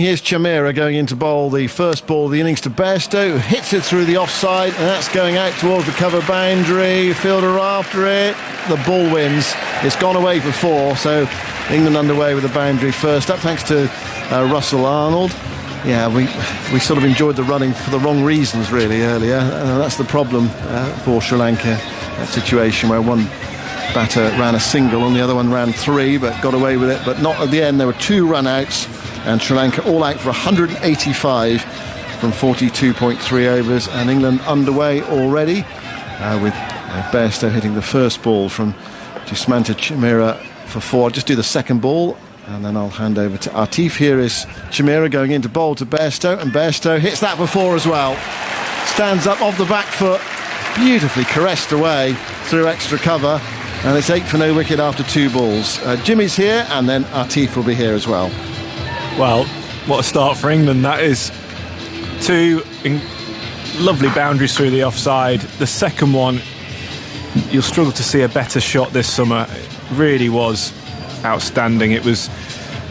Here's Chameera going in to bowl the first ball of the innings to Bairstow, who hits it through the offside, and that's going out towards the cover boundary. Fielder after it. The ball wins. It's gone away for 4, so England underway with the boundary first up, thanks to Russell Arnold. Yeah, we sort of enjoyed the running for the wrong reasons, really, earlier. That's the problem for Sri Lanka. That situation where one batter ran a single and the other one ran 3, but got away with it. But not at the end. There were 2 run-outs, and Sri Lanka all out for 185 from 42.3 overs. And England underway already with Bairstow hitting the first ball from Dushmantha Chameera for 4. I'll just do the second ball, and then I'll hand over to Atif. Here is Chameera going in to bowl to Bairstow, and Bairstow hits that for 4 as well. Stands up off the back foot, beautifully caressed away through extra cover, and it's 8 for no wicket after 2 balls. Jimmy's here, and then Atif will be here as well. Well, what a start for England. That is 2 lovely boundaries through the offside. The second one, you'll struggle to see a better shot this summer. It really was outstanding. It was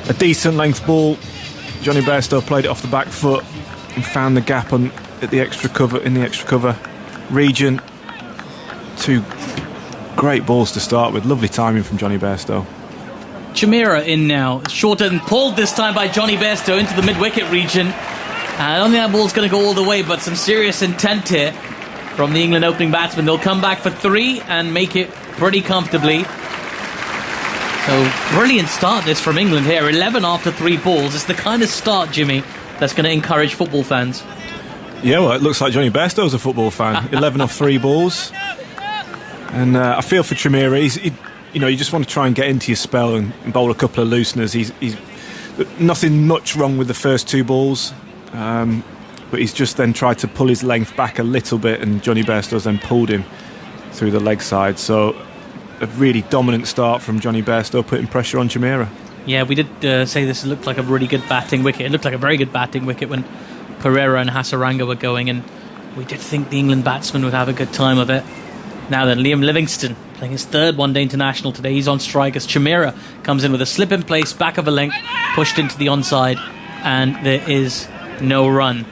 a decent length ball. Johnny Bairstow played it off the back foot and found the gap in the extra cover region. 2 great balls to start with. Lovely timing from Johnny Bairstow. Chameera in now, short and pulled this time by Johnny Bairstow into the mid-wicket region. I don't think that ball's going to go all the way, but some serious intent here from the England opening batsman. They'll come back for 3 and make it pretty comfortably. So, brilliant start this from England here. 11 after 3 balls. It's the kind of start, Jimmy, that's going to encourage football fans. Yeah, well, it looks like Johnny Bairstow's a football fan. 11 off 3 balls. And I feel for Chameera. You just want to try and get into your spell and bowl a couple of looseners. He's nothing much wrong with the first 2 balls. But he's just then tried to pull his length back a little bit, and Johnny Bairstow's then pulled him through the leg side. So a really dominant start from Johnny Bairstow, putting pressure on Chameera. Yeah, we did say this looked like a really good batting wicket. It looked like a very good batting wicket when Pereira and Hasaranga were going, and we did think the England batsman would have a good time of it. Now then, Liam Livingston playing his 3rd one-day international today. He's on strike as Chameera comes in with a slip in place, back of a length, pushed into the onside, and there is no run.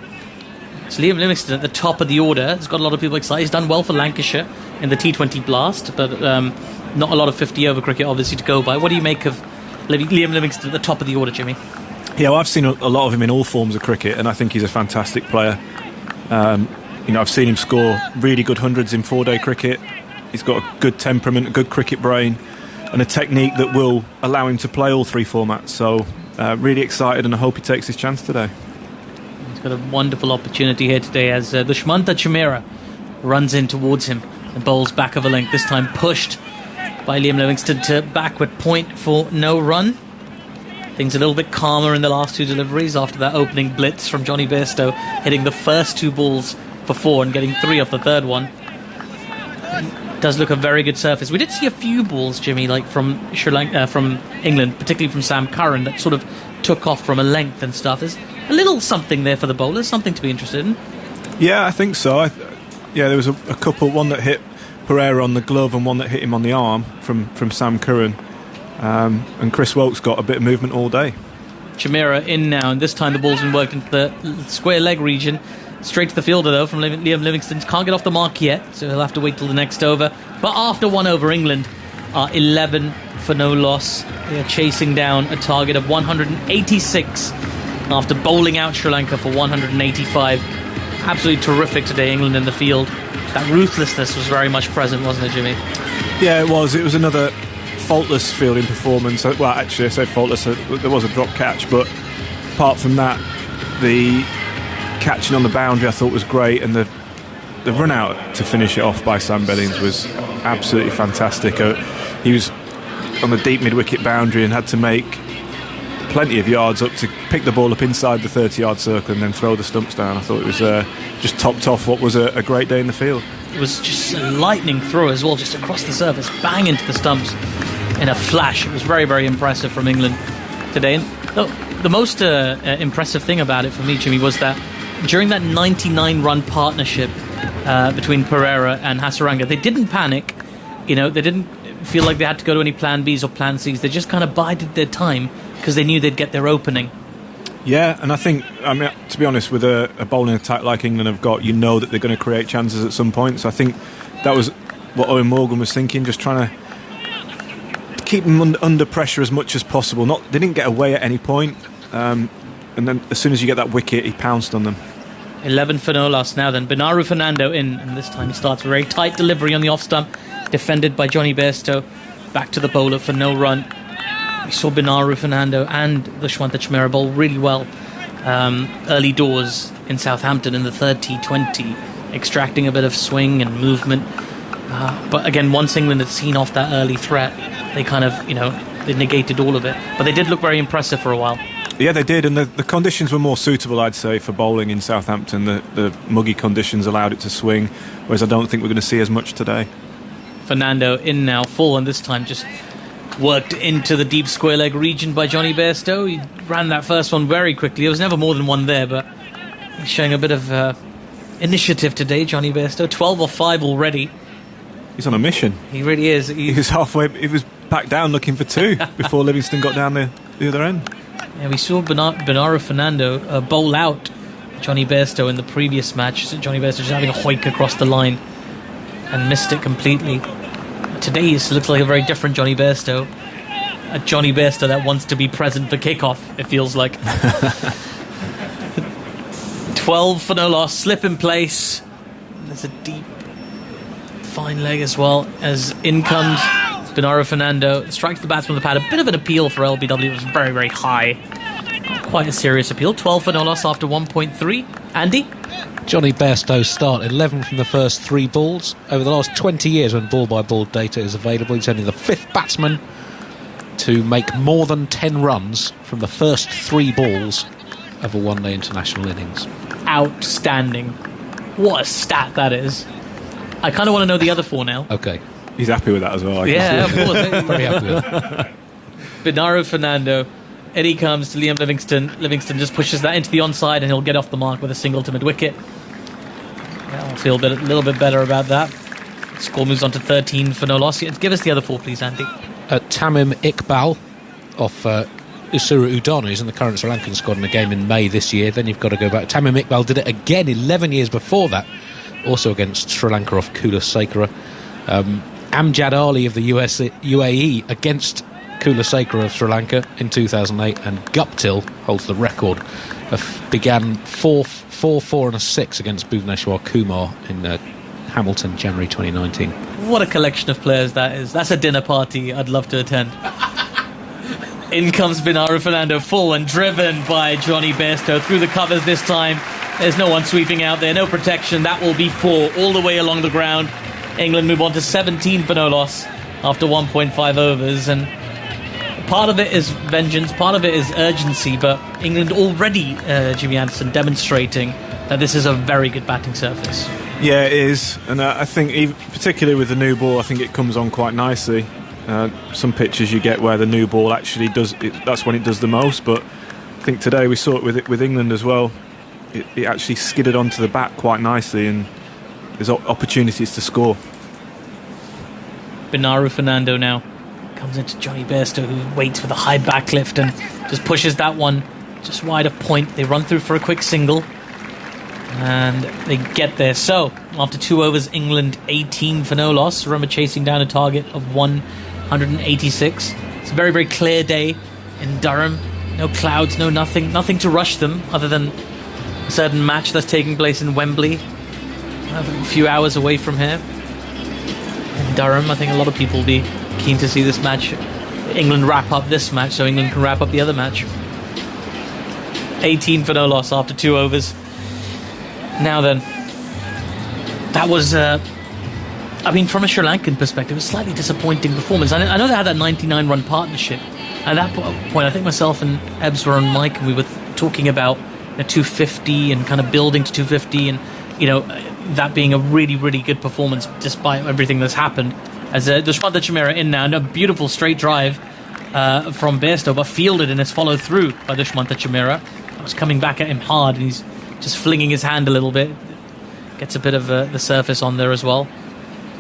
So Liam Livingston at the top of the order has got a lot of people excited. He's done well for Lancashire in the T20 Blast, but not a lot of 50-over cricket obviously to go by. What do you make of Liam Livingston at the top of the order, Jimmy? Yeah, well, I've seen a lot of him in all forms of cricket, and I think he's a fantastic player. I've seen him score really good hundreds in 4-day cricket. He's got a good temperament, a good cricket brain, and a technique that will allow him to play all 3 formats. So really excited, and I hope he takes his chance today. He's got a wonderful opportunity here today as Dushmantha Chameera runs in towards him and bowls back of a length, this time pushed by Liam Livingston to backward point for no run. Things a little bit calmer in the last 2 deliveries after that opening blitz from Johnny Bairstow, hitting the first 2 balls for 4 and getting 3 off the 3rd one. It does look a very good surface. We did see a few balls, Jimmy, like from from England, particularly from Sam Curran, that sort of took off from a length and stuff. There's a little something there for the bowlers, something to be interested in. Yeah, I think so. There was a couple, one that hit Pereira on the glove and one that hit him on the arm from Sam Curran. And Chris Woakes got a bit of movement all day. Chameera in now, and this time the ball's been worked into the square leg region. Straight to the fielder though from Liam Livingston. Can't get off the mark yet, so he'll have to wait till the next over. But after 1 over, England are 11 for no loss. They are chasing down a target of 186 after bowling out Sri Lanka for 185. Absolutely terrific today, England in the field. That ruthlessness was very much present, wasn't it, Jimmy? Yeah, it was. It was another faultless fielding performance. Well, actually, I say faultless. There was a drop catch, but apart from that, the catching on the boundary I thought was great, and the run out to finish it off by Sam Billings was absolutely fantastic. He was on the deep mid-wicket boundary and had to make plenty of yards up to pick the ball up inside the 30-yard circle and then throw the stumps down. I thought it was just topped off what was a great day in the field. It was just a lightning throw as well, just across the surface, bang into the stumps in a flash. It was very, very impressive from England today. And the most impressive thing about it for me, Jimmy, was that during that 99-run partnership between Pereira and Hasaranga, they didn't panic. They didn't feel like they had to go to any plan Bs or plan Cs. They just kind of bided their time because they knew they'd get their opening. Yeah, and I think, to be honest, with a bowling attack like England have got, you know that they're going to create chances at some point. So I think that was what Owen Morgan was thinking, just trying to keep them under pressure as much as possible. They didn't get away at any point, and then as soon as you get that wicket, he pounced on them. 11 for no loss now then. Binaru Fernando in, and this time he starts with a very tight delivery on the off stump, defended by Johnny Bairstow. Back to the bowler for no run. We saw Binaru Fernando and Dushmantha Chameera bowl really well early doors in Southampton in the third T20, extracting a bit of swing and movement. But again, once England had seen off that early threat, they kind of, they negated all of it. But they did look very impressive for a while. Yeah, they did, and the conditions were more suitable, I'd say, for bowling in Southampton. The muggy conditions allowed it to swing, whereas I don't think we're going to see as much today. Fernando in now, full, and this time just worked into the deep square leg region by Johnny Bairstow. He ran that first one very quickly. There was never more than one there, but he's showing a bit of initiative today, Johnny Bairstow. 12 off 5 already. He's on a mission. He really is. He was halfway. He was back down looking for 2 before Livingston got down the other end. Yeah, we saw Binaru Fernando bowl out Johnny Bairstow in the previous match. So Johnny Bairstow just having a hoik across the line and missed it completely. Today he looks like a very different Johnny Bairstow. A Johnny Bairstow that wants to be present for kickoff, it feels like. 12 for no loss, slip in place. There's a deep, fine leg as well, as in comes Binaru Fernando. Strikes the batsman with the pad. A bit of an appeal for LBW. It was very, very high. Quite a serious appeal. 12 for no loss after 1.3. Andy? Johnny Bairstow's start, 11 from the first 3 balls. Over the last 20 years when ball-by-ball data is available, he's only the 5th batsman to make more than 10 runs from the first 3 balls of a one-day international innings. Outstanding. What a stat that is. I kind of want to know the other 4 now. Okay. He's happy with that as well. Yeah, of course. Very happy with it. Binaru Fernando. Eddie comes to Liam Livingston. Livingston just pushes that into the onside and he'll get off the mark with a single to mid-wicket. I'll feel a little bit better about that. Score moves on to 13 for no loss. Give us the other 4, please, Andy. Tamim Iqbal off Usuru Udana, who's in the current Sri Lankan squad in a game in May this year. Then you've got to go back. Tamim Iqbal did it again 11 years before that, also against Sri Lanka off Kulasekara. Amjad Ali of the UAE against Kulasekara of Sri Lanka in 2008, and Guptill holds the record. Began 4 and a 6 against Bhuvneshwar Kumar in Hamilton, January 2019. What a collection of players that is. That's a dinner party I'd love to attend. In comes Binaru Fernando, full and driven by Johnny Bairstow through the covers this time. There's no one sweeping out there, no protection. That will be 4 all the way along the ground. England move on to 17 for no loss after 1.5 overs, and part of it is vengeance, part of it is urgency, but England already, Jimmy Anderson, demonstrating that this is a very good batting surface. Yeah, it is, and I think particularly with the new ball, I think it comes on quite nicely. Some pitches you get where the new ball actually does it, that's when it does the most, but I think today we saw it with England as well. It actually skidded onto the bat quite nicely, and there's opportunities to score. Binaru Fernando now comes into Johnny Bairstow, who waits with a high backlift and just pushes that one just wide of point. They run through for a quick single and they get there. So after 2 overs, England 18 for no loss. Remember, chasing down a target of 186. It's a very, very clear day in Durham. No clouds, no nothing to rush them other than a certain match that's taking place in Wembley, a few hours away from here in Durham. I think a lot of people will be keen to see this match. England wrap up this match so England can wrap up the other match. 18 for no loss after 2 overs. Now then, that was from a Sri Lankan perspective, a slightly disappointing performance. I know they had that 99-run partnership. At that point, I think myself and Ebbs were on mic and we were talking about 250 and kind of building to 250, and that being a really, really good performance despite everything that's happened. As Dushmantha Chameera in now, and a beautiful straight drive from Bairstow, but fielded in his follow through by Dushmantha Chameera. I was coming back at him hard, and he's just flinging his hand a little bit. Gets a bit of the surface on there as well.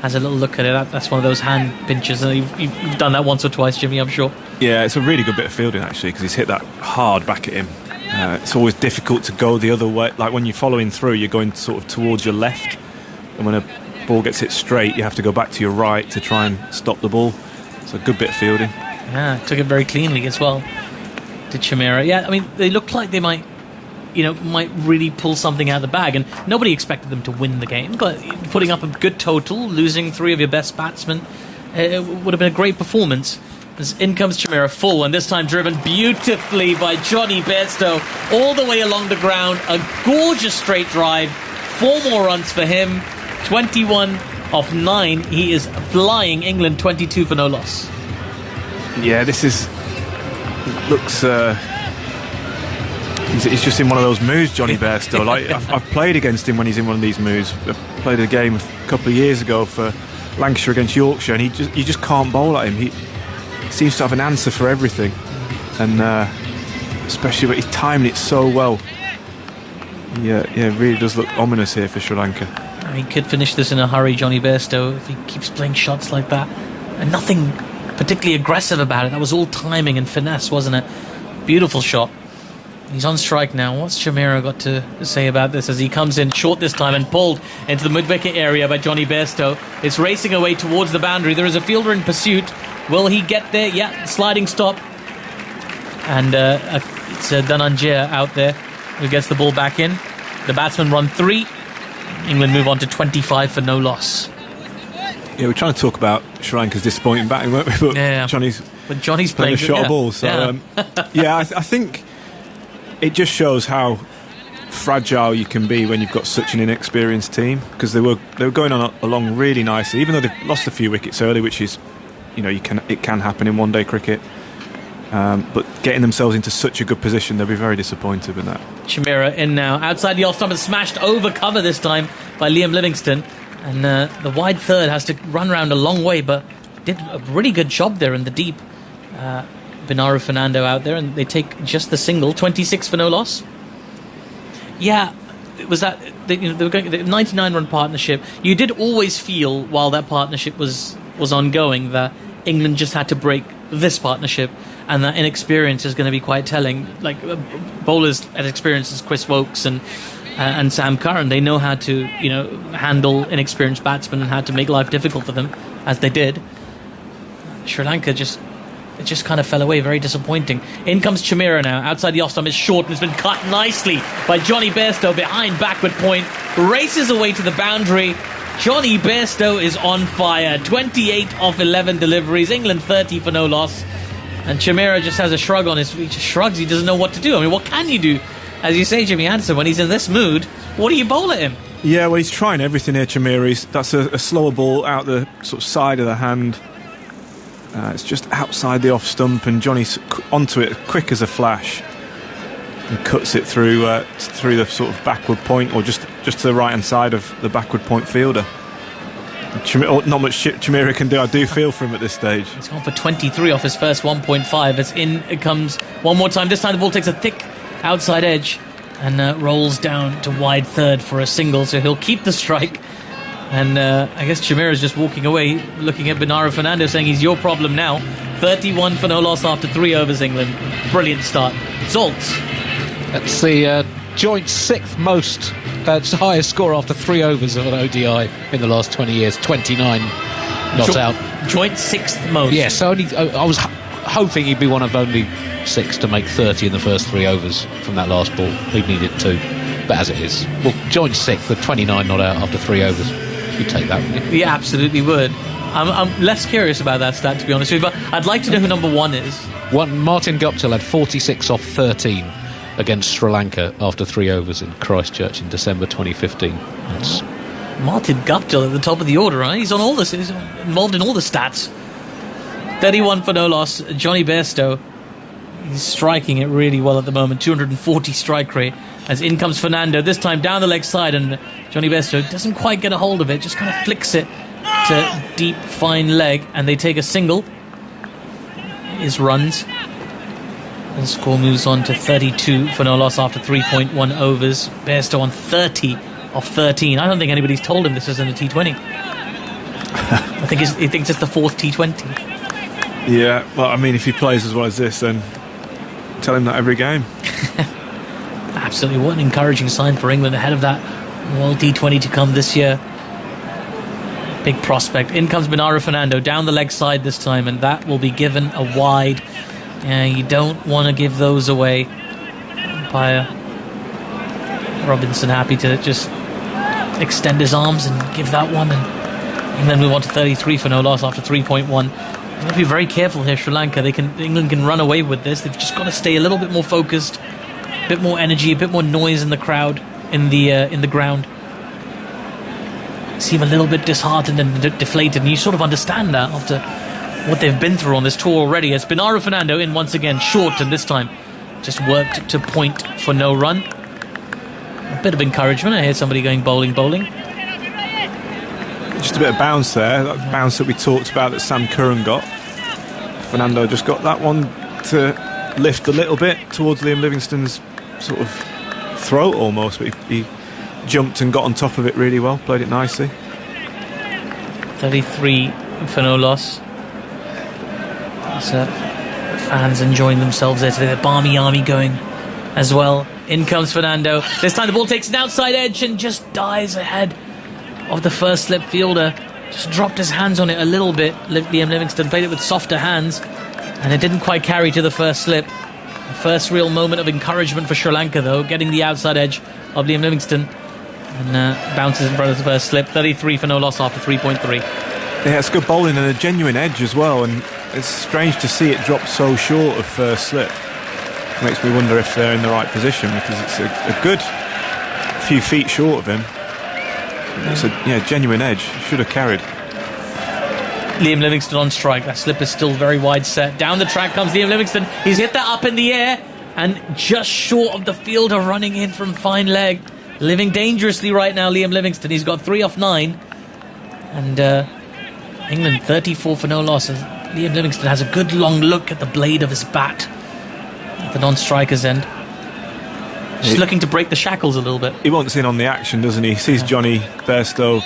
Has a little look at it. That's one of those hand pinches. You've done that once or twice, Jimmy, I'm sure. Yeah, it's a really good bit of fielding actually, because he's hit that hard back at him. It's always difficult to go the other way. Like when you're following through, you're going sort of towards your left, and when a ball gets hit straight, you have to go back to your right to try and stop the ball. It's a good bit of fielding. Yeah, took it very cleanly as well. Did Chimera? Yeah, I mean, they looked like they might really pull something out of the bag, and nobody expected them to win the game, but putting up a good total, losing 3 of your best batsmen, it would have been a great performance. As in comes Chimera full, and this time driven beautifully by Johnny Bairstow all the way along the ground. A gorgeous straight drive, 4 more runs for him, 21 off 9. He is flying. England 22 for no loss. Yeah, looks he's just in one of those moods, Johnny Bairstow. Like I've played against him when he's in one of these moods. I played a game a couple of years ago for Lancashire against Yorkshire, and you just can't bowl at him. He seems to have an answer for everything, and especially when he's timing it so well. Yeah, it really does look ominous here for Sri Lanka. He could finish this in a hurry, Johnny Bairstow, if he keeps playing shots like that, and nothing particularly aggressive about it. That was all timing and finesse, wasn't it? Beautiful shot. He's on strike now. What's Chimera got to say about this as he comes in short this time and pulled into the mid-wicket area by Johnny Bairstow? It's racing away towards the boundary. There is a fielder in pursuit. Will he get there? Yeah, sliding stop. And it's Dhananjaya out there who gets the ball back in. The batsmen run 3. England move on to 25 for no loss. Yeah, we're trying to talk about Sri Lanka's disappointing batting, weren't we? But yeah, Johnny's playing a shot of ball. So I think it just shows how fragile you can be when you've got such an inexperienced team, because they were going along really nicely, even though they've lost a few wickets early, which is, it can happen in one-day cricket. But getting themselves into such a good position, they'll be very disappointed with that. Chimera in now, outside the off stump, and smashed over cover this time by Liam Livingston, and the wide third has to run around a long way, but did a really good job there in the deep. Binaru Fernando out there, and they take just the single. 26 for no loss. Yeah, it was that they were going the 99-run partnership. You did always feel while that partnership was ongoing that England just had to break this partnership, and that inexperience is going to be quite telling. Like bowlers as experienced as Chris Wokes and Sam Curran, they know how to handle inexperienced batsmen and how to make life difficult for them, as they did. Sri Lanka just kind of fell away, very disappointing. In comes Chimera now, outside the off stump. It's short and it's been cut nicely by Johnny Bairstow behind backward point, races away to the boundary. Johnny Bairstow is on fire. 28 off 11 deliveries, England 30 for no loss. And Chimera just has a shrug on his, he just shrugs, he doesn't know what to do. I mean, what can you do? As you say, Jimmy Anderson, when he's in this mood, what do you bowl at him? Yeah, well, he's trying everything here, Chimera. That's a slower ball out the sort of side of the hand. It's just outside the off stump, and Johnny's onto it quick as a flash and cuts it through the sort of backward point, or just to the right hand side of the backward point fielder. Not much Chimera can do. I do feel for him at this stage. He's gone for 23 off his first 1.5. As in it comes one more time. This time the ball takes a thick outside edge and rolls down to wide third for a single, so he'll keep the strike. And I guess Chimera's just walking away, looking at Binaru Fernando, saying he's your problem now. 31 for no loss after 3 overs, England. Brilliant start. Zoltz. That's the joint 6th most, highest score after 3 overs of an ODI in the last 20 years. 29 not out. Joint 6th most. Yes, I was hoping he'd be one of only 6 to make 30 in the first 3 overs from that last ball. He'd needed 2, but as it is. Well, joint 6th with 29 not out after 3 overs. You'd take that, wouldn't you? Yeah, absolutely would. I'm less curious about that stat, to be honest with you, but I'd like to know who number 1 is. Martin Guptill had 46 off 13 against Sri Lanka after 3 overs in Christchurch in December 2015. That's Martin Guptill at the top of the order, right? He's involved in all the stats. 31 for no loss. Johnny Bairstow, he's striking it really well at the moment. 240 strike rate. As in comes Fernando, this time down the leg side, and Johnny Bairstow doesn't quite get a hold of it, just kind of flicks it to deep, fine leg, and they take a single. His runs. And the score moves on to 32 for no loss after 3.1 overs. Bairstow on 30 off 13. I don't think anybody's told him this isn't a T20. I think he thinks it's the 4th T20. Yeah, well, I mean, if he plays as well as this, then tell him that every game. Absolutely, what an encouraging sign for England ahead of that World T20 to come this year. Big prospect. In comes Bernardo Fernando down the leg side this time, and that will be given a wide. You don't want to give those away. Umpire Robinson happy to just extend his arms and give that one, and England move on to 33 for no loss after 3.1. They've got to be very careful here, Sri Lanka. England can run away with this. They've just got to stay a little bit more focused, a bit more energy, a bit more noise in the crowd, in the ground. Seem a little bit disheartened and deflated, and you sort of understand that after what they've been through on this tour already. As Bernardo Fernando in once again, short, and this time just worked to point for no run. A bit of encouragement. I hear somebody going bowling. Just a bit of bounce there, that bounce that we talked about that Sam Curran got. Fernando just got that one to lift a little bit towards Liam Livingston's sort of throat almost, but he jumped and got on top of it really well, played it nicely. 33 for no loss. Fans enjoying themselves there today. The Barmy Army going as well. In comes Fernando. This time the ball takes an outside edge and just dies ahead of the first slip fielder. Just dropped his hands on it a little bit. Liam Livingston played it with softer hands, and it didn't quite carry to the first slip. The first real moment of encouragement for Sri Lanka, though, getting the outside edge of Liam Livingston, and bounces in front of the first slip. 33 for no loss after 3.3. Yeah, it's good bowling and a genuine edge as well, and it's strange to see it drop so short of first slip. Makes me wonder if they're in the right position, because it's a good few feet short of him. It's a genuine edge. Should have carried. Liam Livingston on strike. That slip is still very wide set. Down the track comes Liam Livingston. He's hit that up in the air and just short of the fielder running in from fine leg. Living dangerously right now, Liam Livingston. He's got 3 off 9. And England 34 for no loss. Liam Livingston has a good long look at the blade of his bat at the non-striker's end. Just looking to break the shackles a little bit. He wants in on the action, doesn't he? He sees Johnny Bairstow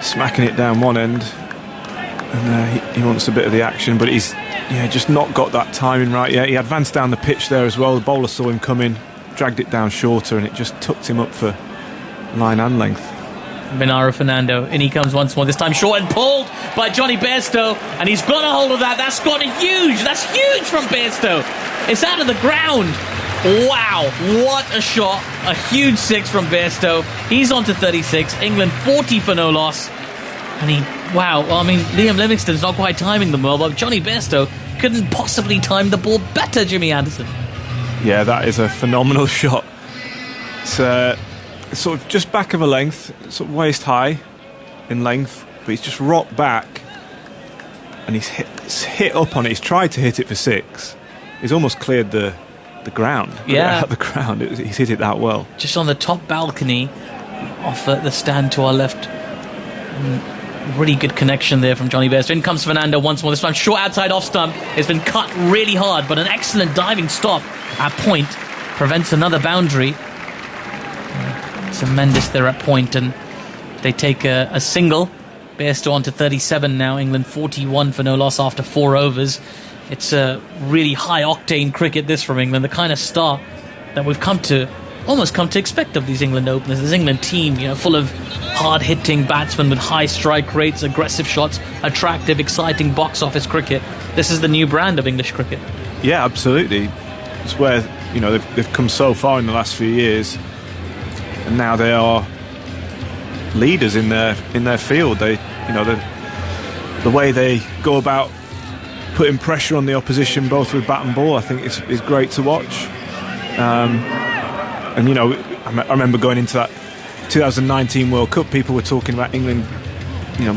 smacking it down one end, and he wants a bit of the action, but he's just not got that timing right yet. He advanced down the pitch there as well. The bowler saw him coming, dragged it down shorter, and it just tucked him up for line and length. Bernardo Fernando, in he comes once more, this time short and pulled by Johnny Bairstow, and he's got a hold of that. That's huge from Bairstow. It's out of the ground. Wow, what a shot. A huge 6 from Bairstow. He's on to 36. England 40 for no loss. And Liam Livingston's not quite timing them well, but Johnny Bairstow couldn't possibly time the ball better, Jimmy Anderson. Yeah, that is a phenomenal shot. It's sort of just back of a length, sort of waist high in length, but he's just rocked back and he's hit up on it. He's tried to hit it for 6. He's almost cleared the ground. Yeah, the ground. He's hit it that well. Just on the top balcony off the stand to our left. Really good connection there from Johnny Bairstow. In comes Fernando once more. This time short outside off stump. It's been cut really hard, but an excellent diving stop at point prevents another boundary. Tremendous there at point, and they take a single. Bairstow on to 37 now. England 41 for no loss after 4 overs. It's a really high-octane cricket, this, from England. The kind of start that we've almost come to expect of these England openers. This England team, full of hard-hitting batsmen with high strike rates, aggressive shots, attractive, exciting box office cricket. This is the new brand of English cricket. Yeah, absolutely. It's where they've come so far in the last few years, and now they are leaders in their field. They, the way they go about putting pressure on the opposition, both with bat and ball, I think is great to watch. I remember going into that 2019 World Cup, people were talking about England,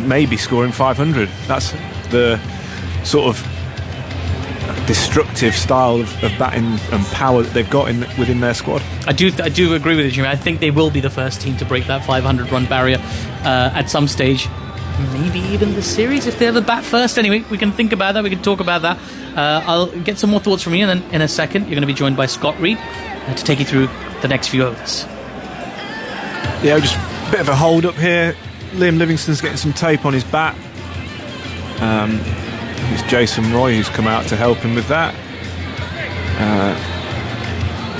maybe scoring 500. That's the sort of destructive style of batting and power that they've got within their squad. I do agree with you, Jimmy. I think they will be the first team to break that 500-run barrier at some stage. Maybe even the series if they ever bat first. Anyway, we can think about that. We can talk about that. I'll get some more thoughts from you, and then in a second you're going to be joined by Scott Reed to take you through the next few overs. Yeah, just a bit of a hold up here. Liam Livingston's getting some tape on his bat. It's Jason Roy who's come out to help him with that.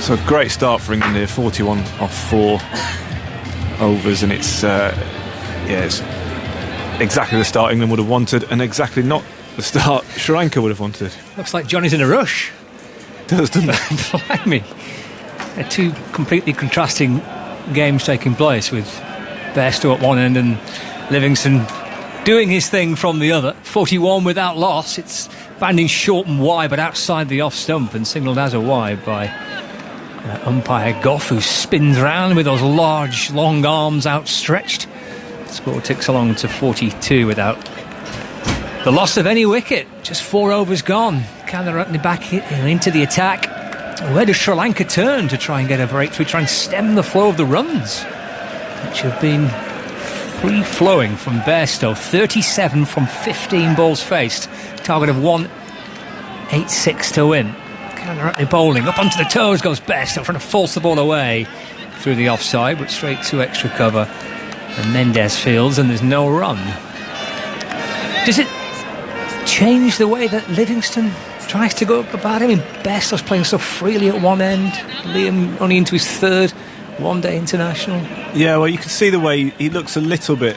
So a great start for England here, 41 off 4 overs, and it's exactly the start England would have wanted, and exactly not the start Sri Lanka would have wanted. Looks like Johnny's in a rush. Does, doesn't it? Blimey. Two completely contrasting games taking place, with Bairstow at one end and Livingston doing his thing from the other. 41 without loss. It's banding short and wide, but outside the off stump, and signalled as a wide by umpire Goff, who spins round with those large, long arms outstretched. The score ticks along to 42 without the loss of any wicket. Just 4 overs gone. Canada back into the attack. Where does Sri Lanka turn to try and get a breakthrough, try and stem the flow of the runs, which have been free-flowing from Bairstow? 37 from 15 balls faced. Target of 186 to win. Canada bowling. Up onto the toes goes Bairstow, trying to force the ball away through the offside, but straight to extra cover. And Mendes fields, and there's no run. Does it change the way that Livingston tries to go about him? I mean, Bairstow's playing so freely at one end. Liam only into his 3rd one-day international. Yeah, well, you can see the way he looks a little bit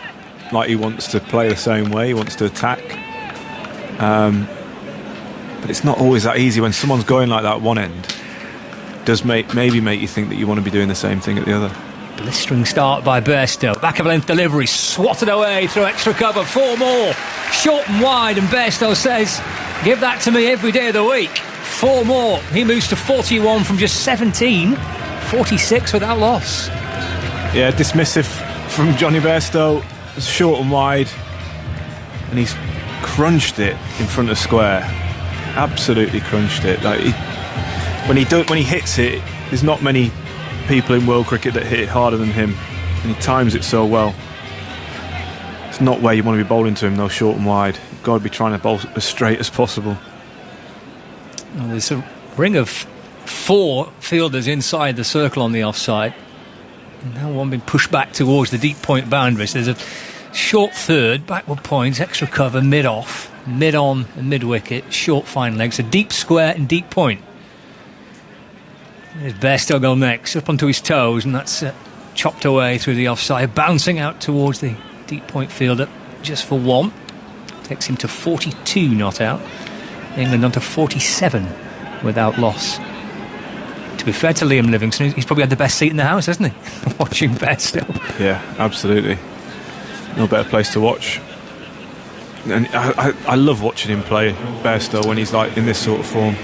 like he wants to play the same way. He wants to attack. But it's not always that easy when someone's going like that at one end. It does maybe make you think that you want to be doing the same thing at the other. Blistering start by Bairstow. Back of length delivery, swatted away through extra cover. 4 more, short and wide, and Bairstow says, give that to me every day of the week. 4 more. He moves to 41 from just 17. 46 without loss. Yeah, dismissive from Johnny Bairstow. Short and wide, and he's crunched it in front of square. Absolutely crunched it. Like when he hits it, there's not many people in world cricket that hit it harder than him, and he times it so well. It's not where you want to be bowling to him though, short and wide. You've got to be trying to bowl as straight as possible. Well, there's a ring of 4 fielders inside the circle on the offside, and now one being pushed back towards the deep point boundary. So there's a short third, backward points, extra cover, mid-off, mid-on and mid-wicket, short fine legs, a deep square and deep point. There's Bairstow go next, up onto his toes, and that's chopped away through the offside, bouncing out towards the deep point fielder just for 1. Takes him to 42 not out. England on to 47 without loss. To be fair to Liam Livingston, he's probably had the best seat in the house, hasn't he? Watching Bairstow. Yeah, absolutely. No better place to watch. And I love watching him play, Bairstow, when he's like in this sort of form.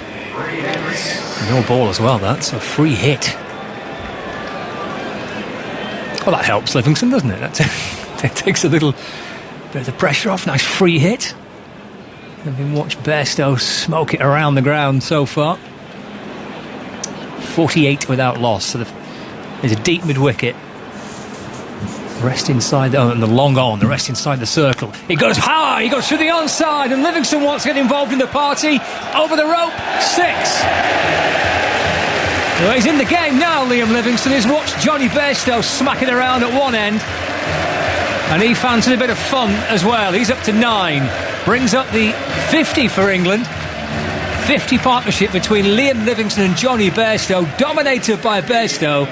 No ball as well, that's a free hit. Well, that helps Livingston, doesn't it? That takes a little bit of the pressure off. Nice free hit. Having watched Bairstow smoke it around the ground so far. 48 without loss. So there's a deep mid-wicket. Rest inside, and the long on, the rest inside the circle. He goes high, he goes through the onside, and Livingston wants to get involved in the party. Over the rope, 6. Well, he's in the game now, Liam Livingston. He's watched Johnny Bairstow smacking around at one end, and he fancied a bit of fun as well. He's up to 9. Brings up the 50 for England. 50 partnership between Liam Livingston and Johnny Bairstow, dominated by Bairstow.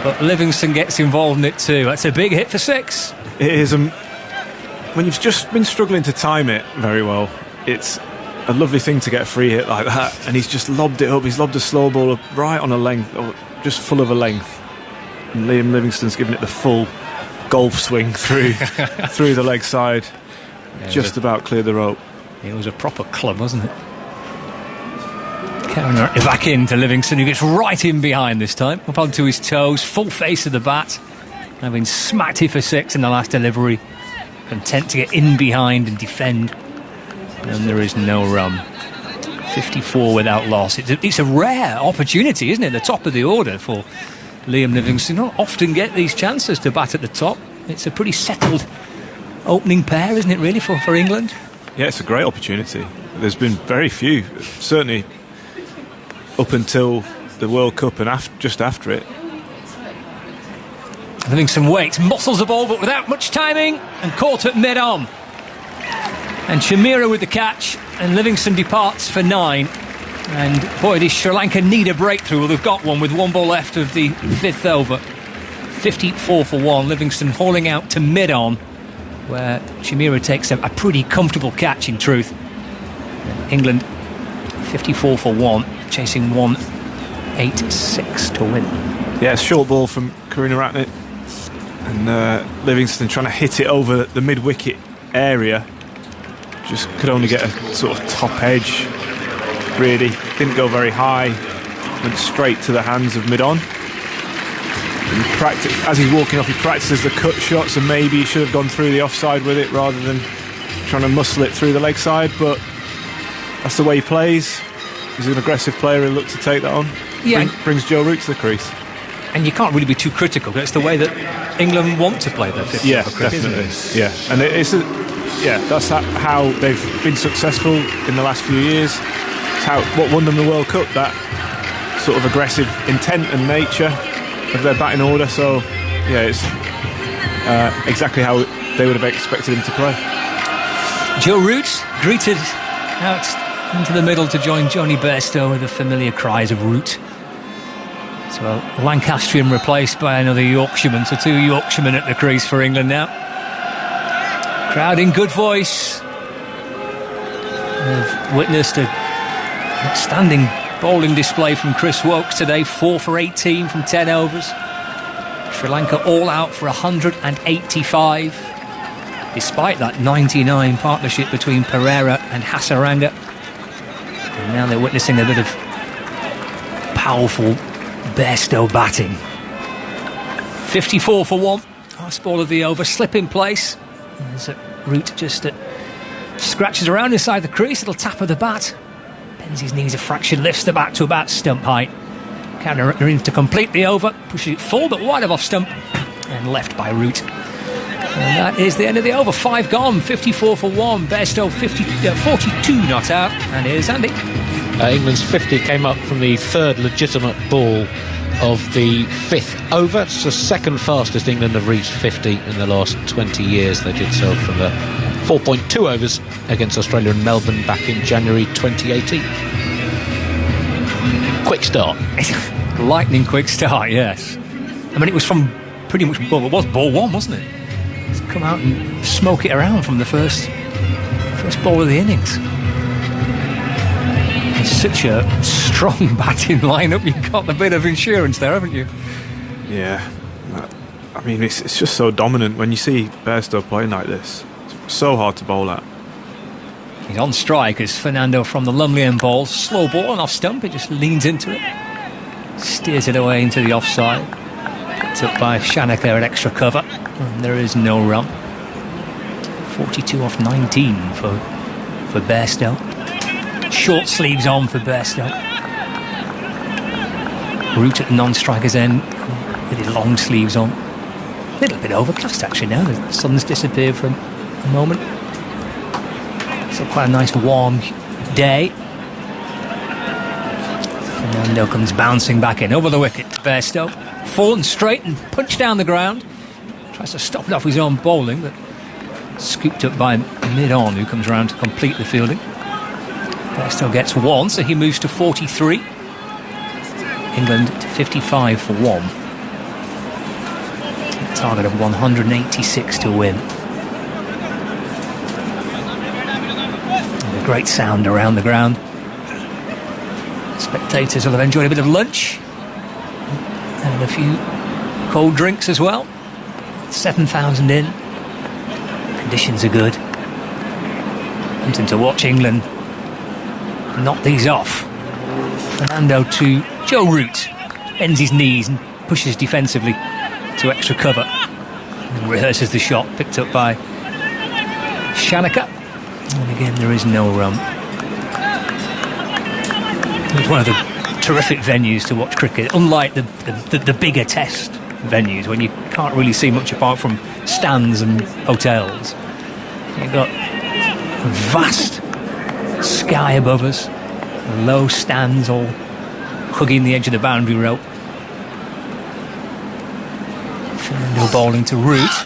But Livingston gets involved in it too. That's a big hit for 6. It is. When you've just been struggling to time it very well, it's a lovely thing to get a free hit like that. And he's just lobbed it up. He's lobbed a slow ball right on a length, or just full of a length. And Liam Livingston's given it the full golf swing through the leg side. Yeah, just about cleared the rope. It was a proper club, wasn't it? Back into Livingston, who gets right in behind this time, up onto his toes, full face of the bat, having smacked it for 6 in the last delivery, content to get in behind and defend, and there is no run. 54 without loss. It's a rare opportunity, isn't it, the top of the order for Liam Livingston. You don't often get these chances to bat at the top. It's a pretty settled opening pair, isn't it, really, for England? Yeah, it's a great opportunity. There's been very few, certainly up until the World Cup and just after it. Livingston waits, muscles the ball, but without much timing, and caught at mid-on. And Shamira with the catch, and Livingston departs for 9. And boy, does Sri Lanka need a breakthrough. Well, they've got one with one ball left of the 5th over. 54 for 1. Livingston hauling out to mid-on, where Chameera takes a pretty comfortable catch, in truth. England 54 for 1, chasing 1-8-6 to win. Yeah, short ball from Karuna Ratnett, and Livingston trying to hit it over the mid-wicket area. Just could only get a sort of top edge, really. Didn't go very high, went straight to the hands of mid-on. As he's walking off, he practices the cut shots, and maybe he should have gone through the offside with it rather than trying to muscle it through the leg side, but that's the way he plays. He's an aggressive player, he'll look to take that on. Yeah. Brings Joe Root to the crease. And you can't really be too critical. It's the way that England want to play their 50 over cricket, definitely. isn't it? Yeah, and that's how they've been successful in the last few years. It's what won them the World Cup, that sort of aggressive intent and nature of their batting order. So yeah, it's exactly how they would have expected him to play. Joe Root greeted out into the middle to join Johnny Bairstow with the familiar cries of Root. So a Lancastrian replaced by another Yorkshireman. So 2 Yorkshiremen at the crease for England now. Crowd in good voice. We've witnessed an outstanding bowling display from Chris Woakes today. 4 for 18 from 10 overs. Sri Lanka all out for 185. Despite that 99 partnership between Pereira and Hasaranga. And now they're witnessing a bit of powerful Bairstow batting. 54 for 1. Last ball of the over. Slip in place. There's a Root just scratches around inside the crease. Little tap of the bat. Bends his knees a fraction. Lifts the bat to about stump height. Karunaratne to complete the over. Pushes it full but wide of off stump. And left by Root. And that is the end of the over. 5 gone. 54 for 1. Bairstow 42 not out. And here's Andy. England's 50 came up from the 3rd legitimate ball of the 5th over. It's the 2nd fastest England have reached 50 in the last 20 years. They did so from the 4.2 overs against Australia in Melbourne back in January 2018. Quick start. Lightning quick start, yes. I mean, it was from pretty much, well, it was ball 1, wasn't it? It's come out and smoke it around from the first ball of the innings. It's such a strong batting lineup. You've got a bit of insurance there, haven't you? Yeah, I mean, it's just so dominant when you see Bairstow playing like this. It's so hard to bowl at. He's on strike as Fernando from the Lumley end ball. Slow ball and off stump. It just leans into it. Steers it away into the offside. Picked up by Shanaka at extra cover. And there is no run. 42 off 19 for Bairstow. Short sleeves on for Bairstow. Root at the non-striker's end with his long sleeves on. A little bit overcast actually now. The sun's disappeared for a moment. So quite a nice warm day. Fernando comes bouncing back in over the wicket to Bairstow. Fallen straight and punched down the ground. Tries to stop it off his own bowling, but scooped up by mid-on, who comes round to complete the fielding. Bairstow gets 1, so he moves to 43. England to 55 for 1. A target of 186 to win. And a great sound around the ground. Spectators will have enjoyed a bit of lunch and a few cold drinks as well. 7,000 in. Conditions are good. Something to watch England knock these off. Fernando to Joe Root. Bends his knees and pushes defensively to extra cover. And rehearses the shot picked up by Shanaka. And again, there is no run. It's one of the terrific venues to watch cricket, unlike the bigger test venues when you can't really see much apart from stands and hotels. You've got vast sky above us, low stands all hugging the edge of the boundary rope. Fernando bowling to Root.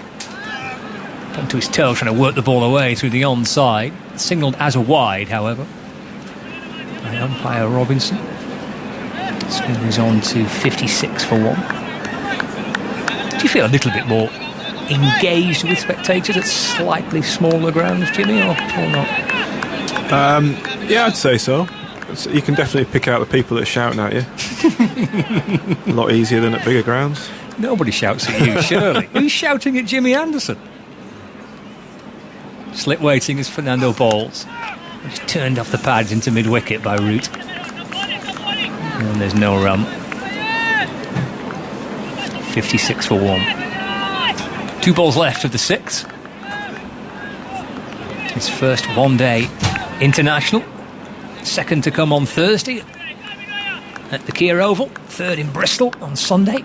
Up to his toe, trying to work the ball away through the onside. Signalled as a wide, however. by umpire Robinson. Score moves on to 56 for 1. Do you feel a little bit more engaged with spectators at slightly smaller grounds, Jimmy, or not? Yeah, I'd say so. You can definitely pick out the people that are shouting at you. A lot easier than at bigger grounds. Nobody shouts at you, surely. Who's shouting at Jimmy Anderson? Slip waiting is Fernando Balls. He's turned off the pads into mid-wicket by Root. And there's no run. 56 for 1. 2 balls left of the 6th. His first one-day international. Second to come on Thursday at the Kia Oval. Third in Bristol on Sunday.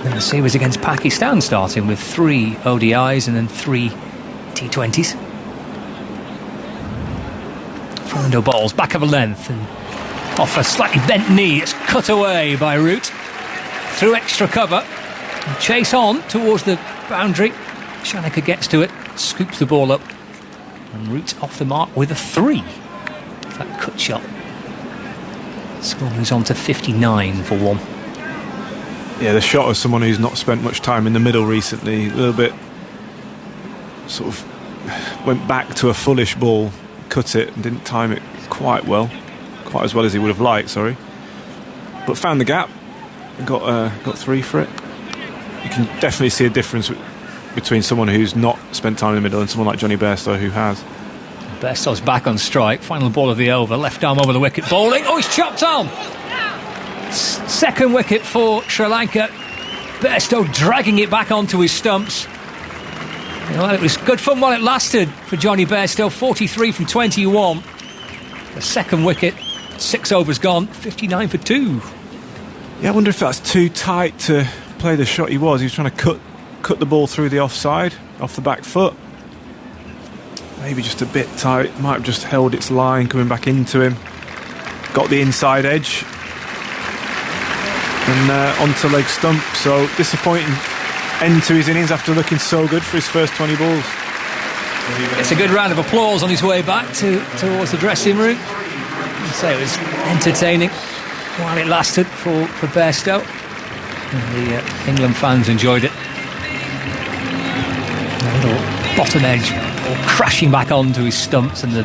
And the series against Pakistan, starting with 3 ODIs and then 3 T20s. Fernando Balls back of a length and off a slightly bent knee. It's cut away by Root through extra cover. And chase on towards the boundary. Shanaka gets to it, scoops the ball up, and Root off the mark with a 3. That cut shot. Score moves on to 59 for 1. Yeah, the shot of someone who's not spent much time in the middle recently, a little bit sort of went back to a fullish ball, cut it and didn't time it quite as well as he would have liked, but found the gap and got 3 for it. You can definitely see a difference between someone who's not spent time in the middle and someone like Johnny Bairstow who has. Bairstow's back on strike, final ball of the over, left arm over the wicket, bowling, he's chopped on! Second wicket for Sri Lanka. Bairstow dragging it back onto his stumps. Well, it was good fun while it lasted for Johnny Bairstow. 43 from 21. The second wicket, 6 overs gone, 59 for 2. Yeah, I wonder if that's too tight to play the shot he was. He was trying to cut the ball through the offside, off the back foot. Maybe just a bit tight. Might have just held its line coming back into him. Got the inside edge. And onto leg stump. So disappointing end to his innings after looking so good for his first 20 balls. It's a good round of applause on his way back towards the dressing room. I'd say it was entertaining while it lasted for Bairstow. And the England fans enjoyed it. A little bottom edge ball crashing back onto his stumps and the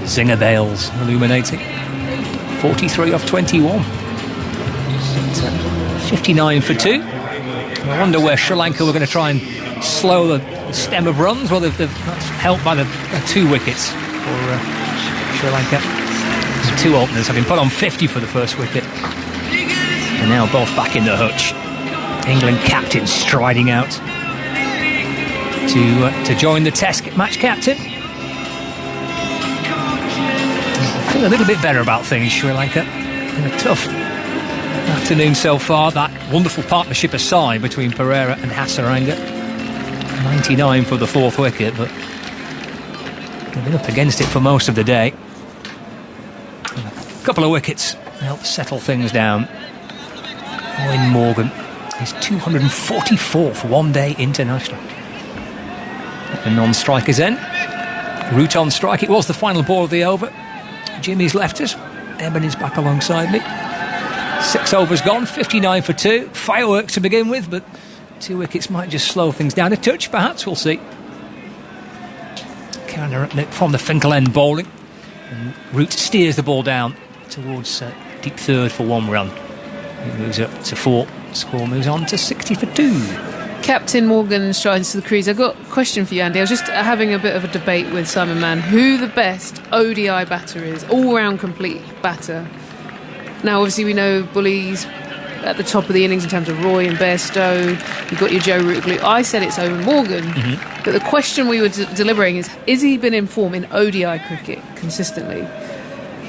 zinger bails illuminating. 43 off 21. 59 for 2. I wonder where Sri Lanka were going to try and slow the stem of runs. Well, they've helped by the 2 wickets for Sri Lanka. The 2 openers have been put on 50 for the first wicket. And now both back in the hutch. England captain striding out to join the Test match captain. I feel a little bit better about things, Sri Lanka. Been a tough afternoon so far. That wonderful partnership aside between Pereira and Hasaranga. 99 for the 4th wicket, but they've been up against it for most of the day. And a couple of wickets help settle things down. Owen Morgan is 244th one-day international. The non-strikers then. Root on strike. It was the final ball of the over. Jimmy's left us. Ebony's back alongside me. 6 overs gone, 59 for 2. Fireworks to begin with, but 2 wickets might just slow things down a touch, perhaps. We'll see. Counter from the Finkel end bowling. And Root steers the ball down towards deep third for 1 run. He moves up to 4. Score moves on to 60 for 2. Captain Morgan strides to the crease. I've got a question for you, Andy. I was just having a bit of a debate with Simon Mann who the best ODI batter is, all-round complete batter. Now, obviously, we know Bully's at the top of the innings in terms of Roy and Bairstow. You've got your Joe Root glue. I said it's Owen Morgan. Mm-hmm. But the question we were deliberating is he been in form in ODI cricket consistently?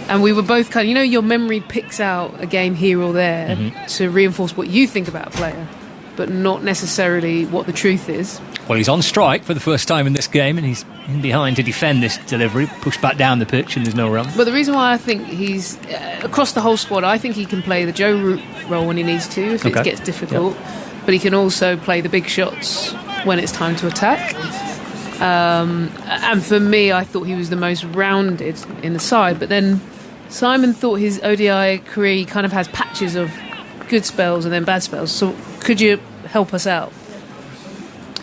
And we were both kind of, your memory picks out a game here or there to reinforce what you think about a player, but not necessarily what the truth is. Well, he's on strike for the first time in this game, and he's in behind to defend this delivery, pushed back down the pitch, and there's no run. But the reason why I think he's across the whole squad, I think he can play the Joe Root role when he needs to, if it gets difficult. Yep. But he can also play the big shots when it's time to attack. And for me, I thought he was the most rounded in the side. But then Simon thought his ODI career kind of has patches of good spells and then bad spells. So could you help us out?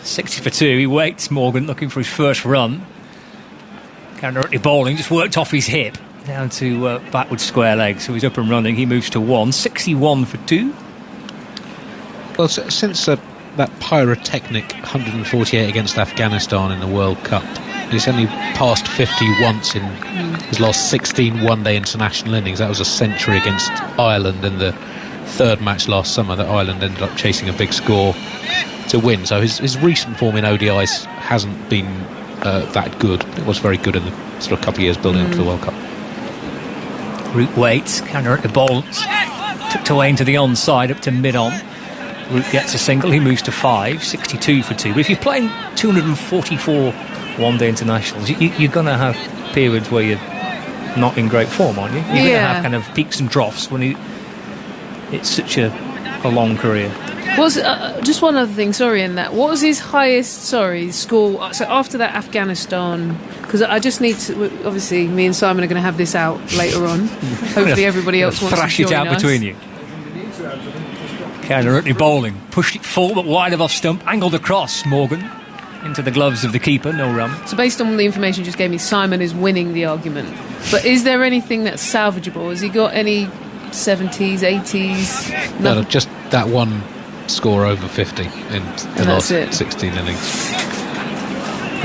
60 for 2. He waits, Morgan, looking for his first run. Counter bowling, just worked off his hip down to backward square leg. So he's up and running. He moves to 1. 61 for 2. Well, since that pyrotechnic 148 against Afghanistan in the World Cup, he's only passed 50 once in his last 16 one-day international innings. That was a century against Ireland in the third match last summer that Ireland ended up chasing a big score to win. So his recent form in ODIs hasn't been that good. It was very good in the sort of couple of years building up to the World Cup. Root waits, counter at the ball, tucked away into the onside, up to mid-on. Root gets a single, he moves to 5, 62 for 2. But if you're playing 244 one-day internationals, you're going to have periods where you're not in great form, aren't you? You're going to have kind of peaks and troughs when it's such a long career. Just one other thing, sorry, in that. What was his highest, score? So after that Afghanistan, because I just need to, obviously, me and Simon are going to have this out later on. Hopefully everybody else wants to thrash it out us. between you. Counter bowling, pushed it full but wide of off stump, angled across, Morgan, into the gloves of the keeper, no run. So based on the information you just gave me, Simon is winning the argument. But is there anything that's salvageable? Has he got any 70s, 80s? No, just that one score over 50 in the last 16 innings.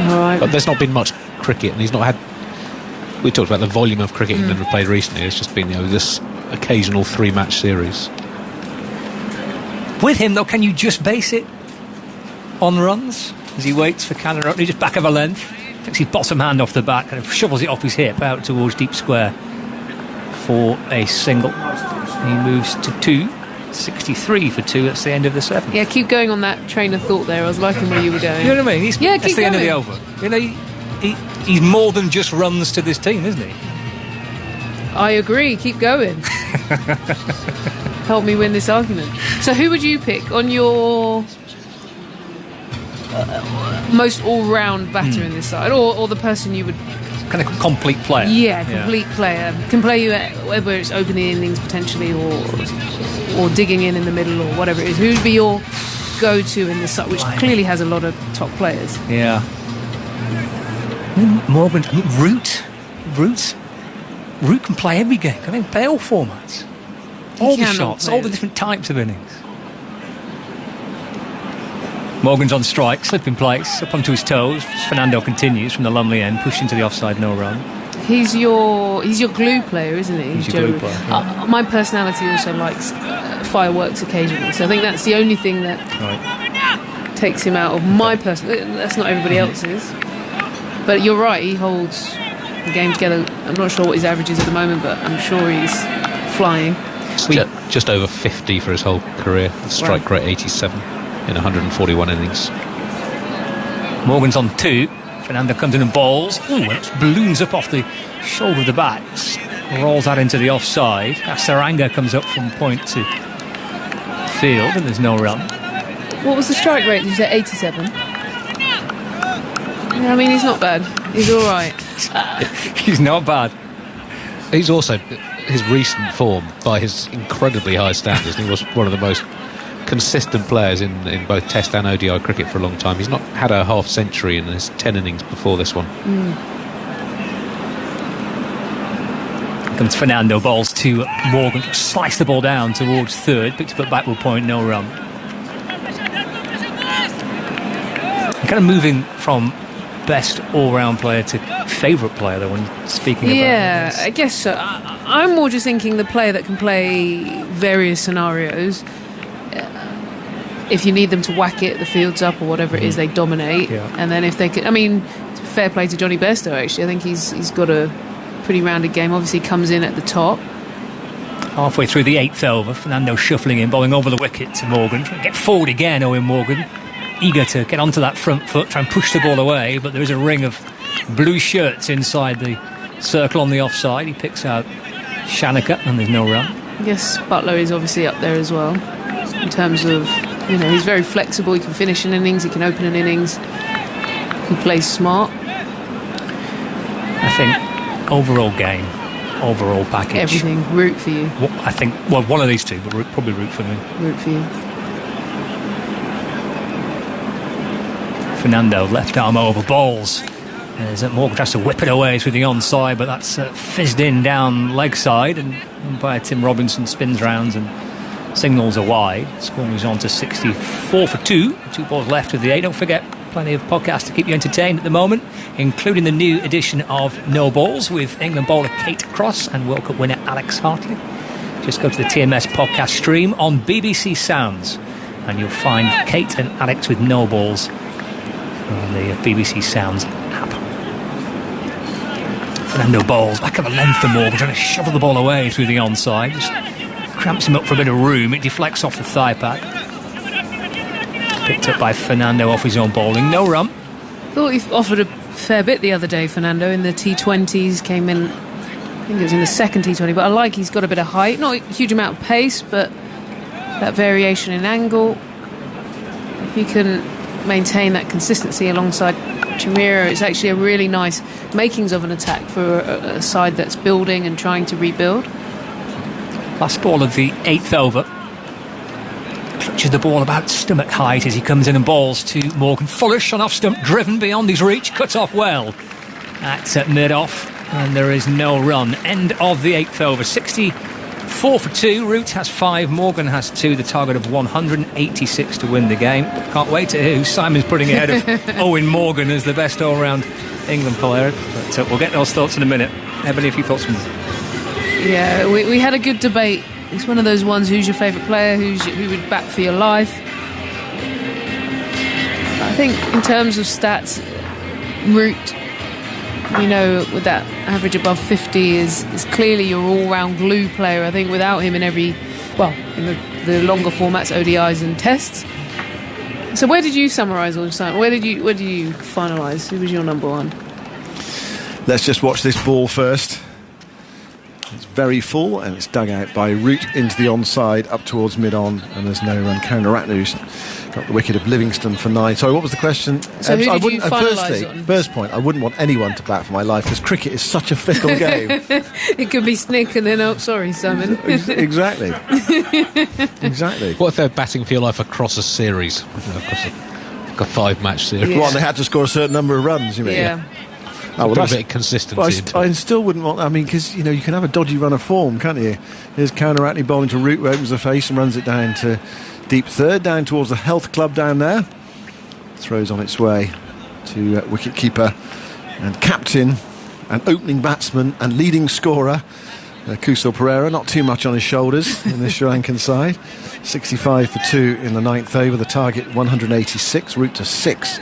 All right. But there's not been much cricket, and he's not had... We talked about the volume of cricket England have played recently. It's just been this occasional 3-match series. With him, though, can you just base it on runs? As he waits for Canada, he just back of a length, takes his bottom hand off the bat, kind of shovels it off his hip out towards deep square for a single. He moves to 2, 63 for 2. That's the end of the 7th. Yeah, keep going on that train of thought there. I was liking where you were going. You know what I mean? Keep that's the end of the over. You know, he's more than just runs to this team, isn't he? I agree. Keep going. Help me win this argument. So who would you pick on your most all-round batter in this side, or the person you would... Kind of complete player. Yeah, complete player. Can play you at, whether it's opening innings potentially or digging in the middle or whatever it is. Who would be your go-to in this side, which clearly has a lot of top players? Yeah. Morgan, Root can play every game. I mean, play all formats. All the shots, all the different types of innings. Morgan's on strike, slip in place, up onto his toes. Fernando continues from the Lumley end, pushed into the offside, no run. He's your glue player, isn't he? He's your glue player. Yeah. My personality also likes fireworks occasionally, so I think that's the only thing that takes him out of my personal. That's not everybody else's. But you're right, he holds the game together. I'm not sure what his average is at the moment, but I'm sure he's flying. Just over 50 for his whole career. The strike rate 87 in 141 innings. Morgan's on 2. Fernando comes in and bowls. Ooh, and it balloons up off the shoulder of the bat. Rolls that into the offside. Saranga comes up from point to field, and there's no run. What was the strike rate? Did you say 87? Yeah, I mean, he's not bad. He's all right. He's not bad. He's also... his recent form, by his incredibly high standards, he was one of the most consistent players in both Test and ODI cricket for a long time. He's not had a half century in his 10 innings before this one. Comes Fernando, bowls to Morgan, slice the ball down towards third, picks up at backward point, no run. Kind of moving from best all-round player to favourite player, though, when speaking about this. I guess so. I'm more just thinking the player that can play various scenarios. If you need them to whack it, the field's up or whatever it is, they dominate. Yeah. And then if they can... I mean, fair play to Johnny Bairstow, actually. I think he's got a pretty rounded game. Obviously comes in at the top. Halfway through the 8th over, Fernando shuffling in, bowling over the wicket to Morgan. Trying to get forward again, Owen Morgan. Eager to get onto that front foot, try and push the ball away, but there is a ring of blue shirts inside the circle on the offside. He picks out Shanaka, and there's no run. Yes, Butler is obviously up there as well, in terms of, he's very flexible. He can finish an innings, he can open an innings. who plays smart. I think overall game, overall package. Everything. Root for you. I think, well, one of these two, but probably root for me. Root for you. Fernando, left arm over, balls. As Morgan tries to whip it away through the onside, but that's fizzed in down leg side, and umpire Tim Robinson spins round and signals a wide. Score moves on to 64 for 2. 2 balls left of the 8. Don't forget, plenty of podcasts to keep you entertained at the moment, including the new edition of No Balls with England bowler Kate Cross and World Cup winner Alex Hartley. Just go to the TMS podcast stream on BBC Sounds, and you'll find Kate and Alex with No Balls on the BBC Sounds app. Fernando bowls back at the length of Morgan, trying to shovel the ball away through the onside. Just cramps him up for a bit of room. It deflects off the thigh pad. Picked up by Fernando off his own bowling. No run. Thought he offered a fair bit the other day, Fernando, in the T20s. Came in, I think it was in the second T20, but I like he's got a bit of height. Not a huge amount of pace, but that variation in angle. If he can maintain that consistency alongside Chimera, it's actually a really nice makings of an attack for a side that's building and trying to rebuild. Last ball of the 8th over. Clutches the ball about stomach height as he comes in and bowls to Morgan. Fullish on off stump, driven beyond his reach, cut off well at mid-off, and there is no run. End of the 8th over. 64 for 2. Root has 5, Morgan has 2. The target of 186 to win the game. Can't wait to hear who Simon's putting ahead of Owen Morgan as the best all-round England player. But we'll get those thoughts in a minute. Ebony, a few thoughts from you? Yeah, we had a good debate. It's one of those ones, who's your favourite player, who would bat for your life. I think in terms of stats, Root, you know, with that average above 50 is clearly your all-round glue player. I think without him in the longer formats, ODIs and tests. So where did you summarise all this time? Where did you finalise? Who was your number one? Let's just watch this ball first. It's very full and it's dug out by Root into the onside up towards mid-on, and there's no run. Karunaratne's got the wicket of Livingston for 9. Sorry, what was the question? So who did you finalise on? First point, I wouldn't want anyone to bat for my life because cricket is such a fickle game. It could be Snick and then, oh, sorry, Simon. Exactly. Exactly. What if they're batting for your life across a series? Across a 5-match series? Yeah. Well, they had to score a certain number of runs, you mean? Yeah. Oh, well, a bit of consistency. I still wouldn't want. I mean, because you can have a dodgy run of form, can't you? Here's Karunaratne bowling to Root, who opens the face and runs it down to deep third, down towards the Health Club down there. Throws on its way to wicket-keeper and captain and opening batsman and leading scorer Kusal Perera. Not too much on his shoulders in this Sri Lankan side. 65 for 2 in the 9th over. The target 186. Root to 6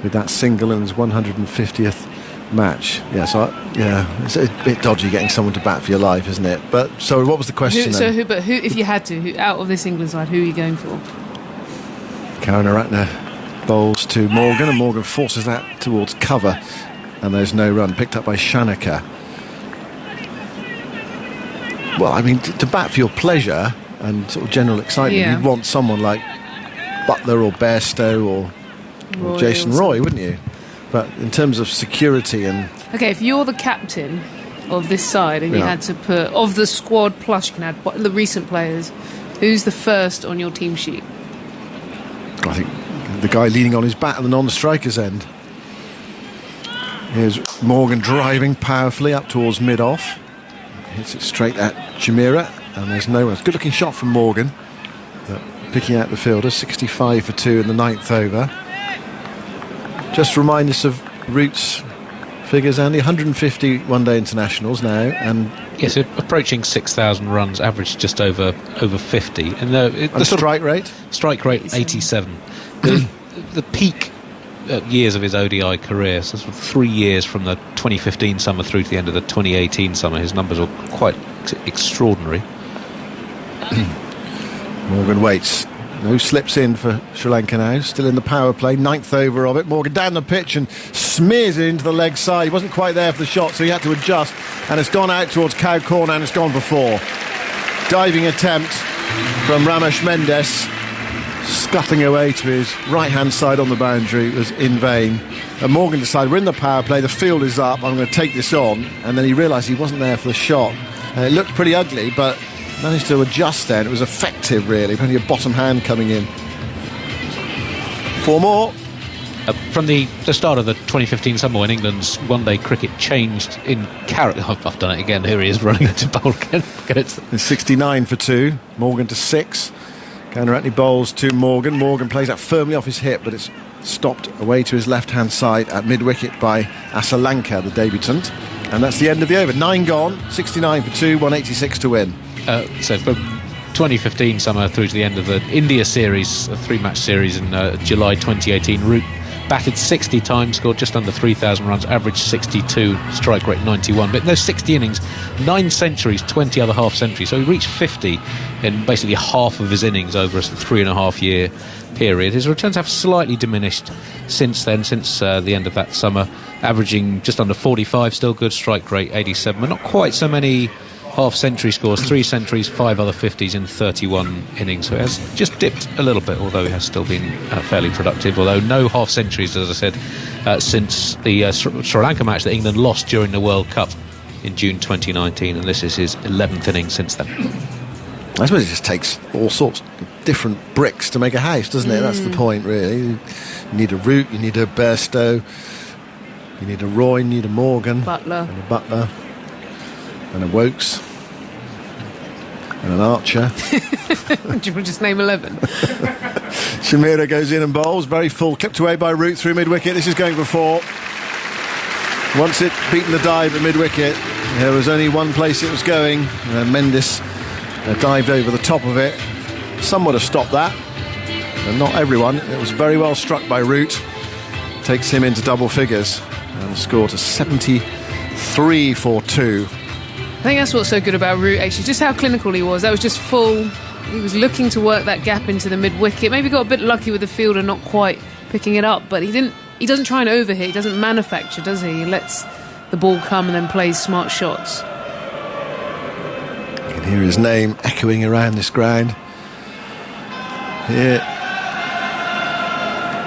with that single in his 150th. Match. It's a bit dodgy getting someone to bat for your life, isn't it? But so what was the question then? Who if you had to, out of this England side, who are you going for? Karunaratne bowls to Morgan, and Morgan forces that towards cover, and there's no run. Picked up by Shanaka. Well, I mean, to bat for your pleasure and sort of general excitement, you'd want someone like Butler or Bairstow or Jason Roy, wouldn't you? But in terms of security and... OK, if you're the captain of this side and you had to put... Of the squad, plus you can add the recent players, who's the first on your team sheet? I think the guy leaning on his bat at the non-striker's end. Here's Morgan driving powerfully up towards mid-off. Hits it straight at Chimera, and there's no one. It's a good-looking shot from Morgan. But picking out the fielder, 65 for 2 in the 9th over. Just remind us of Root's figures, Andy. 150 one-day internationals now, and yes, approaching 6,000 runs, average just over 50. And the strike rate? Strike rate 87. The peak years of his ODI career, so sort of 3 years from the 2015 summer through to the end of the 2018 summer, his numbers are quite extraordinary. Morgan waits. No slips in for Sri Lanka now. Still in the power play. 9th over of it. Morgan down the pitch and smears it into the leg side. He wasn't quite there for the shot, so he had to adjust. And it's gone out towards cow corner, and it's gone for 4. Diving attempt from Ramesh Mendes. scuttling away to his right-hand side on the boundary was in vain. And Morgan decided, we're in the power play, the field is up, I'm going to take this on. And then he realised he wasn't there for the shot. And it looked pretty ugly, but managed to adjust then. It was effective, really. Only a bottom hand coming in. 4 more. From the start of the 2015 summer, when England's one-day cricket changed in character, I've done it again. Here he is running into bowl again. It's 69 for 2. Morgan to 6. Counter-Attney bowls to Morgan. Morgan plays that firmly off his hip, but it's stopped away to his left-hand side at mid-wicket by Lanka, the debutant. And that's the end of the over. 9 gone, 69 for 2, 186 to win. So from 2015 summer through to the end of the India series, a 3-match series in July 2018, Root batted 60 times, scored just under 3,000 runs, averaged 62, strike rate 91. But in those 60 innings, 9 centuries, 20 other half centuries. So he reached 50 in basically half of his innings over a 3.5-year period. His returns have slightly diminished since then, since the end of that summer, averaging just under 45, still good, strike rate 87, but not quite so many half-century scores, 3 centuries, 5 other 50s in 31 innings. So it has just dipped a little bit, although he has still been fairly productive, although no half-centuries, as I said, since the Sri Lanka match that England lost during the World Cup in June 2019, and this is his 11th innings since then. I suppose it just takes all sorts of different bricks to make a house, doesn't it? That's the point, really. You need a Root, you need a Bairstow, you need a Roy, you need a Morgan, Butler, and a Butler, and a Wokes, and an Archer. Do you just name 11? Chameera goes in and bowls, very full, kept away by Root through mid-wicket. This is going for 4. Once it beaten the dive at mid-wicket, there was only one place it was going, and then Mendes dived over the top of it. Some would have stopped that, but not everyone. It was very well struck by Root. Takes him into double figures, and the score to 73 for 2. I think that's what's so good about Root, actually, just how clinical he was. That was just full. He was looking to work that gap into the mid-wicket. Maybe got a bit lucky with the fielder not quite picking it up, but he doesn't try and overhit. He doesn't manufacture, does he? He lets the ball come and then plays smart shots. You can hear his name echoing around this ground. Here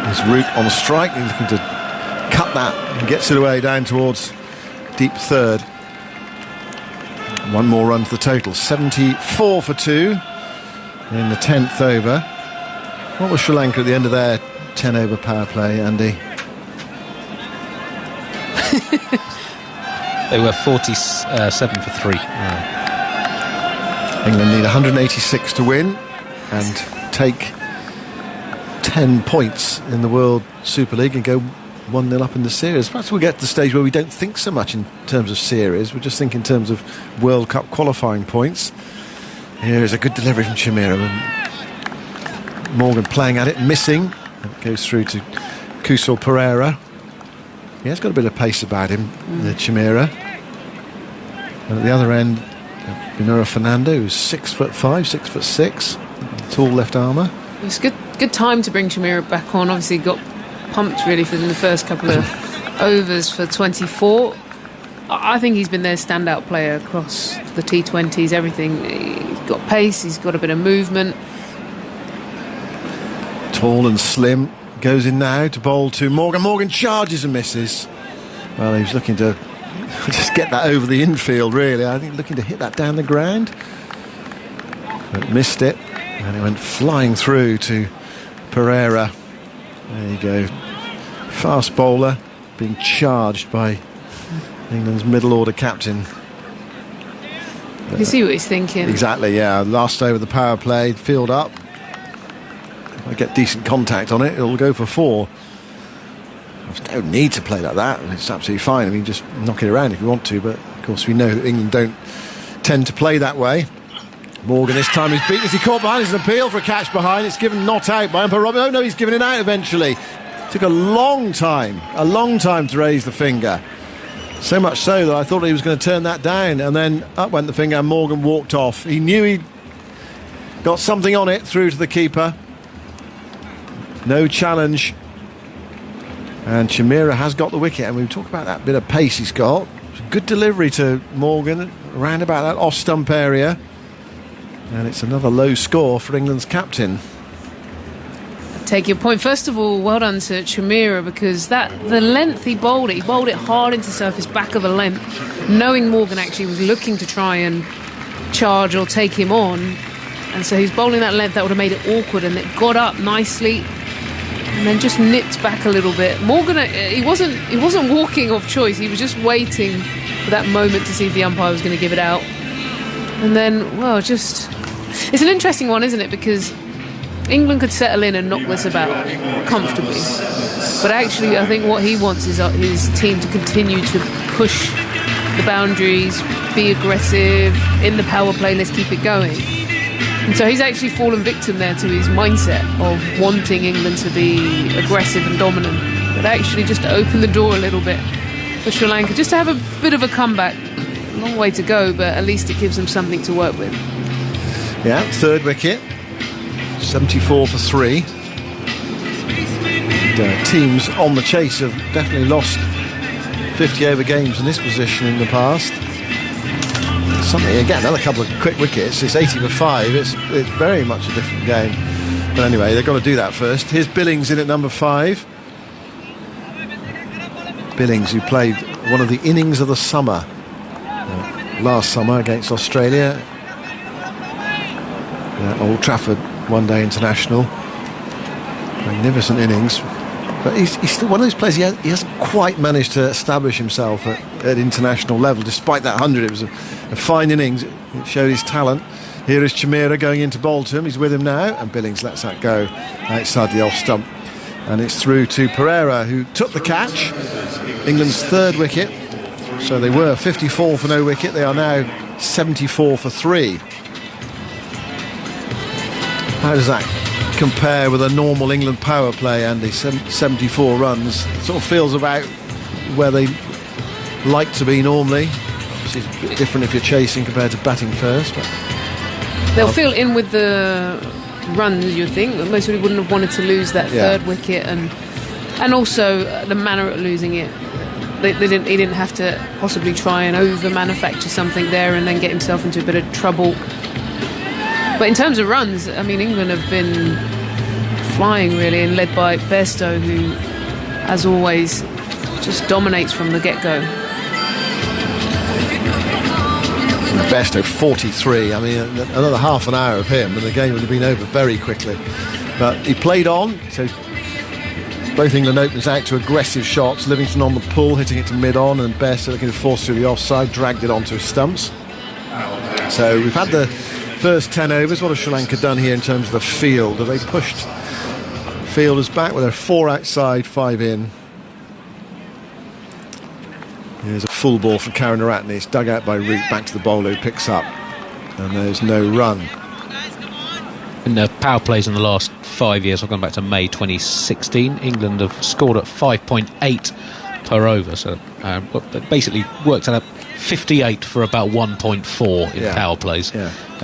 is Root on strike. He's looking to cut that and gets it away down towards deep third. One more run to the total. 74 for 2 in the 10th over. What was Sri Lanka at the end of their 10-over power play, Andy? They were 47 for 3. England need 186 to win and take 10 points in the World Super League and go 1-0 up in the series. Perhaps we'll get to the stage where we don't think so much in terms of series. We just think in terms of World Cup qualifying points. Here is a good delivery from Chameera. Morgan playing at it, missing. And it goes through to Kusal Pereira. He has got a bit of pace about him, Chameera. And at the other end, Binura Fernando, who's 6'5", 6'6", tall left armour. It's good time to bring Chameera back on. Obviously got pumped really for the first couple of overs for 24. I think he's been their standout player across the T20s, everything. He's got pace, he's got a bit of movement. Tall and slim, goes in now to bowl to Morgan. Morgan charges and misses. Well, he was looking to just get that over the infield, really. I think looking to hit that down the ground, but missed it, and it went flying through to Pereira. There you go. Fast bowler being charged by England's middle order captain. You can see what he's thinking. Exactly, yeah. Last over the power play, field up. If I get decent contact on it, it'll go for 4. There's no need to play like that. It's absolutely fine. I mean, just knock it around if you want to, but of course we know that England don't tend to play that way. Morgan this time is beaten as he caught behind. It's an appeal for a catch behind. It's given not out by umpire Robin. Oh no, he's given it out eventually. Took a long time to raise the finger. So much so that I thought he was going to turn that down, and then up went the finger and Morgan walked off. He knew he'd got something on it through to the keeper. No challenge. And Chameera has got the wicket, and we talk about that bit of pace he's got. Good delivery to Morgan around about that off stump area. And it's another low score for England's captain. take your point. First of all, well done to Chimera, because the length he bowled it hard into surface, back of the length, knowing Morgan actually was looking to try and charge or take him on, and so he's bowling that length that would have made it awkward, and it got up nicely and then just nipped back a little bit. Morgan, he wasn't walking off choice, he was just waiting for that moment to see if the umpire was going to give it out. And then, well, it's an interesting one, isn't it, because England could settle in and knock this about comfortably, but actually I think what he wants is his team to continue to push the boundaries, be aggressive in the power play, let's keep it going. And so he's actually fallen victim there to his mindset of wanting England to be aggressive and dominant, but actually just to open the door a little bit for Sri Lanka, just to have a bit of a comeback. Long way to go, but at least it gives them something to work with. Yeah, third wicket, 74 for 3. And, teams on the chase have definitely lost 50 over games in this position in the past. Something again, another couple of quick wickets. It's 80 for 5. It's very much a different game. But anyway, they've got to do that first. Here's Billings in at number 5. Billings, who played one of the innings of the summer last summer against Australia. Old Trafford One Day International. Magnificent innings. But he's still one of those players, he hasn't quite managed to establish himself at international level. Despite that 100, it was a fine innings. It showed his talent. Here is Chimera going into bowl to him. He's with him now, and Billings lets that go outside the off stump. And it's through to Pereira, who took the catch. England's third wicket. So they were 54 for no wicket. They are now 74 for 3. How does that compare with a normal England power play, Andy? 74 runs. It sort of feels about where they like to be normally. Obviously it's a bit different if you're chasing compared to batting first. But they'll fill in with the runs, you think. Most people wouldn't have wanted to lose that third wicket, and also the manner of losing it. He didn't have to possibly try and over-manufacture something there and then get himself into a bit of trouble. But in terms of runs, I mean, England have been flying really, and led by Bairstow, who, as always, just dominates from the get-go. Bairstow 43. I mean, another half an hour of him and the game would have been over very quickly. But he played on, so both England openers out to aggressive shots. Livingston on the pull, hitting it to mid-on, and Bairstow looking to force through the offside, dragged it onto his stumps. So we've had the first 10 overs. What has Sri Lanka done here in terms of the field? Have they pushed fielders back? Well, they're 4 outside, 5 in. Here's a full ball for Karunaratne. It's dug out by Root, back to the bowler who picks up. And there's no run. In the power plays in the last 5 years, I've gone back to May 2016, England have scored at 5.8 per over. So they basically worked out 58 for about 1.4 in power plays.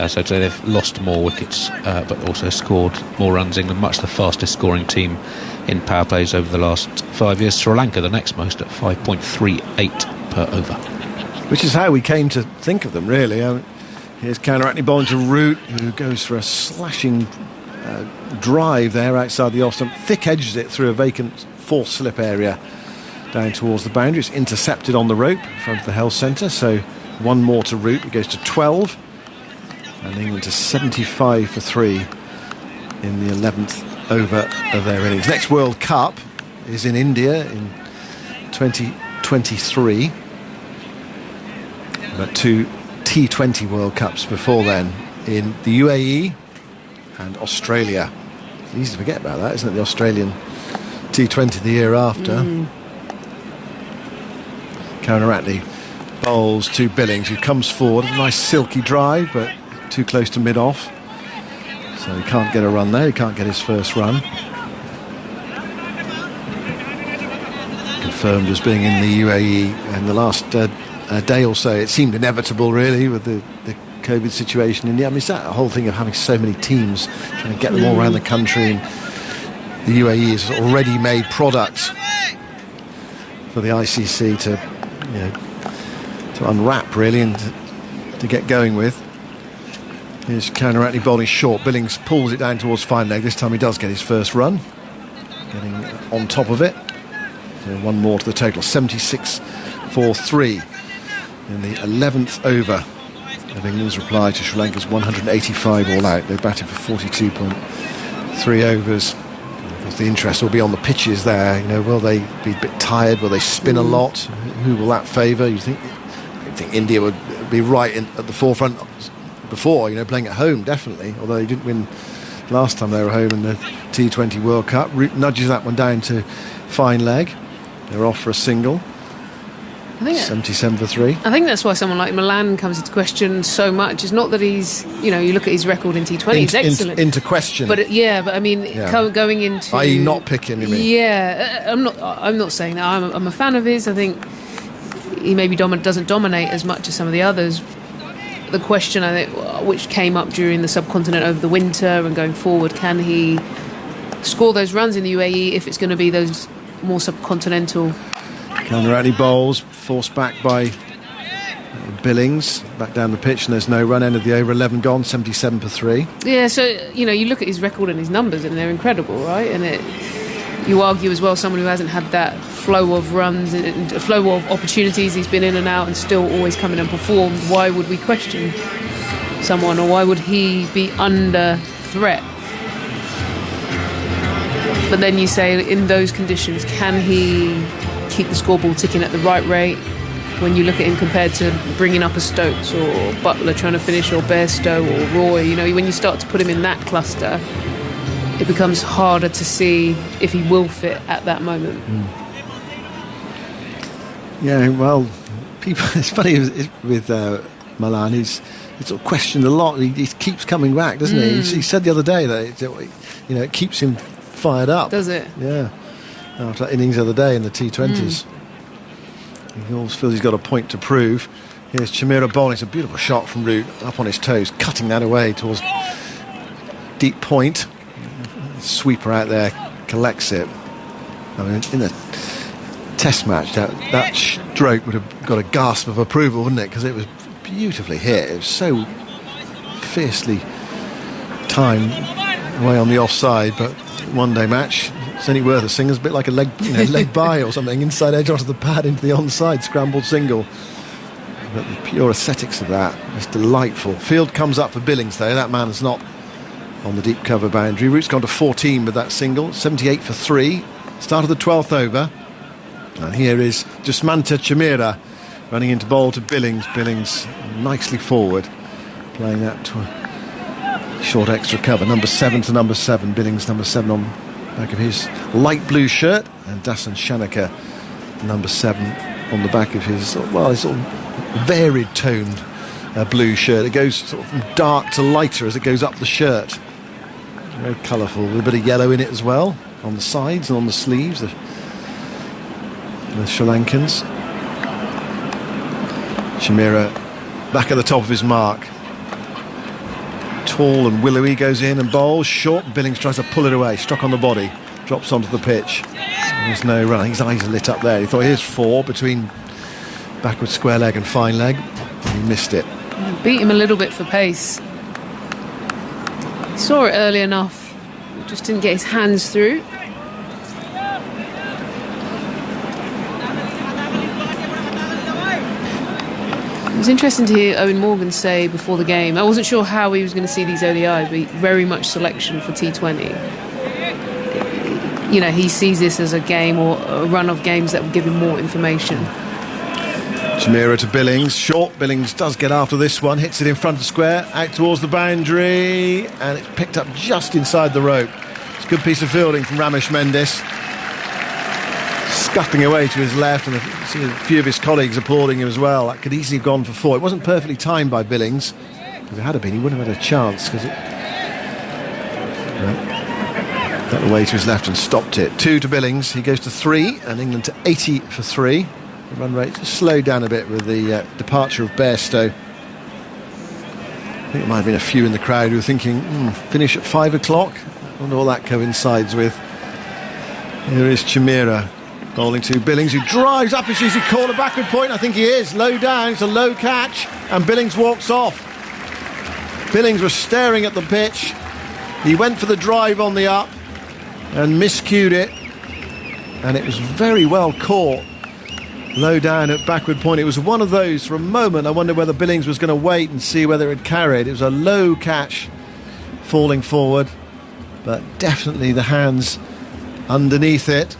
So they've lost more wickets, but also scored more runs. England, much the fastest scoring team in power plays over the last 5 years. Sri Lanka, the next most, at 5.38 per over. Which is how we came to think of them, really. Here's Karunaratne bowling to Root, who goes for a slashing drive there outside the off stump. Thick edges it through a vacant fourth slip area down towards the boundary. It's intercepted on the rope in front of the health centre, so one more to Root. It goes to 12, and England to 75 for 3 in the 11th over of their innings. Next World Cup is in India in 2023. About 2 T20 World Cups before then in the UAE and Australia. It's easy to forget about that, isn't it? The Australian T20 the year after. Karunaratne bowls to Billings, who comes forward. A nice silky drive, but too close to mid-off. So he can't get a run there. He can't get his first run. Confirmed as being in the UAE in the last day or so. It seemed inevitable, really, with the COVID situation in India. I mean, it's that whole thing of having so many teams, trying to get them all around the country, and the UAE is already made product for the ICC to unwrap, really, and to get going with. Here's Karunaratne bowling short. Billings pulls it down towards fine leg. This time he does get his first run. getting on top of it. So one more to the total, 76 for 3 in the 11th over of England's reply to Sri Lanka's 185 all out. They batted for 42.3 overs. Of course, the interest will be on the pitches there. Will they be a bit tired? Will they spin a lot? Who will that favour? I think India would be right at the forefront before, playing at home, definitely. Although they didn't win last time they were home in the T20 World Cup. Root nudges that one down to fine leg. They're off for a single. I think 77 for 3. I think that's why someone like Milan comes into question so much. It's not that he's, you look at his record in T20, he's excellent. Into question. But I mean, going into... i.e. not picking, you mean? Yeah, I'm not saying that. I'm a fan of his. I think he maybe doesn't dominate as much as some of the others. The question, I think, which came up during the subcontinent over the winter and going forward, can he score those runs in the UAE if it's going to be those more subcontinental... Counter-Atney bowls, forced back by Billings, back down the pitch, and there's no run. End of the over, 11 gone, 77 for 3. Yeah, so, you look at his record and his numbers, and they're incredible, right? And you argue as well, someone who hasn't had that flow of runs and a flow of opportunities, he's been in and out and still always come in and performed. Why would we question someone, or why would he be under threat? But then you say, in those conditions, can he keep the scoreboard ticking at the right rate? When you look at him compared to bringing up a Stokes or Butler trying to finish, or Bairstow or Roy, when you start to put him in that cluster, it becomes harder to see if he will fit at that moment. Yeah, well, people. It's funny with Milan. He's sort of questioned a lot. He keeps coming back, doesn't he? He said the other day that it keeps him fired up. Does it? Yeah. After that innings the other day in the T20s. He always feels he's got a point to prove. Here's Chameera bowling. It's a beautiful shot from Root, up on his toes, cutting that away towards deep point. Sweeper out there, collects it. I mean, in a test match, that stroke would have got a gasp of approval, wouldn't it? Because it was beautifully hit. It was so fiercely timed away on the offside, but one-day match, it's only worth a single. It's a bit like a leg by or something, inside edge onto the pad into the onside, scrambled single. But the pure aesthetics of that is delightful. Field comes up for Billings, though. That man is not on the deep cover boundary. Root's gone to 14 with that single, 78 for 3. Start of the 12th over. And here is Jasmanta Chameera running into bowl to Billings. Billings nicely forward, playing that to a short extra cover. Number 7 to number 7. Billings number 7 on back of his light blue shirt, and Dasan Shanaka number 7 on the back of his, his sort of varied toned blue shirt. It goes sort of from dark to lighter as it goes up the shirt. Very colourful, with a bit of yellow in it as well, on the sides and on the sleeves. The Sri Lankans. Chameera back at the top of his mark. Tall and willowy, goes in and bowls short. Billings tries to pull it away, struck on the body, drops onto the pitch. There's no run. His eyes are lit up there. He thought, here's 4 between backward square leg and fine leg. He missed it. Beat him a little bit for pace. Saw it early enough, just didn't get his hands through. It was interesting to hear Owen Morgan say before the game, I wasn't sure how he was going to see these ODIs, but very much selection for T20. He sees this as a game or a run of games that will give him more information. Chameera to Billings, short. Billings does get after this one, hits it in front of square, out towards the boundary, and it's picked up just inside the rope. It's a good piece of fielding from Ramesh Mendes. Scupping away to his left, and a few of his colleagues applauding him as well. That could easily have gone for 4. It wasn't perfectly timed by Billings. If it had been, he wouldn't have had a chance, because it got away to his left and stopped it. 2 to Billings. He goes to 3, and England to 80 for 3. The run rate just slowed down a bit with the departure of Bairstow. I think it might have been a few in the crowd who were thinking, finish at 5 o'clock. I wonder what that coincides with. Here is Chameera bowling to Billings, who drives up. Is he called a backward point? I think he is. Low down, it's a low catch, and Billings walks off. Billings was staring at the pitch. He went for the drive on the up, and miscued it, and it was very well caught low down at backward point. It was one of those, for a moment I wondered whether Billings was going to wait and see whether it carried. It was a low catch falling forward, but definitely the hands underneath it.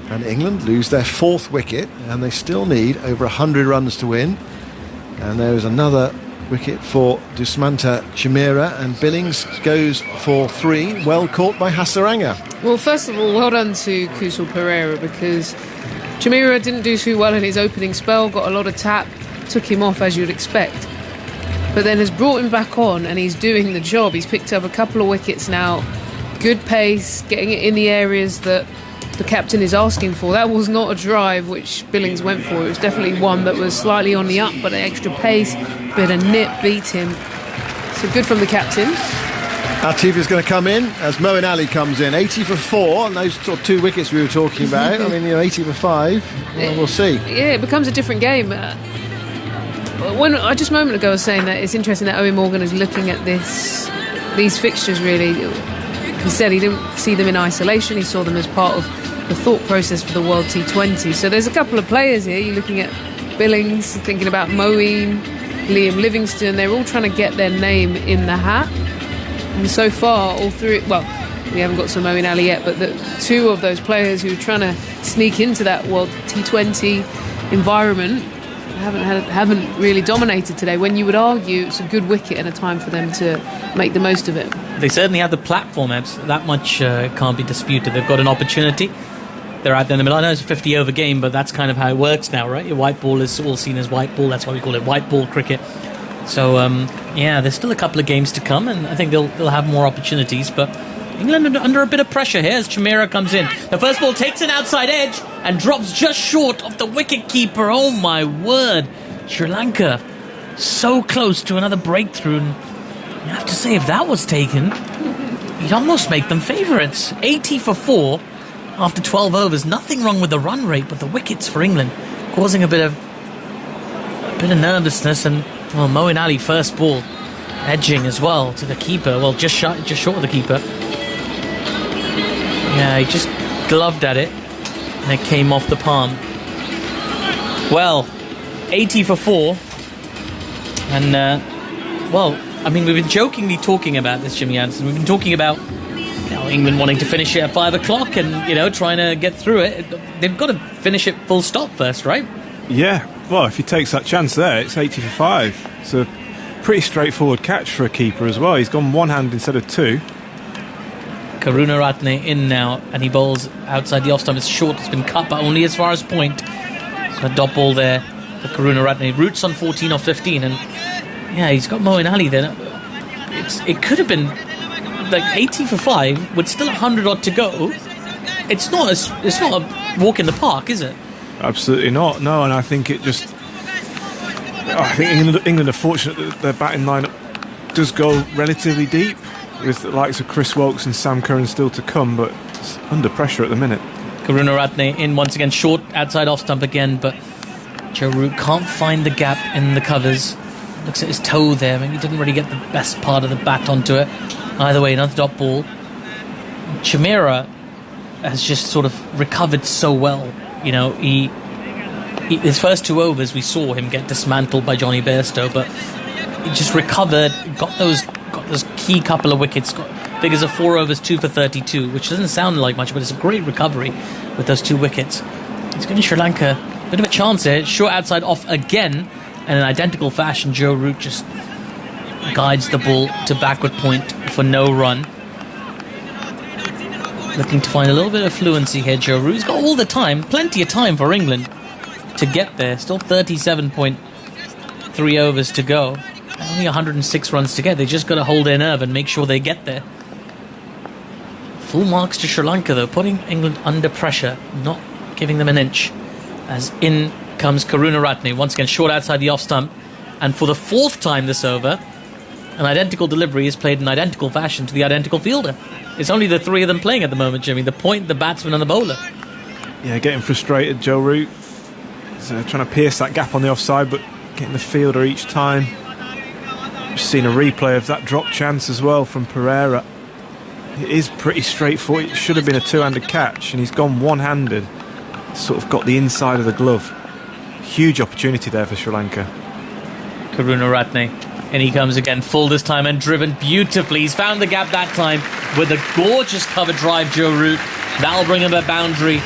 And England lose their 4th wicket, and they still need over 100 runs to win. And there is another wicket for Dusmanta Chimera, and Billings goes for 3, well caught by Hasaranga. Well, first of all, well done to Kusal Pereira, because Chimera didn't do too well in his opening spell, got a lot of tap, took him off as you'd expect, but then has brought him back on, and he's doing the job. He's picked up a couple of wickets now, good pace, getting it in the areas that the captain is asking for. That was not a drive which Billings went for. It was definitely one that was slightly on the up, but an extra pace, bit of nip beat him. So good from the captain. Atif is going to come in as Moeen Ali comes in. 80 for 4, and those sort of 2 wickets we were talking about. I mean, 80 for 5. Well, we'll see. Yeah, it becomes a different game. When I just a moment ago was saying that it's interesting that Owen Morgan is looking at these fixtures really. He said he didn't see them in isolation. He saw them as part of the thought process for the World T20. So there's a couple of players here. You're looking at Billings, thinking about Moeen, Liam Livingston. They're all trying to get their name in the hat. And so far, all three, well, we haven't got to Moeen Ali yet, but the 2 of those players who are trying to sneak into that World T20 environment haven't really dominated today, when you would argue it's a good wicket and a time for them to make the most of it. They certainly have the platform, Ebs. That much can't be disputed. They've got an opportunity. They're out there in the middle. I know it's a 50-over game, but that's kind of how it works now, right? Your white ball is all seen as white ball. That's why we call it white ball cricket. So, yeah, there's still a couple of games to come, and I think they'll have more opportunities. But England under a bit of pressure here as Chimera comes in. The first ball takes an outside edge and drops just short of the wicket-keeper. Oh, my word. Sri Lanka so close to another breakthrough. And you have to say, if that was taken, you'd almost make them favourites. 80 for 4 after 12 overs. Nothing wrong with the run rate, but the wickets for England causing a bit of nervousness. And well, Moeen Ali first ball edging as well to the keeper. Well, just short of the keeper. Yeah, he just gloved at it and it came off the palm. Well, 80 for 4. And well, I mean, we've been jokingly talking about this, Jimmy Anderson. We've been talking about England wanting to finish it at 5 o'clock and, trying to get through it. They've got to finish it full stop first, right? Yeah, well, if he takes that chance there, it's 80 for 5. It's a pretty straightforward catch for a keeper as well. He's gone one hand instead of 2. Karunaratne in now, and he bowls outside the off stump. It's short, it's been cut, but only as far as point. So a dot ball there for Karunaratne. Roots on 14 or 15, and yeah, he's got Moeen Ali there. It could have been like 80 for 5 with still 100 odd to go. It's not a walk in the park, is it? Absolutely not. No, and I think England are fortunate that their batting lineup does go relatively deep, with the likes of Chris Woakes and Sam Curran still to come, but it's under pressure at the minute. Karunaratne in once again, short outside off stump again, but Joe Root can't find the gap in the covers. Looks at his toe there. Maybe he didn't really get the best part of the bat onto it. Either way, another dot ball. Chimera has just sort of recovered so well. He his first 2 overs we saw him get dismantled by Johnny Bairstow, but he just recovered, got those key couple of wickets, got figures of 4 overs, 2 for 32, which doesn't sound like much, but it's a great recovery with those 2 wickets. He's giving Sri Lanka a bit of a chance here. Short outside off again, and in identical fashion, Joe Root just guides the ball to backward point for no run. Looking to find a little bit of fluency here, Joe Root. He's got all the time, plenty of time for England to get there. Still 37.3 overs to go. Only 106 runs to get. They just got to hold their nerve and make sure they get there. Full marks to Sri Lanka, though, putting England under pressure, not giving them an inch. As in comes Karunaratne, once again short outside the off stump. And for the 4th time this over, an identical delivery is played in identical fashion to the identical fielder. It's only the 3 of them playing at the moment, Jimmy. The point, the batsman and the bowler. Yeah, getting frustrated, Joe Root. He's trying to pierce that gap on the offside, but getting the fielder each time. Just seen a replay of that drop chance as well from Pereira. It is pretty straightforward. It should have been a two-handed catch, and he's gone one-handed. Sort of got the inside of the glove. Huge opportunity there for Sri Lanka. Karunaratne, and he comes again full this time and driven beautifully. He's found the gap that time with a gorgeous cover drive, Joe Root. That'll bring him a boundary.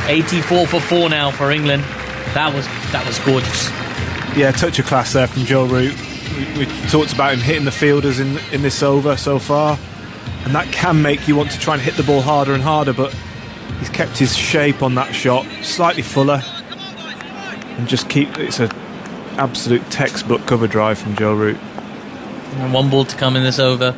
84 for 4 now for England. That was gorgeous. Yeah, touch of class there from Joe Root. We talked about him hitting the fielders in this over so far, and that can make you want to try and hit the ball harder and harder, but he's kept his shape on that shot, slightly fuller, and it's an absolute textbook cover drive from Joe Root. And 1 ball to come in this over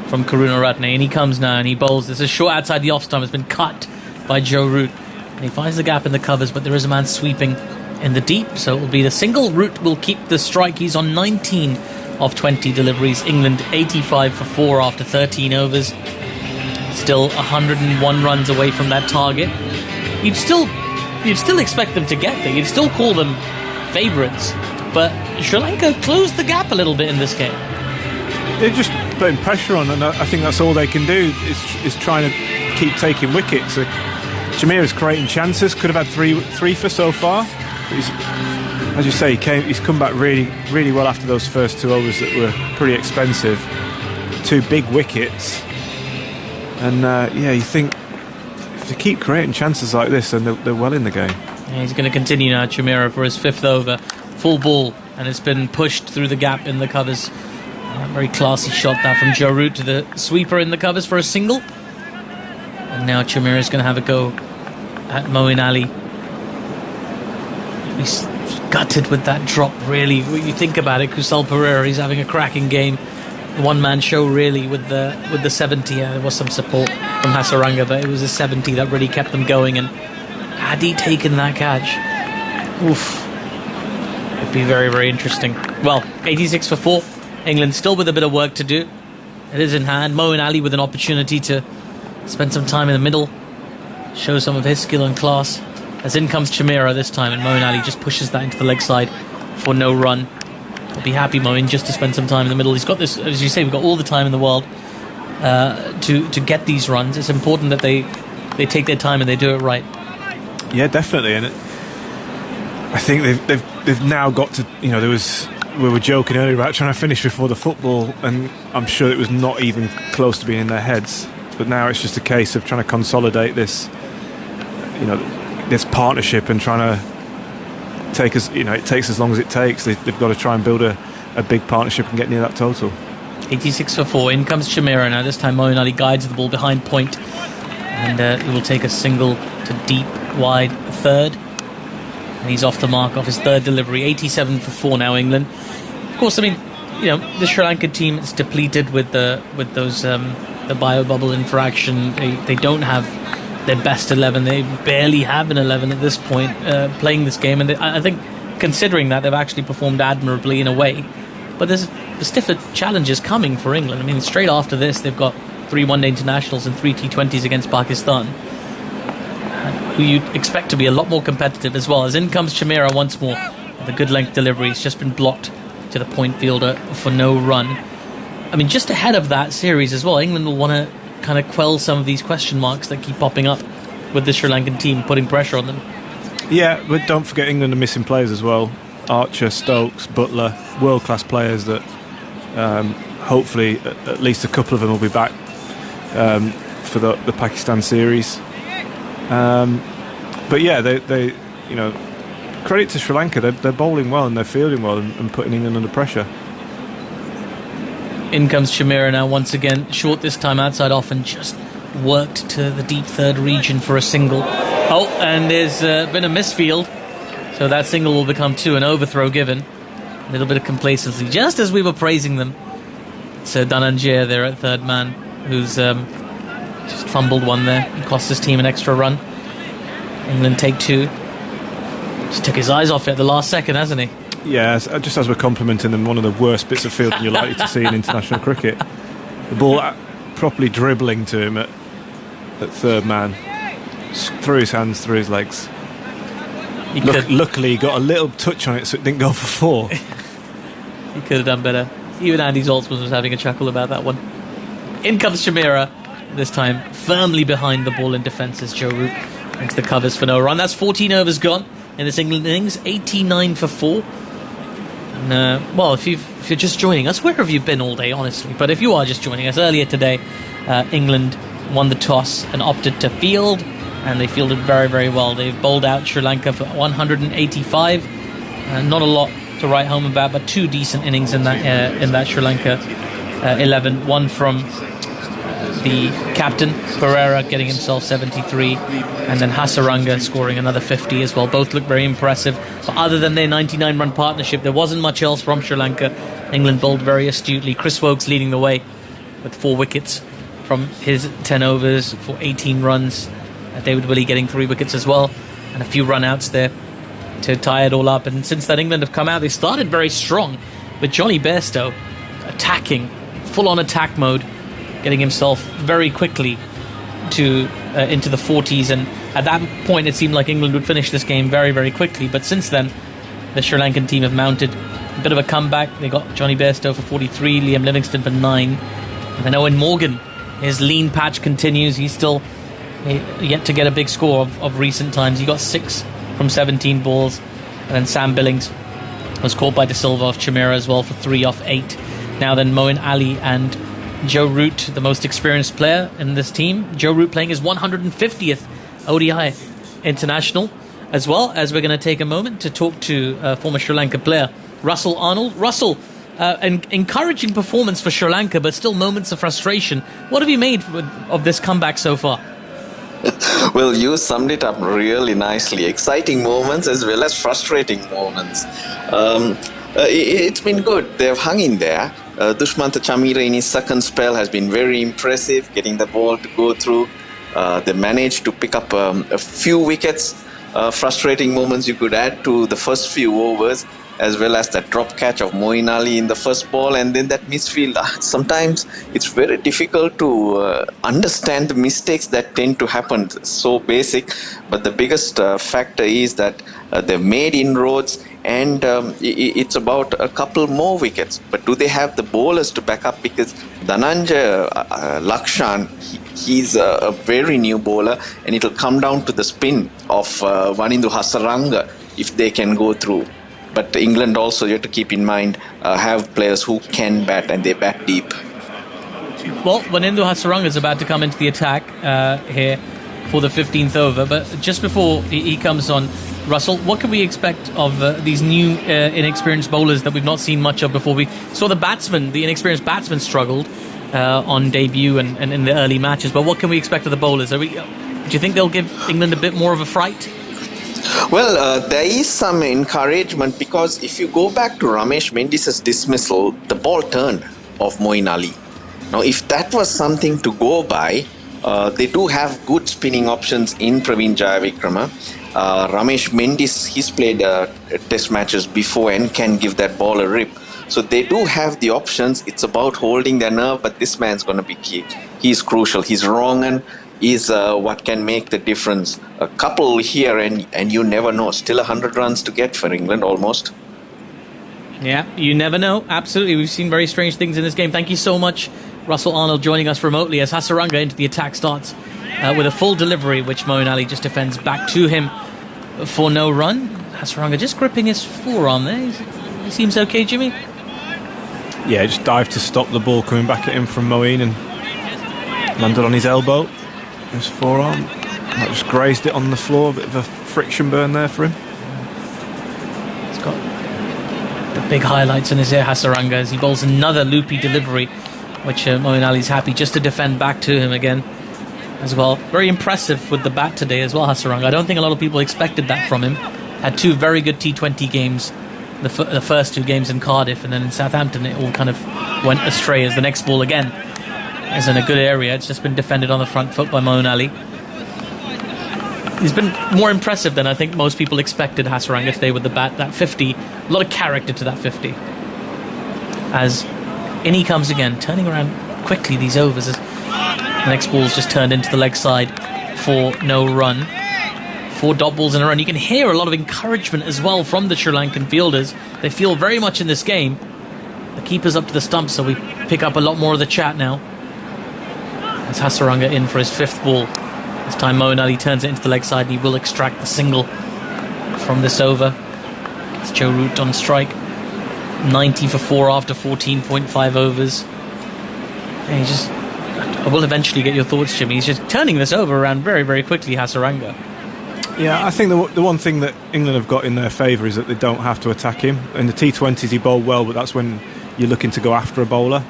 from Karunaratne, and he comes now and he bowls. This is short outside the off stump. It's been cut by Joe Root, and he finds the gap in the covers, but there is a man sweeping in the deep, so it will be the single. Root will keep the strike. He's on 19 of 20 deliveries. England 85 for 4 after 13 overs. Still 101 runs away from that target. You'd still expect them to get there. You'd still call them favourites, but Sri Lanka closed the gap a little bit in this game. They're just putting pressure on, and I think that's all they can do is trying to keep taking wickets. Chameera's creating chances. Could have had three for so far. He's, as you say, he's come back really, really well after those first 2 overs that were pretty expensive. 2 big wickets, and you think if they keep creating chances like this, then they're well in the game. Yeah, he's going to continue now, Chameera, for his 5th over. Full ball, and it's been pushed through the gap in the covers. Very classy shot that from Joe Root to the sweeper in the covers for a single. And now Chameera's going to have a go at Moeen Ali. He's gutted with that drop, really. When you think about it, Kusal Perera, he's having a cracking game. One-man show, really, with the 70. There was some support from Hasaranga, but it was a 70 that really kept them going. And had he taken that catch, it'd be very, very interesting. Well, 86 for 4. England still with a bit of work to do. It is in hand. Moeen Ali with an opportunity to spend some time in the middle, show some of his skill and class. As in comes Chameera this time, and Moeen Ali just pushes that into the leg side for no run. I'll be happy, Moeen, just to spend some time in the middle. He's got this, as you say, we've got all the time in the world to get these runs. It's important that they take their time and they do it right. Yeah, definitely. And I think they've now got to, we were joking earlier about trying to finish before the football, and I'm sure it was not even close to being in their heads. But now it's just a case of trying to consolidate this, this partnership, and trying to take us. It takes as long as it takes. They've got to try and build a big partnership and get near that total. 86 for 4. In comes Chameera now. This time Moeen Ali guides the ball behind point, and it will take a single to deep wide third. And he's off the mark off his 3rd delivery. 87 for 4 now, England. Of course, the Sri Lanka team is depleted with those the bio bubble infraction. They don't have their best 11. They barely have an 11 at this point playing this game, and I think, considering that, they've actually performed admirably in a way. But there's stiffer challenges coming for England. Straight after this, they've got 3 one-day internationals and 3 T20s against Pakistan, who you'd expect to be a lot more competitive as well. As in comes Chameera once more with a good length delivery. It's just been blocked to the point fielder for no run. Just ahead of that series as well, England will want to kind of quell some of these question marks that keep popping up with the Sri Lankan team, putting pressure on them. Yeah, but don't forget England are missing players as well. Archer, Stokes, Butler, world-class players that hopefully at least a couple of them will be back for the Pakistan series. But yeah, they credit to Sri Lanka. They're bowling well and they're fielding well and putting England under pressure. In comes Chameera now once again, short this time outside off, and just worked to the deep 3rd region for a single. Oh, and there's been a misfield, so that single will become 2, an overthrow given. A little bit of complacency, just as we were praising them. It's Dhananjaya there at 3rd man, who's just fumbled one there and cost his team an extra run. England take 2. Just took his eyes off it at the last second, hasn't he? Yeah, just as we're complimenting them, one of the worst bits of fielding you're likely to see in international cricket. The ball properly dribbling to him at 3rd man, through his hands, through his legs. Luckily, he got a little touch on it, so it didn't go for 4. He could have done better. Even Andy Zaltzman was having a chuckle about that one. In comes Chameera. this time firmly behind the ball in defence as Joe Root into the covers for no run. That's 14 overs gone in this England innings, 89 for 4. And, well, if you're just joining us, where have you been all day, honestly? But if you are just joining us, earlier today, England won the toss and opted to field, and they fielded very, very well. They bowled out Sri Lanka for 185. Not a lot to write home about, but 2 decent innings in that Sri Lanka 11. One from the captain, Pereira, getting himself 73, and then Hasaranga scoring another 50 as well. Both look very impressive. But other than their 99-run partnership, there wasn't much else from Sri Lanka. England bowled very astutely. Chris Woakes leading the way with 4 wickets from his 10 overs for 18 runs. David Willey getting 3 wickets as well, and a few run-outs there to tie it all up. And since that, England have come out. They started very strong with Johnny Bairstow attacking, full-on attack mode, getting himself very quickly to into the 40s. And at that point, it seemed like England would finish this game very, very quickly. But since then, the Sri Lankan team have mounted a bit of a comeback. They got Johnny Bairstow for 43, Liam Livingston for 9. And then Owen Morgan, his lean patch continues. He's still yet to get a big score of recent times. He got 6 from 17 balls. And then Sam Billings was caught by De Silva off Chimera as well for 3 off 8. Now then, Moeen Ali and Joe Root, the most experienced player in this team. Joe Root playing his 150th ODI international, as well as we're going to take a moment to talk to former Sri Lanka player Russell Arnold. Russell, an encouraging performance for Sri Lanka, but still moments of frustration. What have you made of this comeback so far? Well, you summed it up really nicely. Exciting moments as well as frustrating moments. It's been good. They've hung in there. Dushmantha Chameera in his second spell has been very impressive, getting the ball to go through. They managed to pick up a few wickets. Frustrating moments you could add to the first few overs, as well as that drop catch of Moeen Ali in the first ball, and then that misfield. Sometimes it's very difficult to understand the mistakes that tend to happen. So basic, but the biggest factor is that they've made inroads, and it's about a couple more wickets. But do they have the bowlers to back up? Because Dhananjaya Lakshan, he's a very new bowler, and it'll come down to the spin of Wanindu Hasaranga if they can go through. But England also, you have to keep in mind, have players who can bat, and they bat deep. Well, Wanindu Hasaranga is about to come into the attack here for the 15th over. But just before he comes on, Russell, what can we expect of these new inexperienced bowlers that we've not seen much of before? We saw the inexperienced batsmen struggled on debut and in the early matches. But what can we expect of the bowlers? Do you think they'll give England a bit more of a fright? Well, there is some encouragement, because if you go back to Ramesh Mendis' dismissal, the ball turned off Moeen Ali. Now, if that was something to go by, they do have good spinning options in Praveen Jayavikrama. Ramesh Mendis, he's played test matches before and can give that ball a rip. So they do have the options. It's about holding their nerve, but this man's going to be key. He's crucial. He's wrong and is what can make the difference. A couple here and you never know. Still 100 runs to get for England almost. Yeah, you never know. Absolutely. We've seen very strange things in this game. Thank you so much, Russell Arnold, joining us remotely as Hasaranga into the attack starts with a full delivery, which Moeen Ali just defends back to him for no run. Hasaranga just gripping his forearm there. He seems okay, Jimmy? Yeah, just dived to stop the ball coming back at him from Moeen and landed on his elbow. His forearm. That just grazed it on the floor. A bit of a friction burn there for him. He's got the big highlights in his ear, Hasaranga, as he bowls another loopy delivery, which Moeen Ali's happy just to defend back to him again as well. Very impressive with the bat today as well, Hasaranga. I don't think a lot of people expected that from him. Had 2 very good T20 games, the first 2 games in Cardiff, and then in Southampton it all kind of went astray as the next ball again is in a good area. It's just been defended on the front foot by Moeen Ali. He's been more impressive than I think most people expected, Hasaranga, today with the bat. That 50, a lot of character to that 50. As in he comes again, turning around quickly these overs. As the next ball's just turned into the leg side for no run. 4 dot balls in a run. You can hear a lot of encouragement as well from the Sri Lankan fielders. They feel very much in this game. The keeper's up to the stump, so we pick up a lot more of the chat now. As Hasaranga in for his 5th ball. This time Moeen Ali turns it into the leg side, and he will extract the single from this over. It's Joe Root on strike. 90 for 4 after 14.5 overs. And I will eventually get your thoughts, Jimmy. He's just turning this over around very, very quickly, Hasaranga. Yeah, I think the one thing that England have got in their favour is that they don't have to attack him. In the T20s he bowled well, but that's when you're looking to go after a bowler.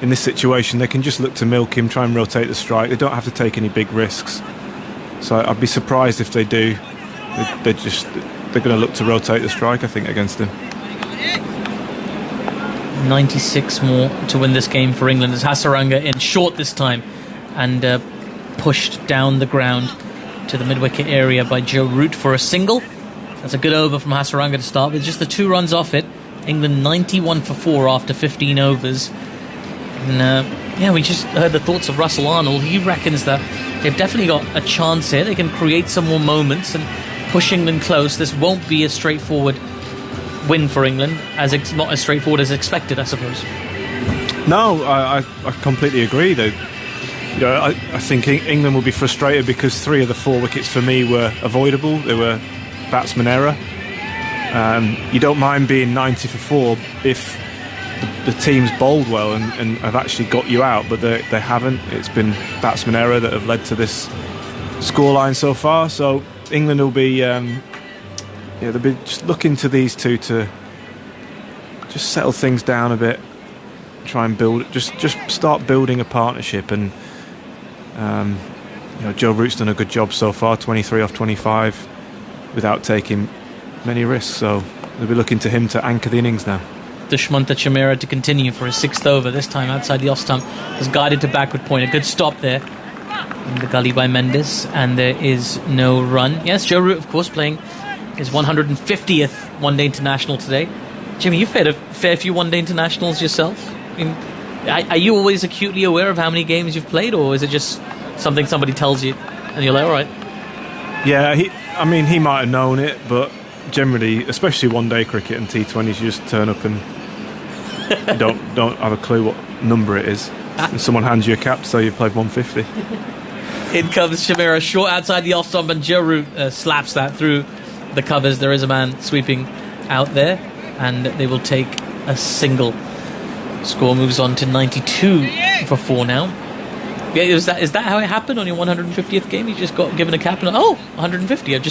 In this situation they can just look to milk him, try and rotate the strike. They don't have to take any big risks. So I'd be surprised if they do. They're going to look to rotate the strike, I think, against him. 96 more to win this game for England as Hasaranga in short this time and pushed down the ground to the mid-wicket area by Joe Root for a single. That's a good over from Hasaranga to start with. Just the 2 runs off it. England 91 for 4 after 15 overs. And we just heard the thoughts of Russell Arnold. He reckons that they've definitely got a chance here. They can create some more moments and push England close. This won't be a straightforward win for England, as it's not as straightforward as expected, I suppose. No, I completely agree. I think England will be frustrated because 3 of the 4 wickets for me were avoidable. They were batsman error. You don't mind being 90 for 4 if the team's bowled well and have actually got you out, but they haven't. It's been batsman error that have led to this scoreline so far. So England will be they'll be just looking to these 2 to just settle things down a bit, try and build, just start building a partnership. And Joe Root's done a good job so far, 23 off 25 without taking many risks, so they'll be looking to him to anchor the innings now. Dushmantha Chameera to continue for his 6th over, this time outside the off stump, was guided to backward point. A good stop there in the gully by Mendes, and there is no run. Yes, Joe Root, of course, playing his 150th one-day international today. Jimmy, you've played a fair few one-day internationals yourself. I mean, are you always acutely aware of how many games you've played, or is it just something somebody tells you and you're like, all right? Yeah, he might have known it, but generally, especially one-day cricket and T20s, you just turn up and you don't have a clue what number it is. And someone hands you a cap to say you've played 150. In comes Chameera, short outside the off stump, and Joe Root slaps that through the covers. There is a man sweeping out there, and they will take a single. Score moves on to 92 for 4 now. Yeah, is that how it happened on your 150th game? You just got given a cap and 150. I've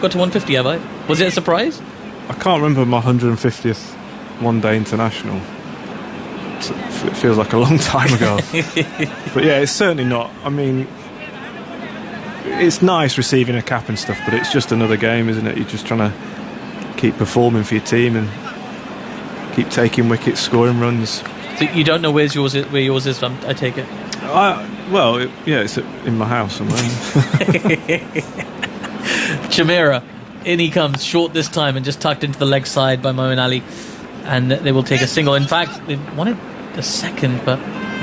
got to 150, have I? Was it a surprise? I can't remember my 150th one-day international. It feels like a long time ago. But yeah, it's certainly not. I mean, it's nice receiving a cap and stuff, but it's just another game, isn't it? You're just trying to keep performing for your team and keep taking wickets, scoring runs. So you don't know where yours is, I take it? It's in my house somewhere. Chameera, in he comes, short this time and just tucked into the leg side by Moeen Ali, and they will take a single. In fact, they wanted a second, but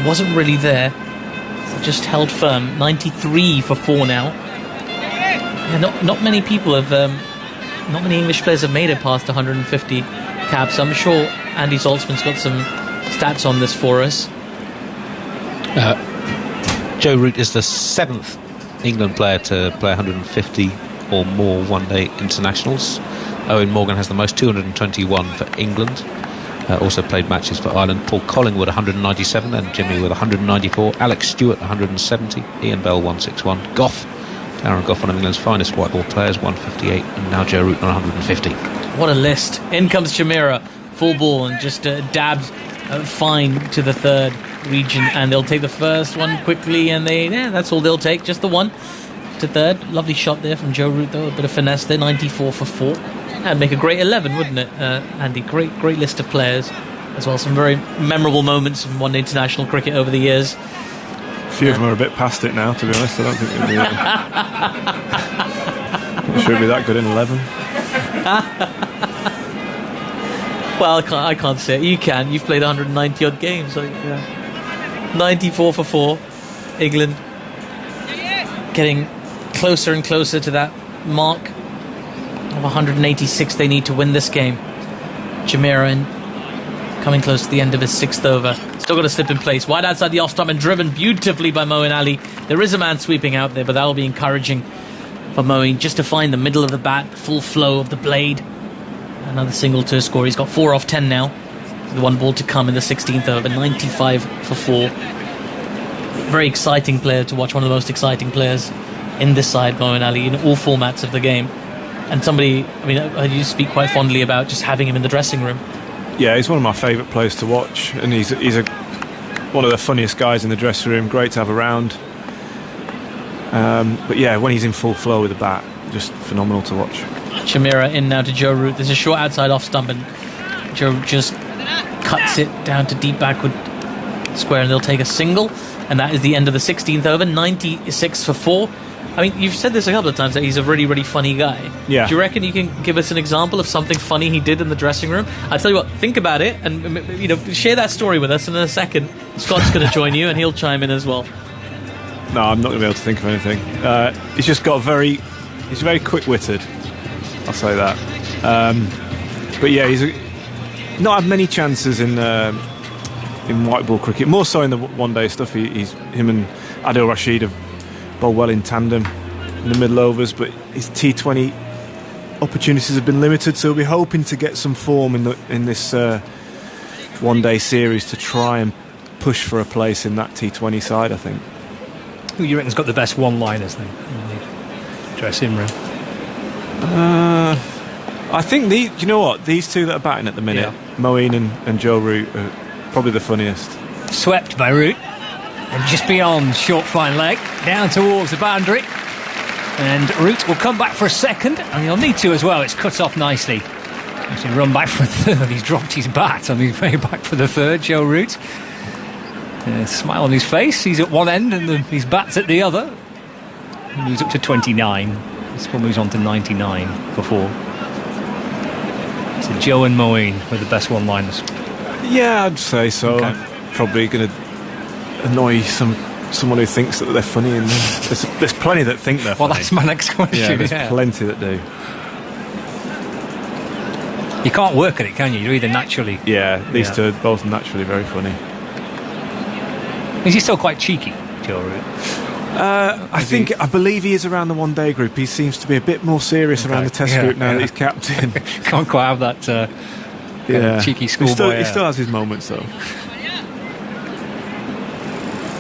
wasn't really there, so just held firm. 93 for 4 now. Yeah, not many people have, not many English players have made it past 150 caps. I'm sure Andy Zaltzman's got some stats on this for us. Joe Root is the 7th England player to play 150 or more one-day internationals. Owen Morgan has the most, 221 for England. Also played matches for Ireland. Paul Collingwood 197, and Jimmy with 194. Alex Stewart 170. Ian Bell 161. Darren Gough, one of England's finest white ball players, 158, and now Joe Root on 150. What a list. In comes Chameera, full ball, and just dabs fine to the 3rd region, and they'll take the first one quickly, and that's all they'll take, just the one to 3rd. Lovely shot there from Joe Root, though, a bit of finesse there. 94 for 4. That'd make a great 11, wouldn't it, Andy? Great list of players as well. Some very memorable moments from one-day international cricket over the years. A few of them are a bit past it now, to be honest. I don't think it'll be it should be that good in 11. Well, I can't say it. You can. You've played 190 odd games. 94 for 4. England getting closer and closer to that mark of 186 they need to win this game. Chameera in coming close to the end of his 6th over. Still got a slip in place. Wide outside the off stump and driven beautifully by Moeen Ali. There is a man sweeping out there, but that'll be encouraging for Moeen just to find the middle of the bat, the full flow of the blade. Another single to score. He's got 4 off 10 now. The 1 ball to come in the 16th over. 95 for 4. Very exciting player to watch. One of the most exciting players in this side, Moeen Ali, in all formats of the game. And somebody, I mean, I used to speak quite fondly about just having him in the dressing room. Yeah, he's one of my favourite players to watch, and he's one of the funniest guys in the dressing room. Great to have around. But yeah, when he's in full flow with the bat, just phenomenal to watch. Chameera in now to Joe Root. There's a short outside off stump, and Joe just cuts it down to deep backward square, and they'll take a single. And that is the end of the 16th over. 96 for 4. I mean, you've said this a couple of times that he's a really, really funny guy. Yeah. Do you reckon you can give us an example of something funny he did in the dressing room? I'll tell you what, think about it and, you know, share that story with us, and in a second Scott's going to join you and he'll chime in as well. No, I'm not going to be able to think of anything. He's just got he's very quick-witted, I'll say that. But yeah, he's not had many chances in white ball cricket, more so in the one-day stuff. Him and Adil Rashid have bowled well in tandem in the middle overs, but his T20 opportunities have been limited, so we'll be hoping to get some form in this one-day series to try and push for a place in that T20 side, I think. Who do you reckon's got the best one-liners then in the dressing room? I think do you know what? These two that are batting at the minute, Moeen and Joe Root, are probably the funniest. Swept by Root. And just beyond short fine leg, down towards the boundary. And Root will come back for a second, and he'll need to as well. It's cut off nicely. Actually run back for a third. He's dropped his bat on his way back for the third, Joe Root. Smile on his face. He's at one end and his bat's at the other. He moves up to 29. The score moves on to 99 for 4. So Joe and Moeen were the best one-liners. Yeah, I'd say so. Okay. I'm probably going to annoy someone who thinks that they're funny, and there's plenty that think they're funny. Well, that's my next question. Yeah, there's plenty that do. You can't work at it, can you? You're either naturally... Yeah, these two are both naturally very funny. Is he still quite cheeky, Joe Root? I believe he is around the one-day group. He seems to be a bit more serious around the test group now that he's captain. Can't quite have that kind of cheeky schoolboy. He still has his moments, though.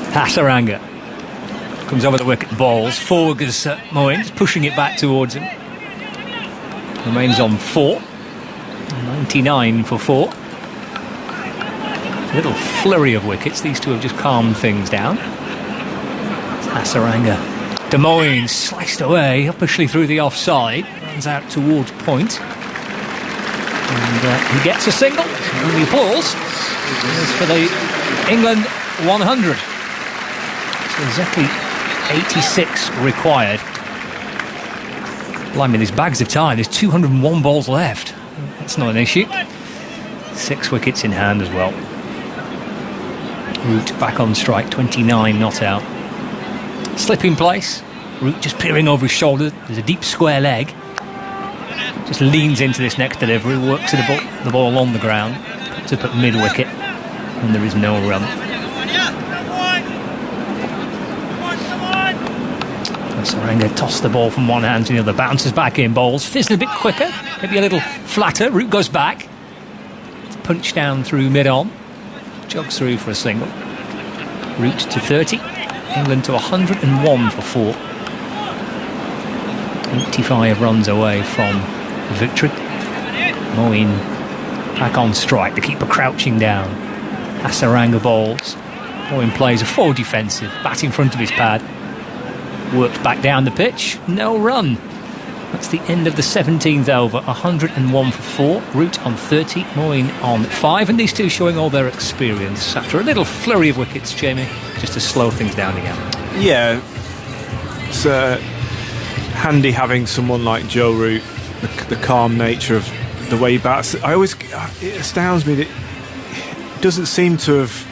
Hasaranga comes over the wicket, balls forward as Moeen, just pushing it back towards him. Remains on 4. 99 for 4. A little flurry of wickets. These two have just calmed things down. Hasaranga. De Moeen sliced away, uppishly through the offside. Runs out towards point. And he gets a single. And the applause is for the England 100. So exactly 86 required. Blimey, there's bags of time. There's 201 balls left. That's not an issue. 6 wickets in hand as well. Root back on strike, 29 not out. Slip in place. Root just peering over his shoulder. There's a deep square leg. Just leans into this next delivery, works the ball on the ground, puts up at mid-wicket, and there is no run. Saranga tossed the ball from one hand to the other, bounces back in, bowls, fizzles a bit quicker, maybe a little flatter. Root goes back. It's punched down through mid-on. Jogs through for a single. Root to 30. England to 101 for 4. 85 runs away from victory. Moeen back on strike. The keeper crouching down. Hasaranga balls. Moeen plays a full defensive. Bat in front of his pad. Worked back down the pitch. No run. That's the end of the 17th over. 101 for 4. Root on 30. Moeen on 5. And these two showing all their experience after a little flurry of wickets, Jamie, just to slow things down again. Yeah. It's handy having someone like Joe Root, the calm nature of the way he bats. It astounds me that he doesn't seem to have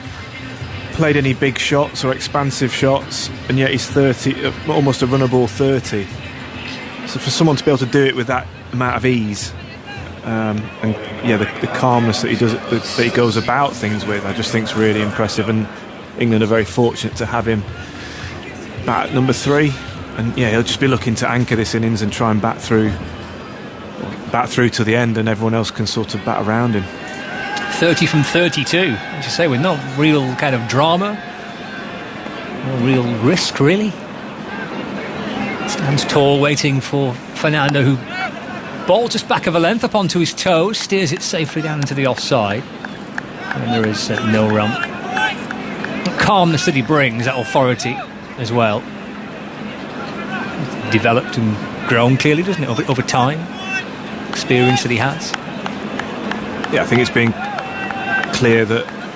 played any big shots or expansive shots, and yet he's 30, almost a runnable 30. So for someone to be able to do it with that amount of ease and yeah, the calmness that he goes about things with, I just think is really impressive. And England are very fortunate to have him bat at number 3, and yeah, he'll just be looking to anchor this innings and try and bat through to the end, and everyone else can sort of bat around him. 30 from 32, as you say, with no real kind of drama, no real risk really. Stands tall, waiting for Fernando, who bowls just back of a length up onto his toes, steers it safely down into the offside, and there is no run. The calmness that he brings, that authority as well, developed and grown clearly, doesn't it, over time, experience that he has. Yeah, I think it's been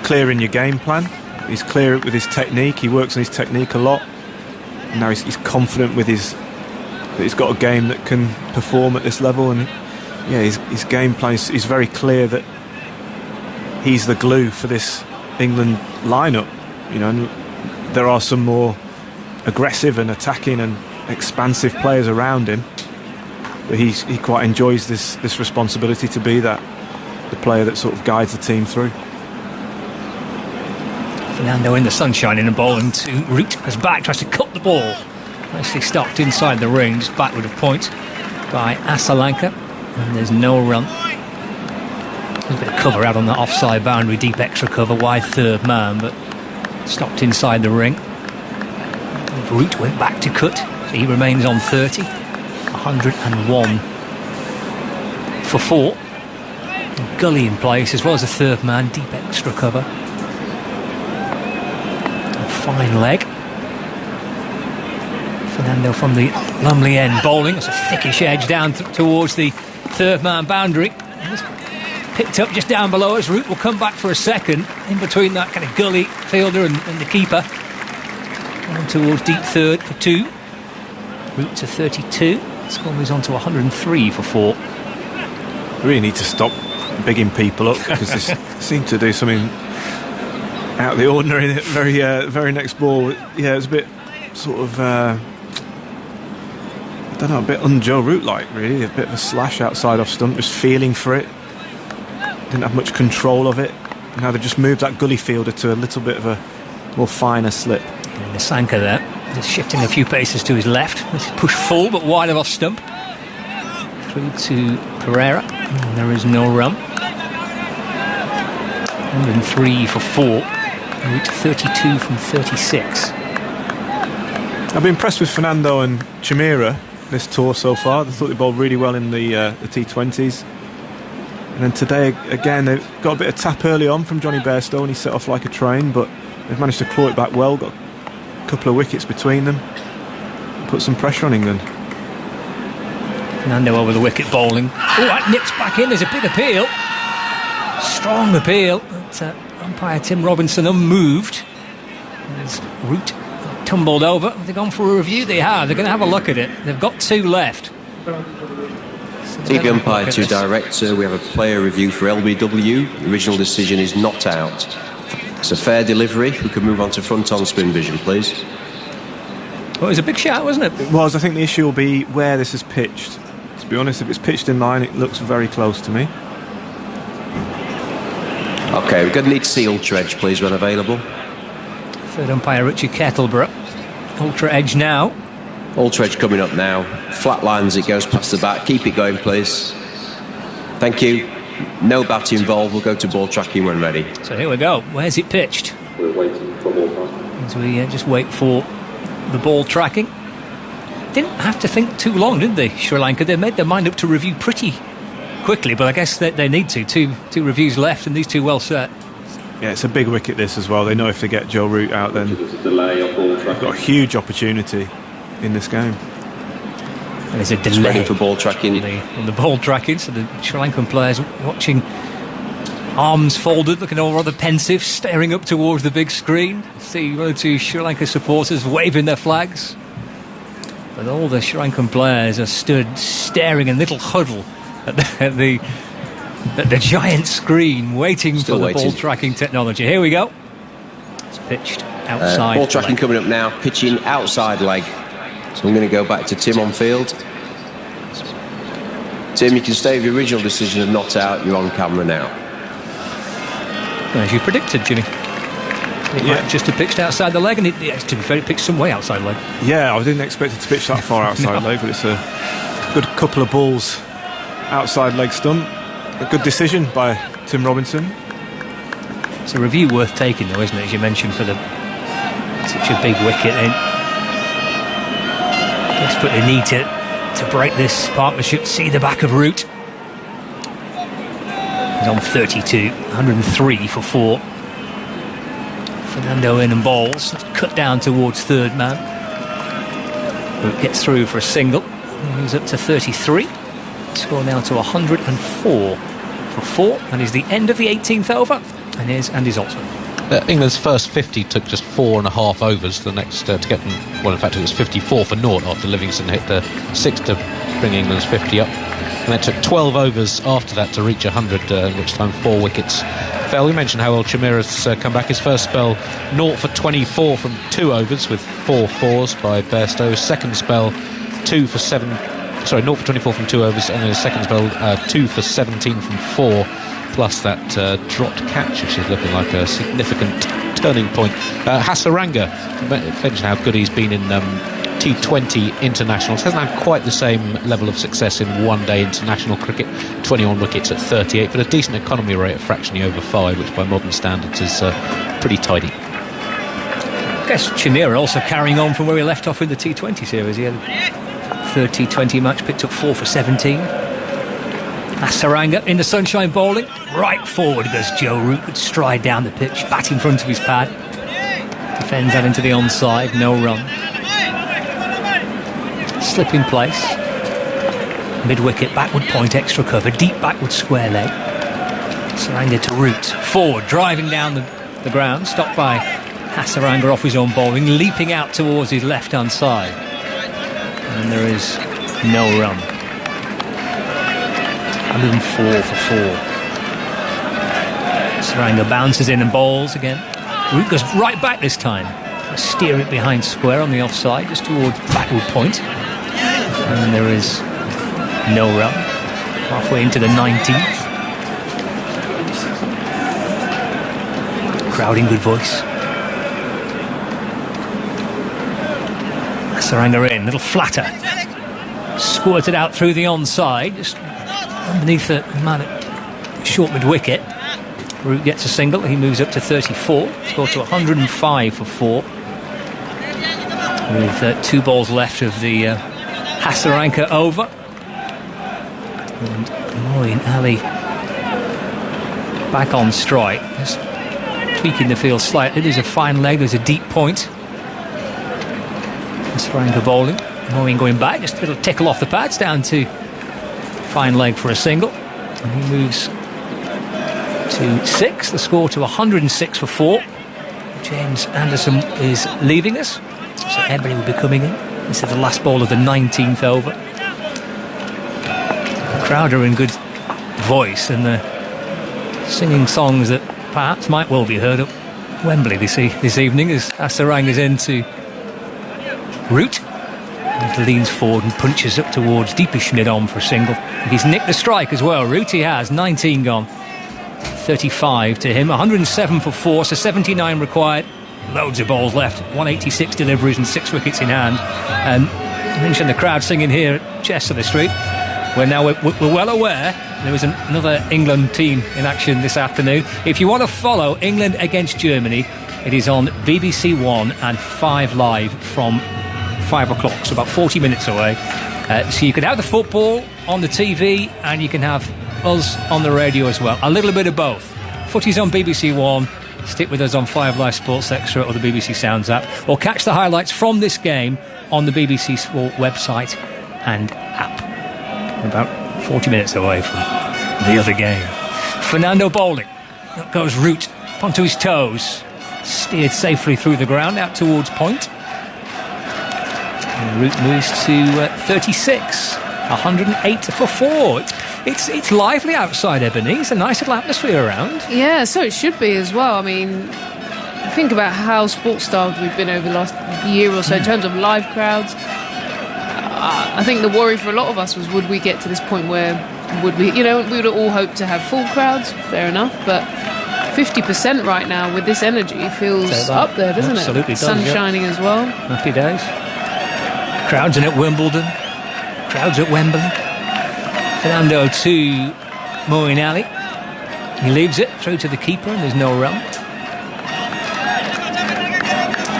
clear in your game plan. He's clear with his technique. He works on his technique a lot. Now he's confident with that he's got a game that can perform at this level, and yeah, his game plan is very clear that he's the glue for this England lineup. You know, and there are some more aggressive and attacking and expansive players around him, but he quite enjoys this responsibility to be the player that sort of guides the team through. Fernando in the sunshine in a bowling to Root, has back, tries to cut the ball. Nicely stopped inside the ring, just backward of point by Lanka, and there's no run. There's a bit of cover out on the offside boundary, deep extra cover, wide third man, but stopped inside the ring. Root went back to cut, so he remains on 30. 101 for 4. Gully in place, as well as a third man, deep extra cover. Fine leg. Fernando from the Lumley end bowling. It's a thickish edge down towards the third man boundary. It's picked up just down below us. Root will come back for a second in between that kind of gully fielder and the keeper. Down towards deep third for 2. Root to 32. Score moves on to 103 for 4. We really need to stop bigging people up, because they seem to do something out of the ordinary in the very next ball. Yeah, it was a bit sort of I don't know, a bit un-Joe Root like, really. A bit of a slash outside off stump, just feeling for it, didn't have much control of it. Now they've just moved that gully fielder to a little bit of a more finer slip. And the Sanka there, just shifting a few paces to his left. This is pushed full but wide of off stump. Through to Pereira, and there is no run. 103 for 4. Root 32 from 36. I've been impressed with Fernando and Chimera this tour so far. I thought they bowled really well in the T20s. And then today, again, they've got a bit of tap early on from Johnny Bairstow, and he set off like a train, but they've managed to claw it back well, got a couple of wickets between them, put some pressure on England. Fernando over the wicket bowling. Oh, that nips back in. There's a big appeal. Strong appeal. But, umpire Tim Robinson unmoved. There's Root tumbled over. Have they gone for a review? They have. They're going to have a look at it. They've got 2 left. TV umpire to director. We have a player review for LBW. The original decision is not out. It's a fair delivery. We can move on to front on spin vision, please. Well, it was a big shout, wasn't it? It was. I think the issue will be where this is pitched. To be honest, if it's pitched in line, it looks very close to me. OK, we're going to need seal edge, please, when available. Third umpire Richard Kettleborough. Ultra edge now. Ultra edge coming up now. Flat lines, it goes past the bat. Keep it going, please. Thank you. No bat involved. We'll go to ball tracking when ready. So here we go. Where's it pitched? We're waiting for ball tracking. As we just wait for the ball tracking. Didn't have to think too long, did they, Sri Lanka? They made their mind up to review pretty quickly, but I guess they need to. Two reviews left, and these 2 well set. Yeah, it's a big wicket this as well. They know if they get Joe Root out, then they've got a huge opportunity in this game. And there's a delay ready for ball tracking. On the ball tracking, so the Sri Lankan players watching, arms folded, looking all rather pensive, staring up towards the big screen. See 1 or 2 Sri Lanka supporters waving their flags. But all the Sri Lankan players are stood staring in a little huddle at the giant screen, waiting for the ball tracking technology. Here we go. It's pitched outside. Ball tracking coming up now, pitching outside leg. So I'm going to go back to Tim on field. Tim, you can stay with your original decision of not out. You're on camera now. As you predicted, Jimmy. Just a pitched outside the leg, and to be fair, it pitched some way outside leg. Yeah, I didn't expect it to pitch that far outside leg, but it's a good couple of balls outside leg stump. A good decision by Tim Robinson. It's a review worth taking, though, isn't it? As you mentioned, for such a big wicket, they desperately need to break this partnership. See the back of Root. He's on 32, 103 for 4. Fernando in and bowls, cut down towards third man. Root gets through for a single. Moves up to 33. Score now to 104 for 4. That is the end of the 18th over. And here's Andy Zoltzman. England's first 50 took just 4.5 overs. The next to get them, well, in fact, it was 54 for naught after Livingston hit the 6 to bring England's 50 up. And it took 12 overs after that to reach 100, in which time 4 wickets fell. We mentioned how Chimera's come back. His first spell, 0 for 24 from 2 overs with 4 fours by Bairstow. Second spell, 0 for 24 from 2 overs, and his second spell, 2 for 17 from 4, plus that dropped catch, which is looking like a significant turning point. Hasaranga, mentioned how good he's been in T20 internationals. Hasn't had quite the same level of success in one-day international cricket. 21 wickets at 38, but a decent economy rate of fractionally over 5, which by modern standards is pretty tidy. I guess Chimera also carrying on from where he left off in the T20 series. He had a third T20 match, picked up 4 for 17. Hasaranga in the sunshine bowling. Right forward goes Joe Root, would stride down the pitch, bat in front of his pad. Defends that into the onside, no run. Slip in place. Mid-wicket, backward point, extra cover, deep backward square leg. Hasaranga to Root. Forward, driving down the ground, stopped by Hasaranga off his own bowling, leaping out towards his left-hand side. And there is no run. 104 for 4. Hasaranga bounces in and bowls again. Root goes right back this time. Steer it behind square on the offside, just towards backward point. And there is no run. Halfway into the 19th. Crowd in good voice. Hasaranga in, little flatter. Squirted out through the onside, just underneath the man at short mid-wicket. Root gets a single, he moves up to 34, scored to 105 for 4. With 2 balls left of the Hasaranga over. And Moeen Ali back on strike, just tweaking the field slightly. There's a fine leg, there's a deep point. Hasaranga bowling. Moeen going back, just a little tickle off the pads down to fine leg for a single. And he moves to 6, the score to 106 for 4. James Anderson is leaving us, so Emery will be coming in. This is the last ball of the 19th over. The crowd are in good voice and they're singing songs that perhaps might well be heard at Wembley this evening as Hasaranga's into Root. He leans forward and punches up towards deepish mid-on for a single. He's nicked the strike as well. Root he has, 19 gone. 35 to him, 107 for 4, so 79 required. Loads of balls left, 186 deliveries and 6 wickets in hand. And I mentioned the crowd singing here at Chester Street. We're well aware there is another England team in action this afternoon. If you want to follow England against Germany, it is on BBC One and 5 Live from 5 o'clock, so about 40 minutes away. So you can have the football on the TV and you can have us on the radio as well. A little bit of both. Footy's on BBC One. Stick with us on 5 Live Sports Extra or the BBC Sounds app, or catch the highlights from this game on the BBC Sport website and app. We're about 40 minutes away from the other game. Fernando bowling. Up goes Root onto his toes. Steered safely through the ground out towards point. And Root moves to 36. 108 for 4. It's lively outside, Ebony. It's a nice little atmosphere around. Yeah, so it should be as well. I mean, think about how sports-starved we've been over the last year or so in terms of live crowds. I think the worry for a lot of us was, would we get to this point where we would all hope to have full crowds, fair enough, but 50% right now with this energy feels up there, doesn't Absolutely it? Sun shining as well. Happy days. Crowds in at Wimbledon, crowds at Wembley. Fernando to Moeen Ali. He leaves it through to the keeper and there's no run.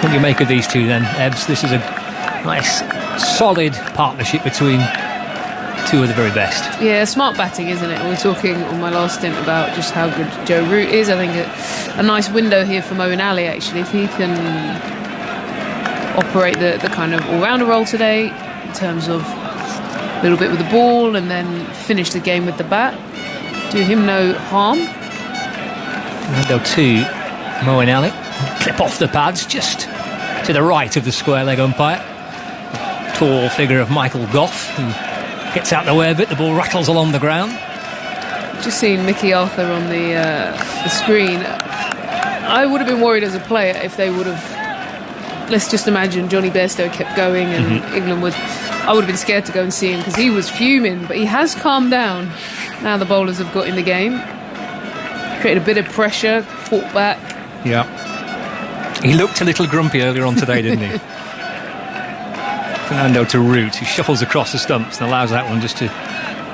What do you make of these two then, Ebbs? This is a nice, solid partnership between two of the very best. Yeah, smart batting, isn't it? We were talking on my last stint about just how good Joe Root is. I think a nice window here for Moeen Ali, actually, if he can operate the kind of all-rounder role today in terms of a little bit with the ball and then finish the game with the bat. Do him no harm. Fernando to Moeen Ali. Clip off the pads just to the right of the square leg umpire. Tall figure of Michael Goff, who gets out the way a bit. The ball rattles along the ground. Just seeing Mickey Arthur on the screen. I would have been worried as a player if they would have. Let's just imagine Johnny Bairstow kept going and England would. I would have been scared to go and see him because he was fuming, but he has calmed down. Now the bowlers have got in the game, created a bit of pressure, fought back. Yeah. He looked a little grumpy earlier on today, didn't he? Fernando to Root, who shuffles across the stumps and allows that one just to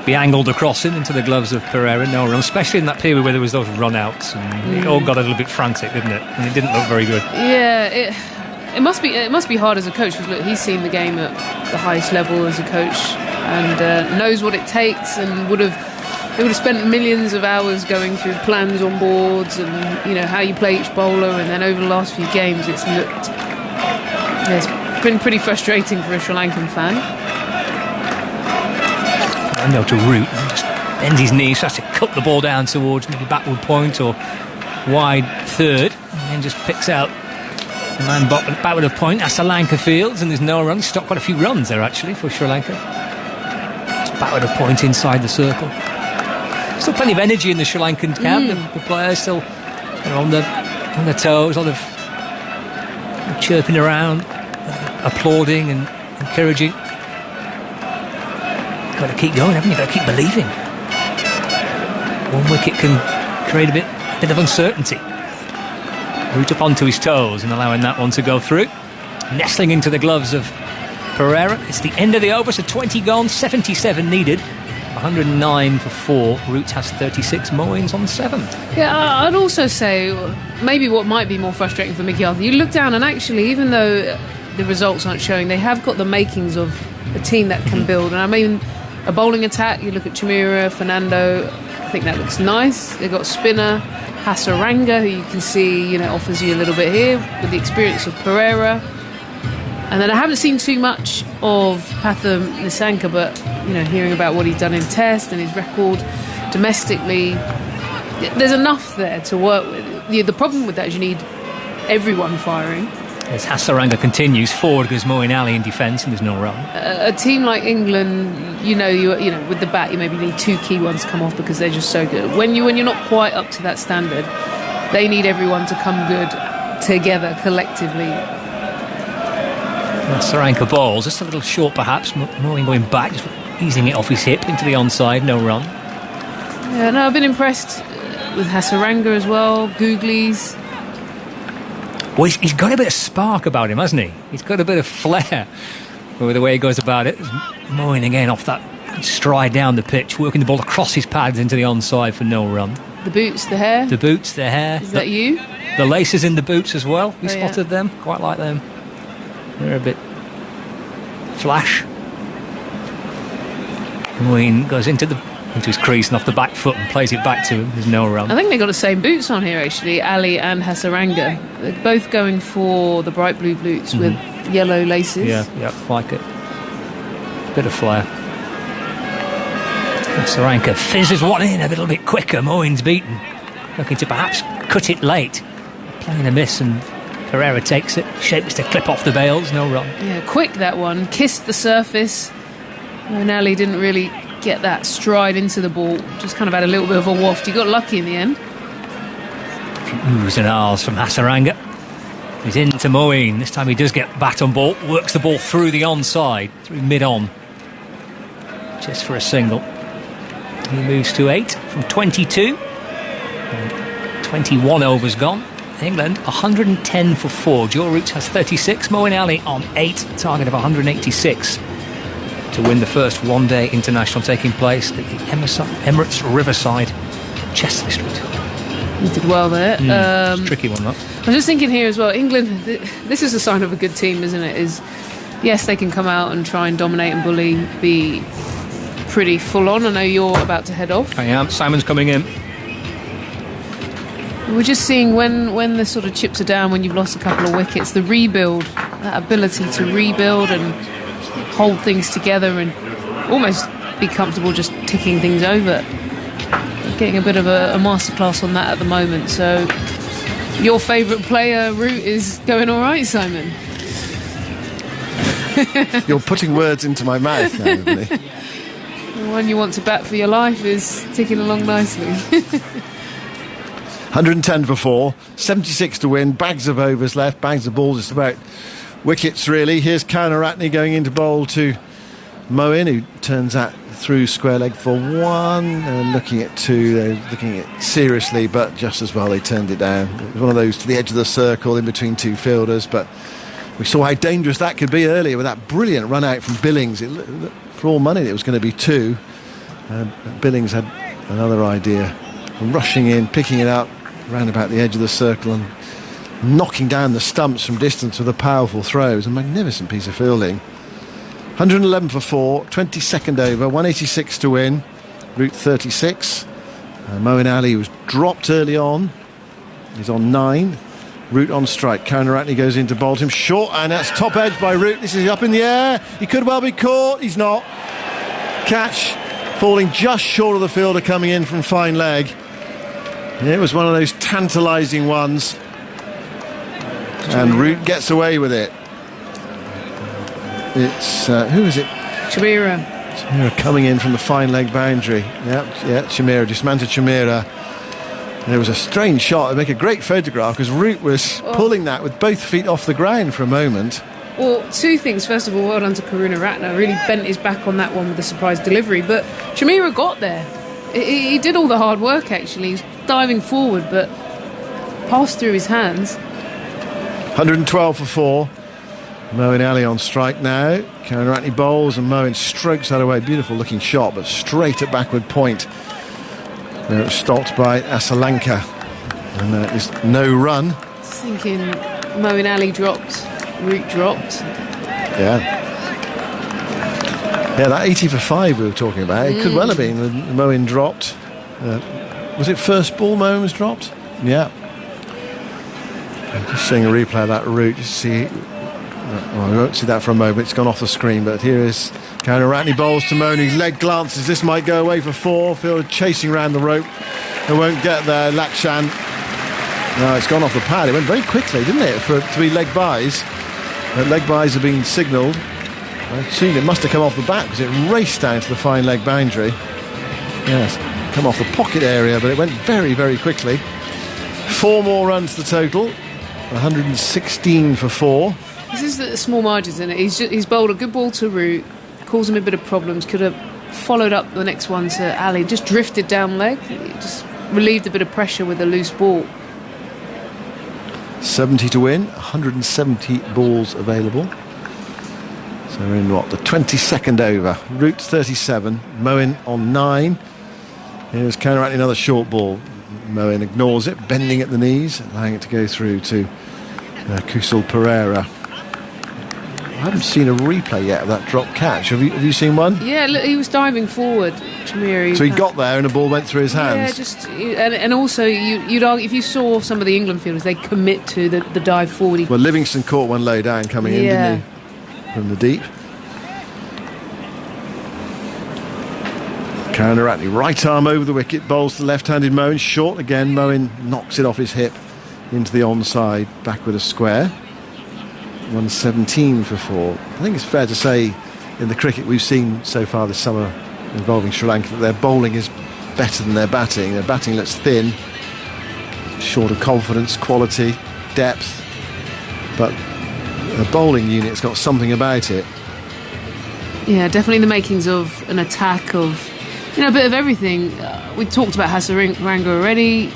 be angled across him into the gloves of Pereira. No run, especially in that period where there was those run-outs and it all got a little bit frantic, didn't it? And it didn't look very good. Yeah, it must be hard as a coach because look, he's seen the game at the highest level as a coach and knows what it takes and they would have spent millions of hours going through plans on boards and how you play each bowler, and then over the last few games it's been pretty frustrating for a Sri Lankan fan. Fernando to Root, just bends his knees, has to cut the ball down towards maybe backward point or wide third, and then just picks out the man backward of point. That's Lanka fields, and there's no runs. Stopped quite a few runs there actually for Sri Lanka. Just backward of point inside the circle. Still plenty of energy in the Sri Lankan camp. The players still on their toes, a lot of chirping around, applauding and encouraging. You've got to keep going, haven't you? You've got to keep believing. One wicket can create a bit of uncertainty. Root up onto his toes and allowing that one to go through. Nestling into the gloves of Pereira. It's the end of the over, so 20 gone, 77 needed. 109 for 4. Root has 36. Moeen's on 7. Yeah, I'd also say maybe what might be more frustrating for Mickey Arthur, you look down and actually, even though the results aren't showing, they have got the makings of a team that can build. And I mean, a bowling attack, you look at Chamira, Fernando, I think that looks nice. They've got spinner Hasaranga, who you can see offers you a little bit here with the experience of Pereira. And then I haven't seen too much of Pathum Nissanka, but hearing about what he's done in Test and his record domestically, there's enough there to work with. The problem with that is you need everyone firing. As Hasaranga continues, forward goes Moeen Ali in defence, and there's no run. A team like England, with the bat, you maybe need two key ones to come off because they're just so good. When you're not quite up to that standard, they need everyone to come good together collectively. Hasaranga bowls, just a little short perhaps. Moeen going back, just easing it off his hip into the onside, no run. Yeah, no, I've been impressed with Hasaranga as well. Googlies. Well, he's got a bit of spark about him, hasn't he? He's got a bit of flair with the way he goes about it. Moeen again off that stride down the pitch, working the ball across his pads into the onside for no run. The boots, the hair. The boots, the hair. Is that you? The laces in the boots as well. We spotted yeah. them. Quite like them. They're a bit flash. Moeen goes into his crease and off the back foot and plays it back to him. There's no run. I think they've got the same boots on here actually, Ali and Hasaranga. They're both going for the bright blue boots with yellow laces. Yeah, like it. Bit of flair. Hasaranga fizzes one in a little bit quicker. Moeen's beaten. Looking to perhaps cut it late. Playing a miss and Pereira takes it. Shapes to clip off the bails. No run. Yeah, quick that one. Kissed the surface. And Ali didn't really get that stride into the ball, just kind of had a little bit of a waft. He got lucky in the end. A few oohs and ahs from Hasaranga. He's into Moeen. This time he does get bat on ball, works the ball through the onside, through mid-on, just for a single. He moves to 8 from 22. And 21 overs gone. England 110 for 4. Joe Root has 36. Moeen Ali on 8, a target of 186 to win the first one-day international taking place at the Emirates Riverside at Chesley Street. He did well there. It's a tricky one, that. I was just thinking here as well, England, this is a sign of a good team, isn't it? Is yes, they can come out and try and dominate and bully, be pretty full on. I know you're about to head off. I am. Simon's coming in. We're just seeing when the sort of chips are down, when you've lost a couple of wickets, the rebuild, that ability to rebuild and hold things together and almost be comfortable just ticking things over. Getting a bit of a masterclass on that at the moment. So your favourite player, Root, is going all right, Simon? You're putting words into my mouth now, Emily. The one you want to bat for your life is ticking along nicely. 110 for 4, 76 to win, bags of overs left, bags of balls, just about wickets really. Here's Karunaratne going into bowl to Moeen, who turns that through square leg for 1, looking at 2, they're looking at it seriously, but just as well they turned it down. It was one of those to the edge of the circle in between two fielders, but we saw how dangerous that could be earlier with that brilliant run out from Billings. For all money it was going to be 2. Billings had another idea, rushing in, picking it up round about the edge of the circle and knocking down the stumps from distance with a powerful throw. It was a magnificent piece of fielding. 111 for 4, 22nd over, 186 to win, Root 36. Moeen Ali was dropped early on, he's on 9. Root on strike, Karunaratne goes in to bowl him short, and that's top edge by Root. This is up in the air, he could well be caught, he's not. Catch falling just short of the fielder coming in from fine leg. It was one of those tantalising ones, and Root gets away with it. It's who is it? Chameera. Chameera coming in from the fine leg boundary. Yeah, Chameera, Dismanta Chameera. And it was a strange shot. It'd make a great photograph because Root was pulling that with both feet off the ground for a moment. Well, 2 things. First of all, well done to Karunaratne. Really bent his back on that one with a surprise delivery. But Chameera got there. He did all the hard work, actually. He was diving forward, but passed through his hands. 112 for 4. Moeen Ali on strike now. Karunaratne bowls and Moeen strokes that away. Beautiful looking shot, but straight at backward point. It was stopped by Lanka. And there's no run. Just thinking Moeen Ali dropped, Root dropped. Yeah, that 80 for 5 we were talking about. It could well have been when Moeen dropped. Was it first ball Moeen was dropped? Yeah. Just seeing a replay of that Root. Just see. Well, we won't see that for a moment. It's gone off the screen, but here is Karunaratne bowls to Moeen. His leg glances. This might go away for 4. Fielder chasing around the rope. They won't get there. Lakshan. No, it's gone off the pad. It went very quickly, didn't it, for it to be leg byes. Leg byes have been signalled. I assumed it must have come off the bat because it raced down to the fine leg boundary. Yes, come off the pocket area, but it went very, very quickly. 4 more runs to the total. 116 for 4. This is the small margins in it. He's bowled a good ball to Root, caused him a bit of problems. Could have followed up the next one to Ali. Just drifted down leg. Just relieved a bit of pressure with a loose ball. 70 to win. 170 balls available. So we're in the 22nd over. Root 37. Moeen on 9. Here's Karunaratne, another short ball. Moeen ignores it, bending at the knees, allowing it to go through to Kusal Pereira. I haven't seen a replay yet of that drop catch. Have you seen one? Yeah, look, he was diving forward, Chameera. So he got there and the ball went through his hands. Yeah, and also you'd argue if you saw some of the England fielders, they commit to the dive forward. Well, Livingston caught one low down coming in, didn't he? From the deep. Karunaratne, right arm over the wicket, bowls to left-handed Moeen, short again. Moeen knocks it off his hip into the onside, back with a square. 117 for 4. I think it's fair to say in the cricket we've seen so far this summer involving Sri Lanka that their bowling is better than their batting. Their batting looks thin, short of confidence, quality, depth. but the bowling unit's got something about it. Yeah, definitely the makings of an attack of, a bit of everything. We talked about Hasaranga already.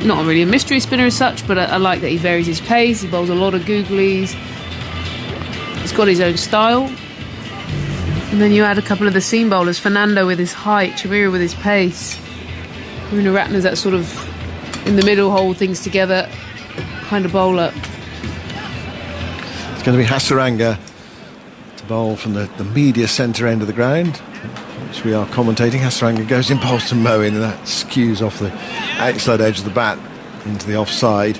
Not really a mystery spinner as such, but I like that he varies his pace. He bowls a lot of googlies. He's got his own style. And then you add a couple of the seam bowlers. Fernando with his height, Chamira with his pace. Runaratne's that sort of in the middle, hold things together kind of bowler. It's going to be Hasaranga to bowl from the media centre end of the ground, which we are commentating. Hasaranga goes in, bowls to Moeen, and that skews off the outside edge of the bat into the offside.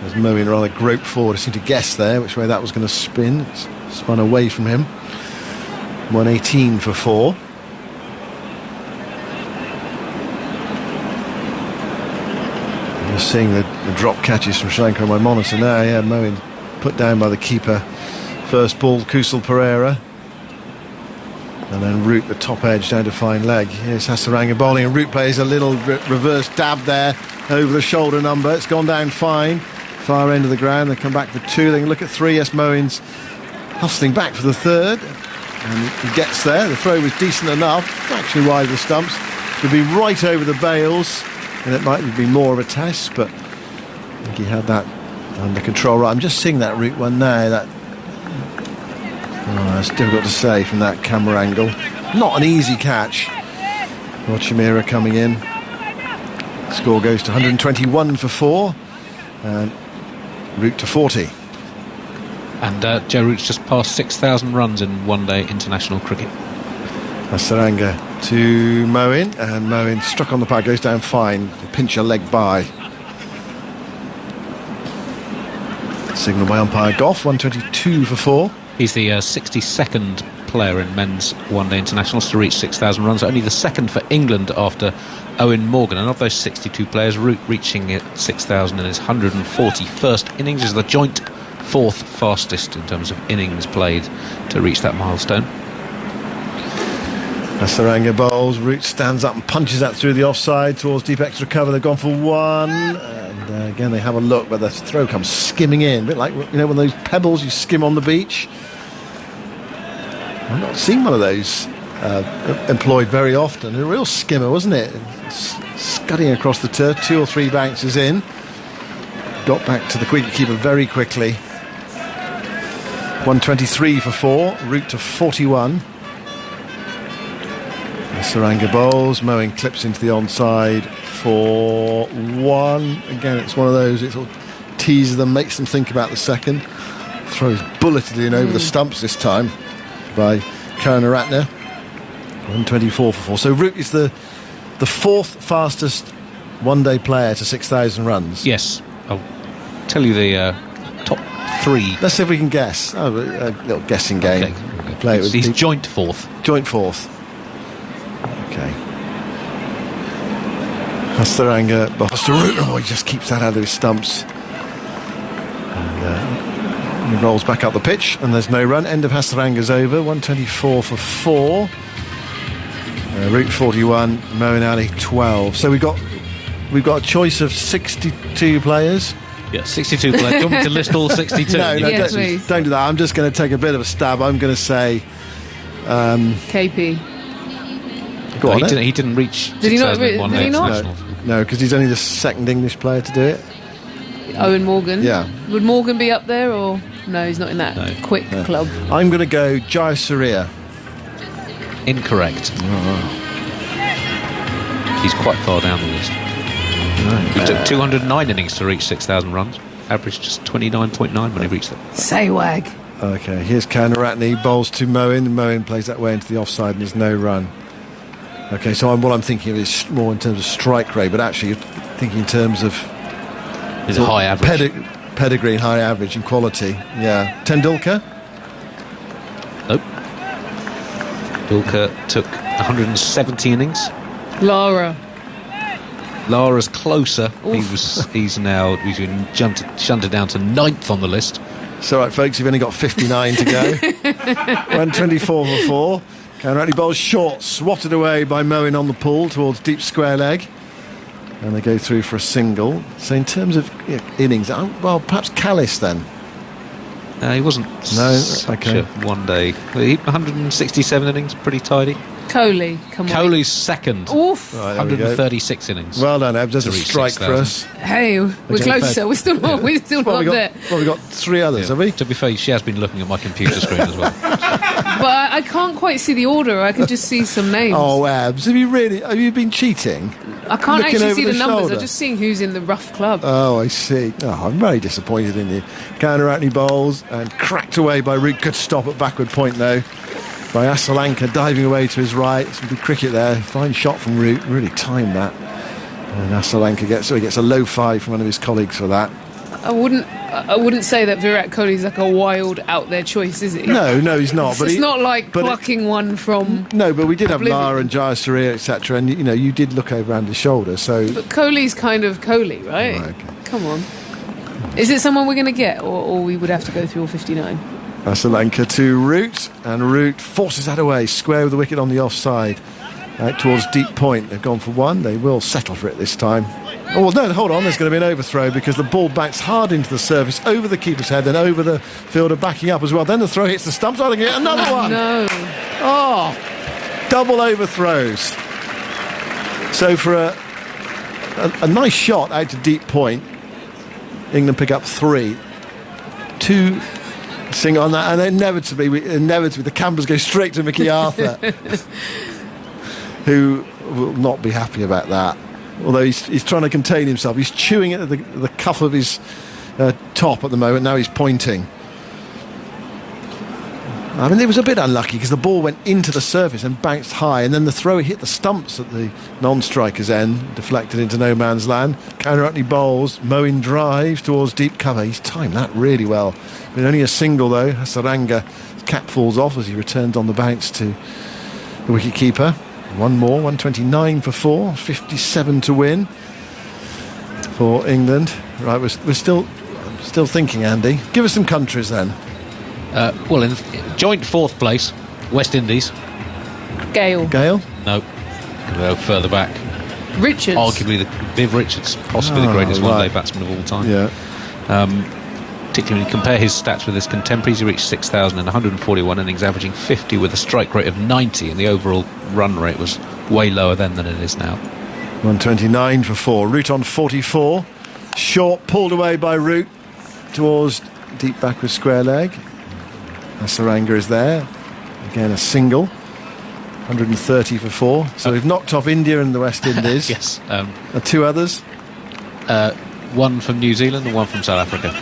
As Moeen rather groped forward, I seemed to guess there which way that was going to spin. It's spun away from him. 118 for 4. I'm just seeing the drop catches from Sri Lanka on my monitor now. Yeah, Moeen put down by the keeper. First ball, Kusal Pereira. And then Root the top edge down to fine leg. Here's Hasaranga bowling, and Root plays a little reverse dab there over the shoulder number. It's gone down fine. Far end of the ground. They come back for 2. They can look at 3. Yes, Moeen's hustling back for the 3rd. And he gets there. The throw was decent enough. Actually wide of the stumps. To be right over the bails. And it might be more of a test, but I think he had that under control. Right, I'm just seeing that Root one now. That's difficult to say from that camera angle. Not an easy catch. Well, Chamira coming in. Score goes to 121 for 4. And Root to 40. And Joe Root's just passed 6,000 runs in one-day international cricket. Hasaranga to Moeen, and Moeen struck on the pad, goes down fine. Pinch a leg by. Signal by umpire Goff, 122 for 4. He's the 62nd player in men's one-day internationals to reach 6,000 runs. Only the second for England after Owen Morgan. And of those 62 players, Root reaching it 6,000 in his 141st innings is the joint 4th fastest in terms of innings played to reach that milestone. Hasaranga bowls, Root stands up and punches that through the offside towards deep extra cover. They've gone for 1, and again they have a look, but the throw comes skimming in, a bit like when those pebbles you skim on the beach. I've not seen one of those employed very often. A real skimmer, wasn't it? Scudding across the turf, 2 or 3 bounces in. Got back to the wicketkeeper very quickly. 123 for 4, Root to 41. Hasaranga bowls, Moeen clips into the onside for 1. Again, it's one of those, it sort of teases them, makes them think about the second. Throws bulleted in over the stumps this time by Karunaratne. 124 for 4. So Root is the 4th fastest one-day player to 6,000 runs. Yes, I'll tell you the top 3. Let's see if we can guess. A little guessing game. Okay. Play it with He's joint 4th. Joint 4th. Okay. Hasaranga bowls to Root. Oh, he just keeps that out of his stumps. And he rolls back up the pitch, and there's no run. End of Hasaranga's over. 124 for 4. Root 41, Moeen Ali 12. So we've got a choice of 62 players. Yeah, 62 players. Do you want me to list all 62? No, Yeah, please. don't do that. I'm just going to take a bit of a stab. I'm going to say KP. go on, he didn't reach. Did he not? 2001 Did he not? internationals. No, because he's only the 2nd English player to do it. Owen Morgan. Yeah. Would Morgan be up there, or no? He's not in that quick club. I'm going to go Jayasuriya. Incorrect. He's quite far down the list. He took 209 innings to reach 6,000 runs. Averaged just 29.9 when he reached that. Saywag. Okay, here's Karunaratne, bowls to Moeen. Moeen plays that way into the offside, and there's no run. Okay, so what I'm thinking of is more in terms of strike rate, but actually you're thinking in terms of It's a high average. Pedigree and high average and quality. Yeah. Tendulkar? Nope. Tendulkar took 170 innings. Lara's closer. He's been shunted down to 9th on the list. It's all right, folks, you've only got 59 to go. 124 for 4. Karunaratne bowls short, swatted away by Moeen on the pull towards deep square leg. And they go through for a single. So in terms of innings, well, perhaps Callis then. He wasn't such a one-day. 167 innings, pretty tidy. Kohli, come on. Kohli's second. Oof. Right, there we go. 136 innings. Well done, Ebs. There's To a reach strike 6,000. for us. Hey, we're Okay, closer. fair. We're still not there. Well, we've got 3 others, have we? To be fair, she has been looking at my computer screen as well. But I can't quite see the order. I can just see some names. Oh, Abs, have you been cheating? I can't looking actually over see the the numbers. shoulder. I'm just seeing who's in the rough club. Oh, I see. Oh, I'm very disappointed in you. Counter-Anthony bowls and cracked away by Root. Good stop at backward point, though, by Lanka, diving away to his right. Some good cricket there. Fine shot from Root. Really timed that. And Lanka gets a low 5 from one of his colleagues for that. I wouldn't say that Virat Kohli's like a wild out there choice, is he? No, he's not. It's not like plucking one from. No, but we did have oblivion. Lara and Jayasuriya, etc. And you did look over around his shoulder. So But Kohli's kind of Kohli, right? Right, okay. Come on. Is it someone we're going to get, or we would have to go through all 59? Lanka to Root, and Root forces that away, square with the wicket on the offside, out towards deep point. They've gone for 1. They will settle for it this time. Oh, no, hold on, there's going to be an overthrow because the ball backs hard into the surface, over the keeper's head, then over the fielder, backing up as well. Then the throw hits the stumps. Oh, they get another one. No. Oh, double overthrows. So for a nice shot out to deep point, England pick up 3. 2 single on that, and inevitably the cameras go straight to Mickey Arthur, who will not be happy about that. Although he's trying to contain himself. He's chewing at the cuff of his top at the moment. Now he's pointing. I mean, it was a bit unlucky because the ball went into the surface and bounced high, and then the throw hit the stumps at the non-striker's end, deflected into no man's land. Counter-Anthony bowls, Moeen drives towards deep cover. He's timed that really well. I mean, only a single though. Hasaranga, his cap falls off as he returns on the bounce to the wicket-keeper. One more, 129 for 4, 57 to win for England. Right, we're still thinking, Andy. Give us some countries then. Well, in joint 4th place, West Indies. Gale. No, go further back. Richards. Arguably, Viv Richards, possibly the greatest one-day batsman of all time. Yeah. Particularly when you compare his stats with his contemporaries, he reached 6,141 innings, averaging 50 with a strike rate of 90, and the overall run rate was way lower then than it is now. 129 for 4. Root on 44. Short, pulled away by Root towards deep backward square leg. Hasaranga is there. Again, a single. 130 for 4. So we've knocked off India and the West Indies. Yes. 2 others. One from New Zealand and one from South Africa.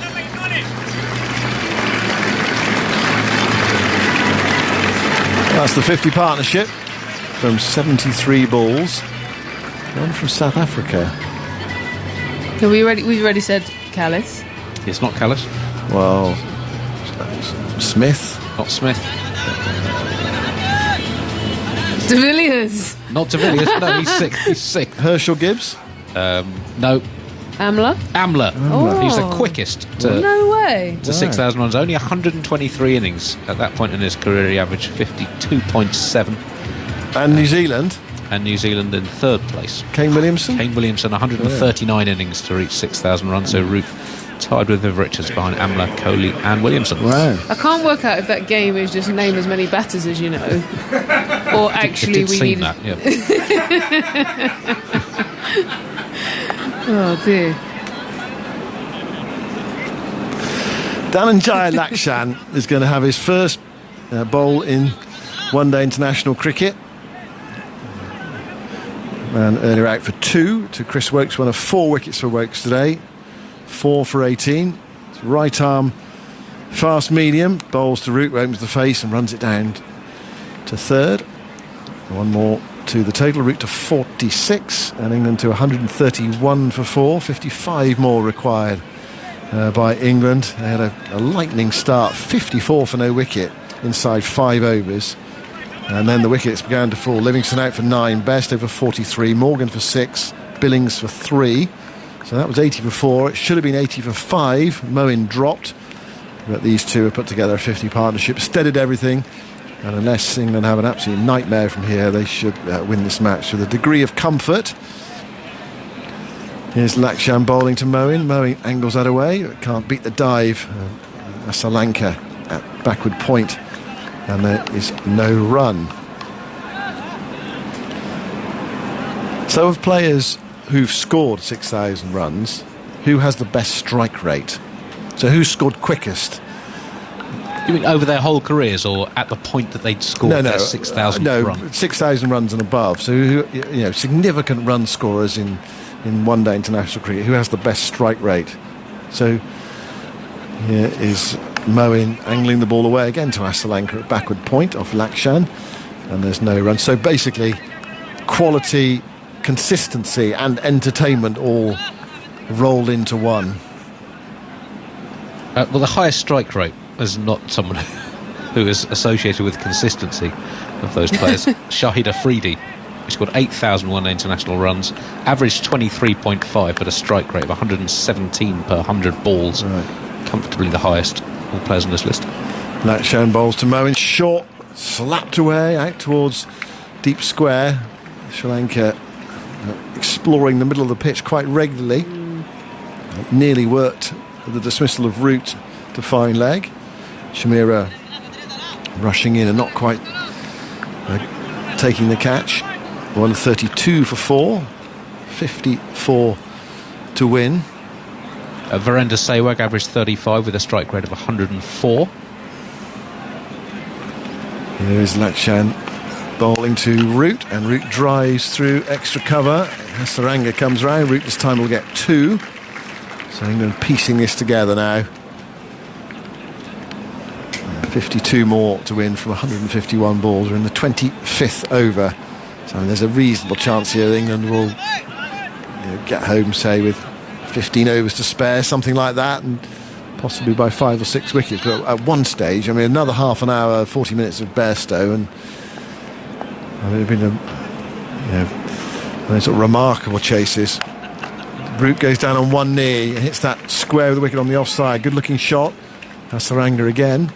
That's the 50 partnership from 73 balls. One from South Africa. Are we ready? We've already said Callis. It's not Callis. Well, Smith. Not Smith. De Villiers. Not De Villiers. No, he's sick. Herschel Gibbs. No. Amla. Oh. He's the quickest No way. to 6,000 runs. Only 123 innings at that point in his career. He averaged 52.7. And New Zealand. And New Zealand in 3rd place. Kane Williamson. 139 innings to reach 6,000 runs. So Root tied with Viv Richards behind Amla, Kohli and Williamson. Wow. I can't work out if that game is just name as many batters as you know, or actually it did we seem need. that, yeah. Oh dear. Dhananjaya Lakshan is going to have his first bowl in one-day international cricket. And earlier out for 2 to Chris Woakes, one of 4 wickets for Woakes today. 4 for 18. It's right arm, fast medium, bowls to Root, opens the face and runs it down to 3rd. One more to the total, Root to 46, and England to 131 for 4. 55 more required by England. They had a lightning start, 54 for no wicket inside 5 overs. And then the wickets began to fall. Livingston out for 9, Best over 43, Morgan for 6, Billings for 3. So that was 80 for 4. It should have been 80 for 5. Moeen dropped. But these two have put together a 50 partnership, steadied everything. And unless England have an absolute nightmare from here, they should win this match with a degree of comfort. Here's Lakshan bowling to Moeen. Moeen angles that away. Can't beat the dive. Lanka at backward point, and there is no run. So of players who've scored 6,000 runs, who has the best strike rate? So who scored quickest? You mean over their whole careers, or at the point that they'd scored their 6,000th run? 6,000 runs and above. So significant run scorers in one-day international cricket. Who has the best strike rate? So here is Moeen angling the ball away again to Lanka at backward point off Lakshan, and there's no run. So basically, quality, consistency and entertainment all rolled into one. Well, the highest strike rate is not someone who is associated with consistency of those players. Shahid Afridi, who scored 8,000 one-day international runs, averaged 23.5, but a strike rate of 117 per 100 balls. Right. Comfortably the highest of all players on this list. Lakshan bowls to Moeen, short, slapped away out towards deep square. Sri Lanka exploring the middle of the pitch quite regularly. It nearly worked with the dismissal of Root to fine leg. Shamira rushing in and not quite taking the catch. 132 for 4, 54 to win. Virender Sehwag averaged 35 with a strike rate of 104. Here is Lakshan bowling to Root, and Root drives through extra cover. Hasaranga comes round. Root this time will get 2. So England piecing this together now. 52 more to win from 151 balls. We're in the 25th over. So there's a reasonable chance here England will get home, say, with 15 overs to spare, something like that, and possibly by 5 or 6 wickets. But at one stage, another half an hour, 40 minutes of Bairstow, and it had been sort of remarkable chases. Root goes down on one knee, hits that square of the wicket on the offside. Good looking shot. Hasaranga again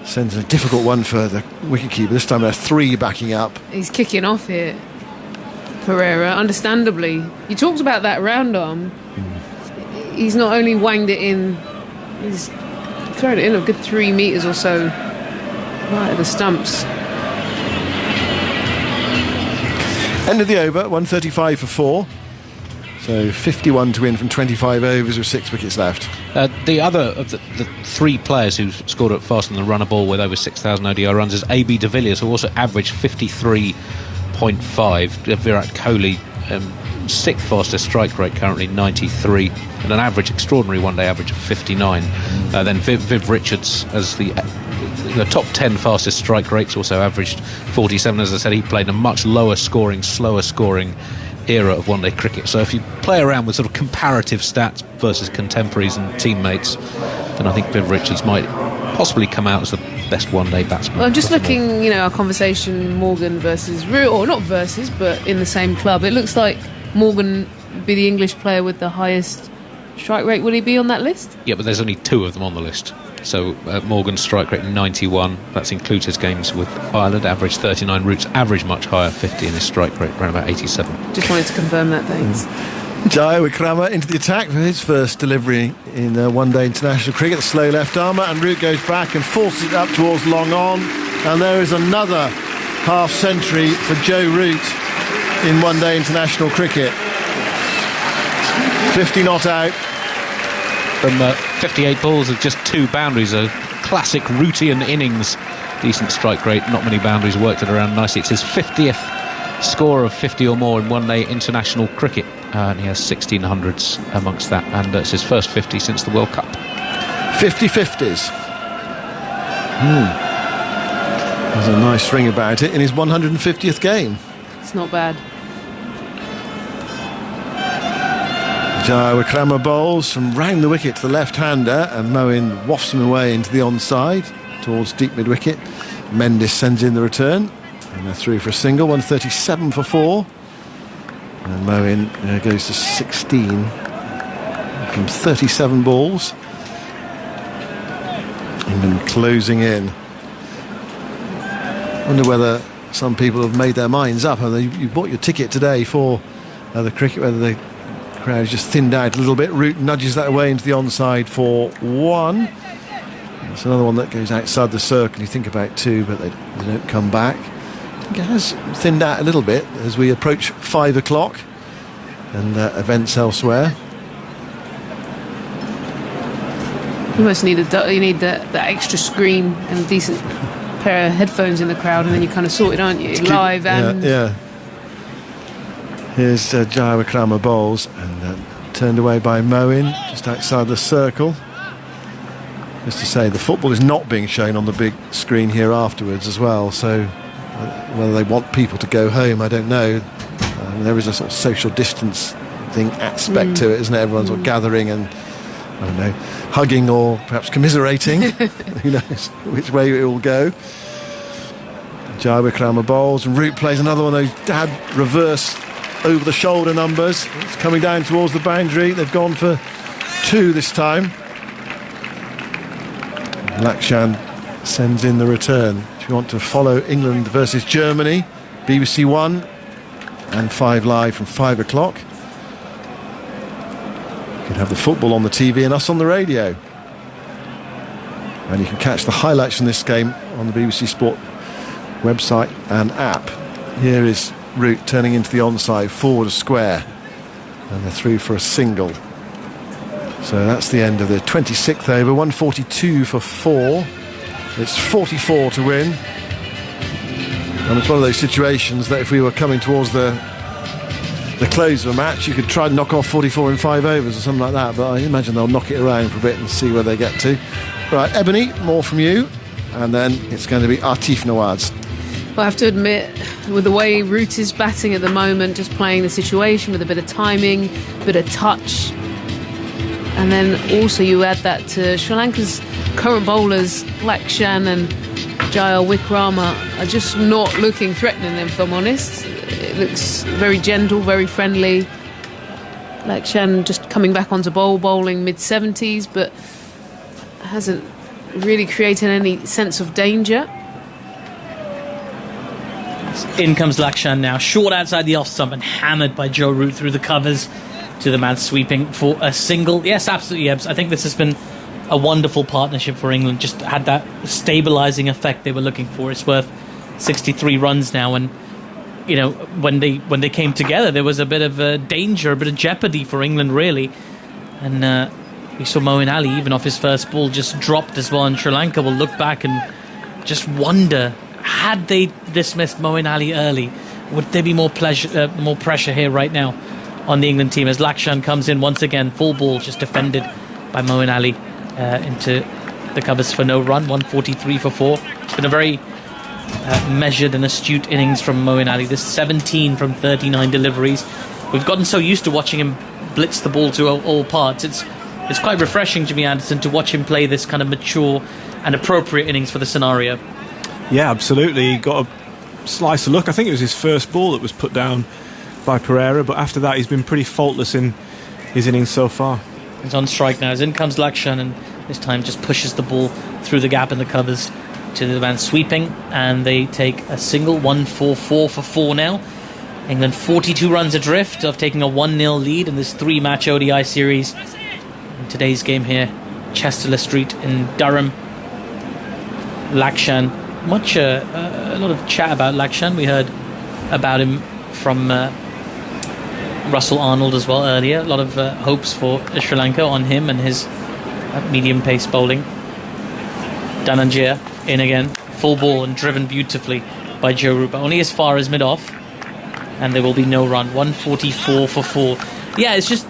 sends a difficult one for the wicketkeeper. This time there are 3 backing up. He's kicking off here, Pereira, understandably. You talked about that round arm. He's not only wanged it in, he's thrown it in a good 3 metres or so right at the stumps. End of the over, 135 for 4. So 51 to win from 25 overs with 6 wickets left. The other of the 3 players who scored at fast on the runner ball with over 6,000 ODI runs is AB de Villiers, who also averaged 53.5. Virat Kohli, 6th fastest strike rate currently, 93, and an extraordinary one-day average of 59. Then Viv Richards as the top 10 fastest strike rates, also averaged 47. As I said, he played a much lower scoring, slower scoring era of one-day cricket. So if you play around with sort of comparative stats versus contemporaries and teammates, then I think Viv Richards might possibly come out as the best one-day batsman. Well, I'm just looking, our conversation, Morgan versus Root, or not versus, but in the same club. It looks like Morgan would be the English player with the highest strike rate. Will he be on that list? Yeah, but there's only 2 of them on the list. So Morgan's strike rate 91, that's includes his games with Ireland, average 39. Root's average much higher, 50, and his strike rate around about 87. Just wanted to confirm that, thanks. Jaya Wickrama into the attack for his first delivery in one-day international cricket. The slow left armour, and Root goes back and forces it up towards long on, and there is another half century for Joe Root in one-day international cricket. 50 not out. From 58 balls with just 2 boundaries, a classic Rootian innings. Decent strike rate, not many boundaries, worked it around nicely. It's his 50th score of 50 or more in one-day international cricket, and he has 1600s amongst that, and it's his first 50 since the World Cup. 50-50s. There's a nice ring about it in his 150th game. It's not bad. Jaya Wickrama bowls from round the wicket to the left-hander, and Moeen wafts him away into the onside towards deep mid-wicket. Mendes sends in the return, and they're through for a single. 137 for 4, and Moeen goes to 16 from 37 balls. England closing in. Wonder whether some people have made their minds up. You bought your ticket today for the cricket, whether the crowd's just thinned out a little bit. Root nudges that away into the onside for 1. It's another one that goes outside the circle. You think about 2, but they don't come back. I think it has thinned out a little bit as we approach 5 o'clock and events elsewhere. You almost need that extra screen and a decent pair of headphones in the crowd, and then you kind of sorted, aren't you? Live and... Yeah. Here's Jaya Wickrama bowls and turned away by Moeen just outside the circle. Just to say, the football is not being shown on the big screen here afterwards as well, so whether they want people to go home, I don't know. There is a sort of social distancing aspect to it, isn't it? Everyone's sort of gathering and, I don't know, hugging or perhaps commiserating. Who knows which way it will go. Jaya Wickrama bowls, and Root plays another one of those dad reverse over the shoulder numbers. It's coming down towards the boundary. They've gone for 2 this time. Lakshan sends in the return. If you want to follow England versus Germany, BBC One and 5 Live from 5 o'clock. You can have the football on the TV and us on the radio. And you can catch the highlights from this game on the BBC Sport website and app. Here is Root turning into the onside, forward a square, and they're through for a single. So that's the end of the 26th over. 142 for 4. It's 44 to win. And it's one of those situations that if we were coming towards the close of a match, you could try and knock off 44 in 5 overs or something like that, but I imagine they'll knock it around for a bit and see where they get to. Right, Ebony, more from you, and then it's going to be Atif Nawaz. Well, I have to admit, with the way Root is batting at the moment, just playing the situation with a bit of timing, a bit of touch, and then also you add that to Sri Lanka's current bowlers, Lakshan and Jaya Wickrama, are just not looking threatening, if I'm honest. It looks very gentle, very friendly. Lakshan just coming back onto bowling mid-70s, but hasn't really created any sense of danger. In comes Lakshan now, short outside the off stump and hammered by Joe Root through the covers to the man sweeping for a single. Yes, absolutely, Ebbs. I think this has been a wonderful partnership for England. Just had that stabilising effect they were looking for. It's worth 63 runs now, and you know when they came together, there was a bit of danger, a bit of jeopardy for England, really. And we saw Moeen Ali, even off his first ball, just dropped as well. And Sri Lanka will look back and just wonder, had they dismissed Moeen Ali early, would there be more pressure here right now on the England team as Lakshan comes in once again, full ball, just defended by Moeen Ali into the covers for no run, 143 for 4. It's been a very measured and astute innings from Moeen Ali. This 17 from 39 deliveries. We've gotten so used to watching him blitz the ball to all parts. It's quite refreshing, Jimmy Anderson, to watch him play this kind of mature and appropriate innings for the scenario. Yeah, absolutely. He got a slice of luck. I think it was his first ball that was put down by Pereira, but after that he's been pretty faultless in his innings so far. He's on strike now. As in comes Lakshan, and this time just pushes the ball through the gap in the covers to the man sweeping, and they take a single. 144 for 4 now. England 42 runs adrift of taking a 1-0 lead in this 3-match ODI series. In today's game here, Chester Street in Durham. Lakshan, a lot of chat about Lakshan. We heard about him from Russell Arnold as well earlier. A lot of hopes for Sri Lanka on him and his medium pace bowling. Dhananjaya in again, full ball and driven beautifully by Joe Root, but only as far as mid-off, and there will be no run. 144 for 4. Yeah, it's just,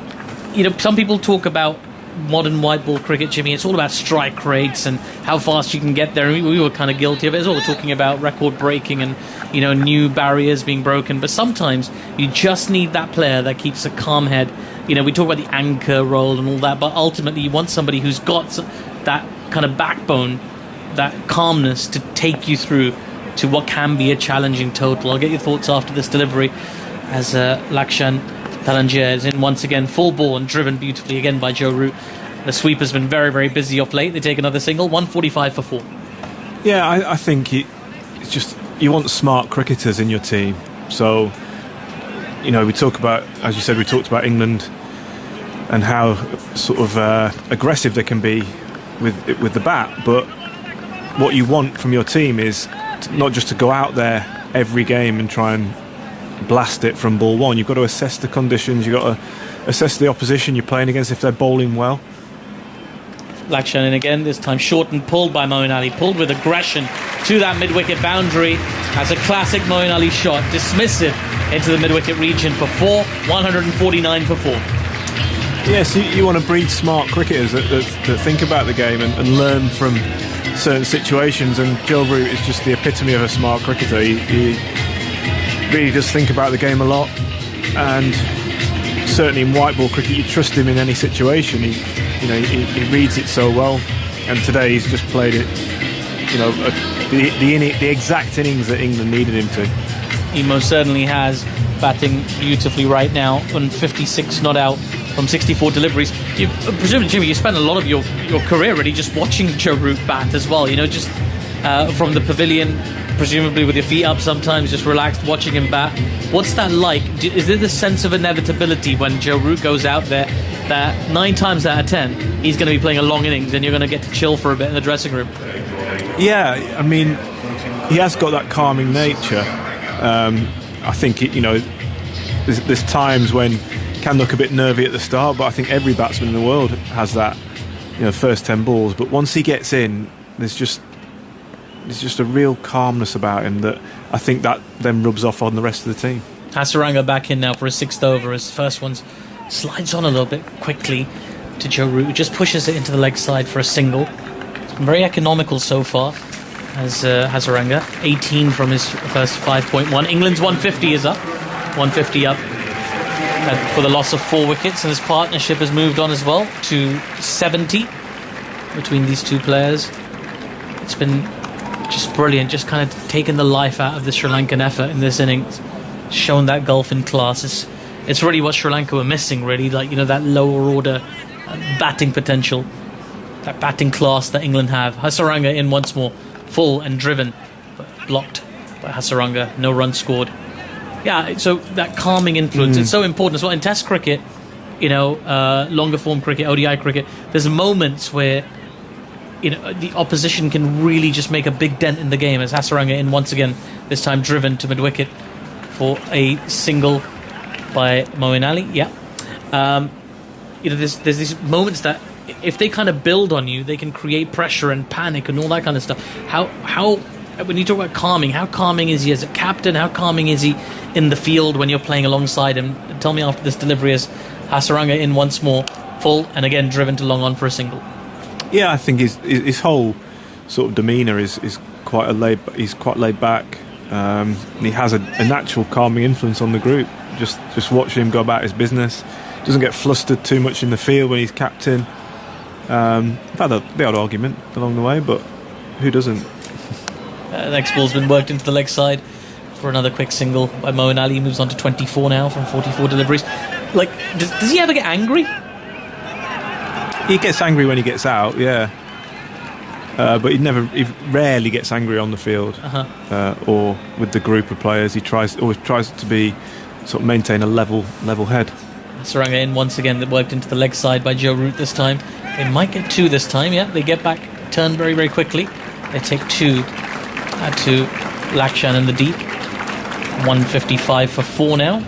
some people talk about modern white ball cricket, Jimmy. It's all about strike rates and how fast you can get there, and we were kind of guilty of it. It's all talking about record breaking and new barriers being broken, but sometimes you just need that player that keeps a calm head. We talk about the anchor role and all that, but ultimately you want somebody who's got that kind of backbone, that calmness to take you through to what can be a challenging total. I'll get your thoughts after this delivery as Lakshan Dhananjaya is in once again, full ball and driven beautifully again by Joe Root. The sweeper's been very, very busy off late. They take another single, 145 for 4. Yeah, I think it's just, you want smart cricketers in your team. So, we talk about, as you said, we talked about England and how sort of aggressive they can be with the bat, but what you want from your team is not just to go out there every game and try and blast it from ball one. You've got to assess the conditions, you've got to assess the opposition you're playing against if they're bowling well. Lakshan in again, this time short and pulled by Moeen Ali, pulled with aggression to that mid-wicket boundary as a classic Moeen Ali shot, dismissive into the mid-wicket region for 4, 149 for 4. Yes, you want to breed smart cricketers that think about the game and learn from certain situations, and Joe Root is just the epitome of a smart cricketer. He really does think about the game a lot, and certainly in white ball cricket you trust him in any situation. He reads it so well, and today he's just played it, the exact innings that England needed him to. He most certainly has, batting beautifully right now on 56 not out from 64 deliveries. Presumably, Jimmy, you spent a lot of your career really just watching Joe Root bat as well, just from the pavilion, presumably with your feet up sometimes, just relaxed watching him bat. What's that like? Is there this sense of inevitability when Joe Root goes out there that 9 times out of 10 he's going to be playing a long innings and you're going to get to chill for a bit in the dressing room? Yeah, I mean, he has got that calming nature. I think there's times when he can look a bit nervy at the start, but I think every batsman in the world has that, first 10 balls. But once he gets in, there's just a real calmness about him that I think that then rubs off on the rest of the team. Hasaranga back in now for his 6th over. His first one slides on a little bit quickly to Joe Root, who just pushes it into the leg side for a single. It's been very economical so far as Hasaranga. 18 from his first 5.1. England's 150 is up. 150 up for the loss of 4 wickets, and his partnership has moved on as well to 70 between these two players. It's been just brilliant, just kind of taken the life out of the Sri Lankan effort in this innings, shown that gulf in class. It's really what Sri Lanka were missing, really, that lower order batting potential, that batting class that England have. Hasaranga in once more, full and driven, but blocked by Hasaranga, no run scored. Yeah, so that calming influence, it's so important as well in Test cricket, longer form cricket, ODI cricket. There's moments where the opposition can really just make a big dent in the game, as Hasaranga in once again, this time driven to mid-wicket for a single by Moeen Ali. Yeah. There's these moments that if they kind of build on you, they can create pressure and panic and all that kind of stuff. How when you talk about calming, how calming is he as a captain? How calming is he in the field when you're playing alongside him? Tell me after this delivery as Hasaranga in once more, full and again driven to long on for a single. Yeah, I think his whole sort of demeanour is quite he's quite laid back. And he has a natural calming influence on the group. Just watching him go about his business. Doesn't get flustered too much in the field when he's captain. I've had the odd argument along the way, but who doesn't? Next ball's been worked into the leg side for another quick single by Moeen Ali. He moves on to 24 now from 44 deliveries. Does he ever get angry? He gets angry when he gets out, yeah. But he rarely gets angry on the field or with the group of players. He always tries to be sort of maintain a level head. Saranga in once again, that worked into the leg side by Joe Root this time. They might get 2 this time. Yeah, they get back, turn very very quickly. They take 2 to Lakshan in the deep. 155 for 4 now.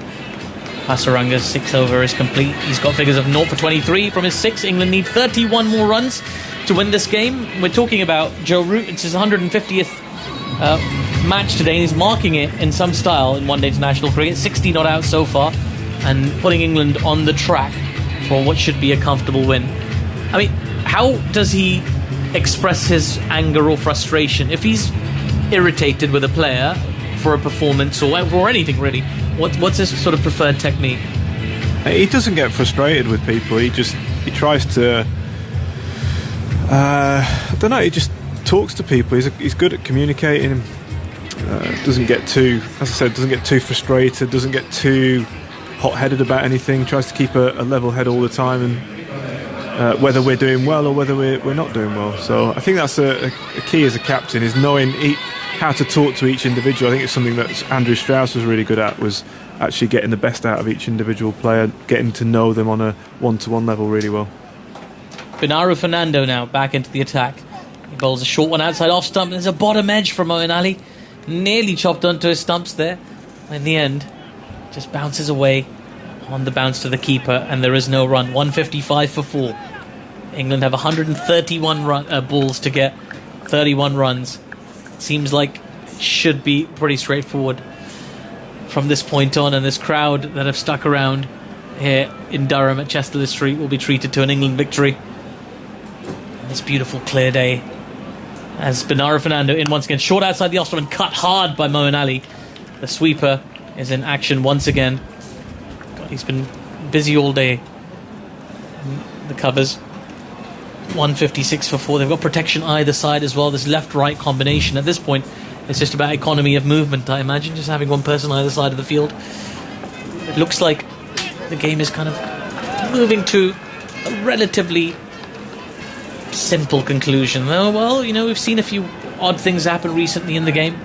Hasaranga's 6 over is complete. He's got figures of 0 for 23 from his 6. England need 31 more runs to win this game. We're talking about Joe Root. It's his 150th match today, and he's marking it in some style in one-day international cricket. 60 not out so far, and putting England on the track for what should be a comfortable win. I mean, how does he express his anger or frustration? If he's irritated with a player for a performance or anything really, what's his sort of preferred technique? He doesn't get frustrated with people. He tries to I don't know, he just talks to people. He's good at communicating. Doesn't get too, as I said, doesn't get too frustrated, doesn't get too hot-headed about anything, tries to keep a level head all the time, and whether we're doing well or whether we're not doing well. So I think that's a key as a captain, is knowing how to talk to each individual. I think it's something that Andrew Strauss was really good at, was actually getting the best out of each individual player, getting to know them on a one-to-one level really well. Binaru Fernando now back into the attack. He bowls a short one outside off stump. There's a bottom edge from Moeen Ali. Nearly chopped onto his stumps there. In the end, just bounces away on the bounce to the keeper, and there is no run. 155 for 4. England have 131 balls to get 31 runs. Seems like it should be pretty straightforward from this point on, and this crowd that have stuck around here in Durham at Chester Street will be treated to an England victory. And this beautiful clear day as Binaru Fernando in once again, short outside the off stump and cut hard by Moeen Ali. The sweeper is in action once again. God, he's been busy all day. The covers 156 for 4. They've got protection either side as well. This left-right combination at this point, it's just about economy of movement, I imagine, just having one person either side of the field. It looks like the game is kind of moving to a relatively simple conclusion. Though, well, we've seen a few odd things happen recently in the game.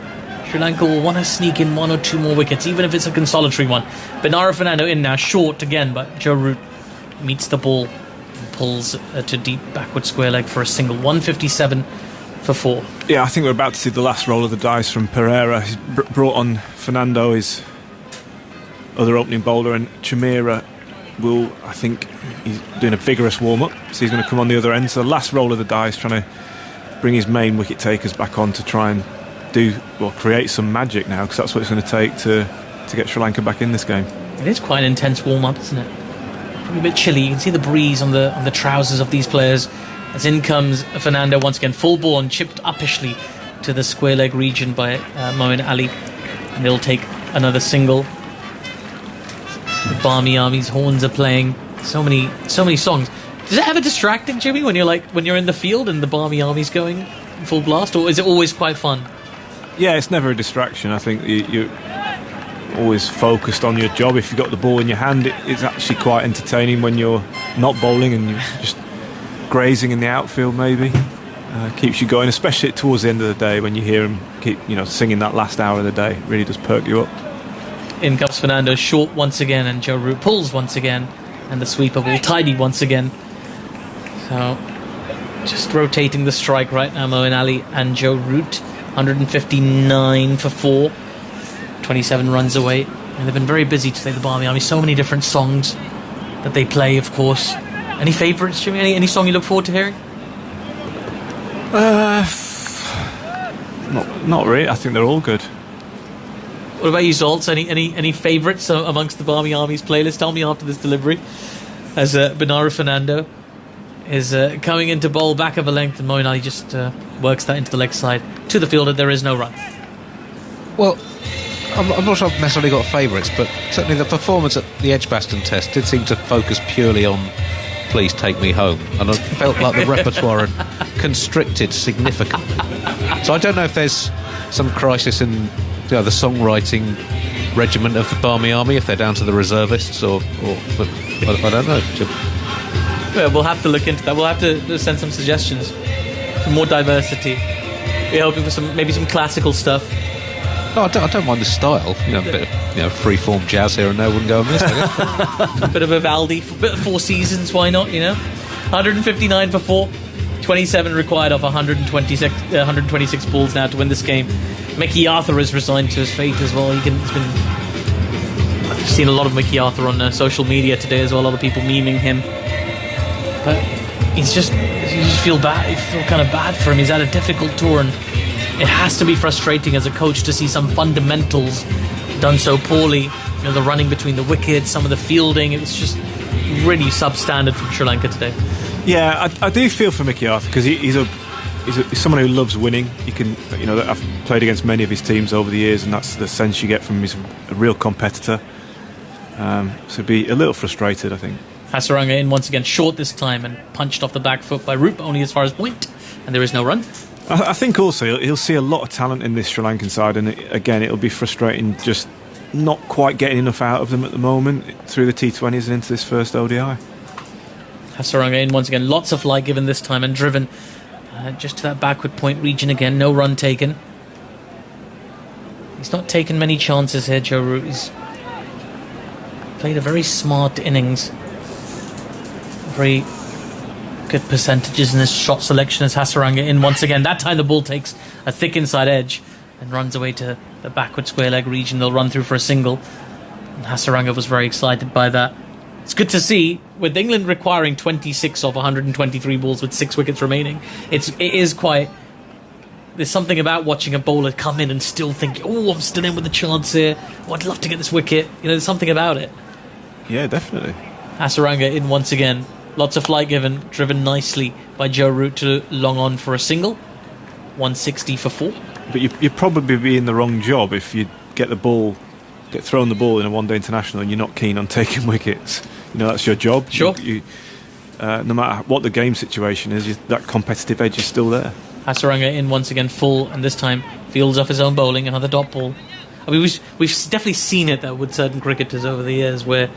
Sri Lanka will want to sneak in 1 or 2 more wickets, even if it's a consolatory one. Binaru Fernando in now, short again, but Joe Root meets the ball and pulls to deep backward square leg for a single. 157 for 4. Yeah, I think we're about to see the last roll of the dice from Pereira. He's brought on Fernando, his other opening bowler, and Chamira will, I think, he's doing a vigorous warm-up, so he's going to come on the other end. So the last roll of the dice, trying to bring his main wicket takers back on to try and create some magic now, because that's what it's going to take to get Sri Lanka back in this game. It is quite an intense warm-up, isn't it? Probably a bit chilly. You can see the breeze on the trousers of these players. As in comes Fernando once again, full ball and chipped uppishly to the square leg region by Moeen Ali, and they'll take another single. The Barmy Army's horns are playing so many songs. Is it ever distracting, Jimmy, when you're in the field and the Barmy Army's going full blast, or is it always quite fun? Yeah, it's never a distraction. I think you're always focused on your job. If you've got the ball in your hand, it's actually quite entertaining when you're not bowling and you're just grazing in the outfield. Maybe keeps you going, especially towards the end of the day when you hear them keep singing that last hour of the day. It really does perk you up. In comes Fernando, short once again, and Joe Root pulls once again, and the sweeper will tidy once again. So just rotating the strike right now, Moeen Ali and Joe Root. 159 for 4, 27 runs away, and they've been very busy today, the Barmy Army. So many different songs that they play, of course. Any favourites, Jimmy? Any song you look forward to hearing? Not really. I think they're all good. What about you, Zoltz? Any favourites amongst the Barmy Army's playlist? Tell me after this delivery, as Binaru Fernando is coming into bowl back of a length, and Moeen Ali just works that into the leg side to the fielder. There is no run. Well, I'm not sure I've necessarily got favourites, but certainly the performance at the Edgbaston Test did seem to focus purely on Please Take Me Home, and I felt like the repertoire had constricted significantly. So I don't know if there's some crisis in the songwriting regiment of the Barmy Army, if they're down to the reservists, or but I don't know. Well, we'll have to look into that. We'll have to send some suggestions for more diversity. We're hoping for maybe some classical stuff. No, I don't mind the style. A bit of free-form jazz here and there wouldn't go amiss, I guess. A bit of Vivaldi, a bit of Four Seasons, why not, 159 for 4, 27 required off 126 balls now to win this game. Mickey Arthur has resigned to his fate as well. I've seen a lot of Mickey Arthur on social media today as well, a lot of people memeing him. But you just feel bad. You feel kind of bad for him. He's had a difficult tour, and it has to be frustrating as a coach to see some fundamentals done so poorly. The running between the wickets, some of the fielding. It was just really substandard from Sri Lanka today. Yeah, I do feel for Mickey Arthur, because he's someone who loves winning. I've played against many of his teams over the years, and that's the sense you get from him. He's a real competitor. So be a little frustrated, I think. Hasaranga in once again, short this time, and punched off the back foot by Roop, only as far as point, and there is no run. I think also he'll see a lot of talent in this Sri Lankan side, and again it'll be frustrating just not quite getting enough out of them at the moment through the T20s and into this first ODI. Hasaranga in once again, lots of flight given this time, and driven just to that backward point region again. No run taken. He's not taken many chances here, Joe Root. He's played a very smart innings, very Good percentages in his shot selection as Hasaranga in once again. That time the ball takes a thick inside edge and runs away to the backward square leg region. They'll run through for a single. And Hasaranga was very excited by that. It's good to see, with England requiring 26 of 123 balls with 6 wickets remaining, it is quite... There's something about watching a bowler come in and still think, oh, I'm still in with a chance here. Oh, I'd love to get this wicket. There's something about it. Yeah, definitely. Hasaranga in once again. Lots of flight given, driven nicely by Joe Root to long on for a single. 160 for 4. But you'd probably be in the wrong job if you get thrown the ball in a one-day international and you're not keen on taking wickets. That's your job. Sure. No matter what the game situation is, that competitive edge is still there. Hasaranga in once again full, and this time fields off his own bowling, another dot ball. I mean, we've definitely seen it though with certain cricketers over the years where,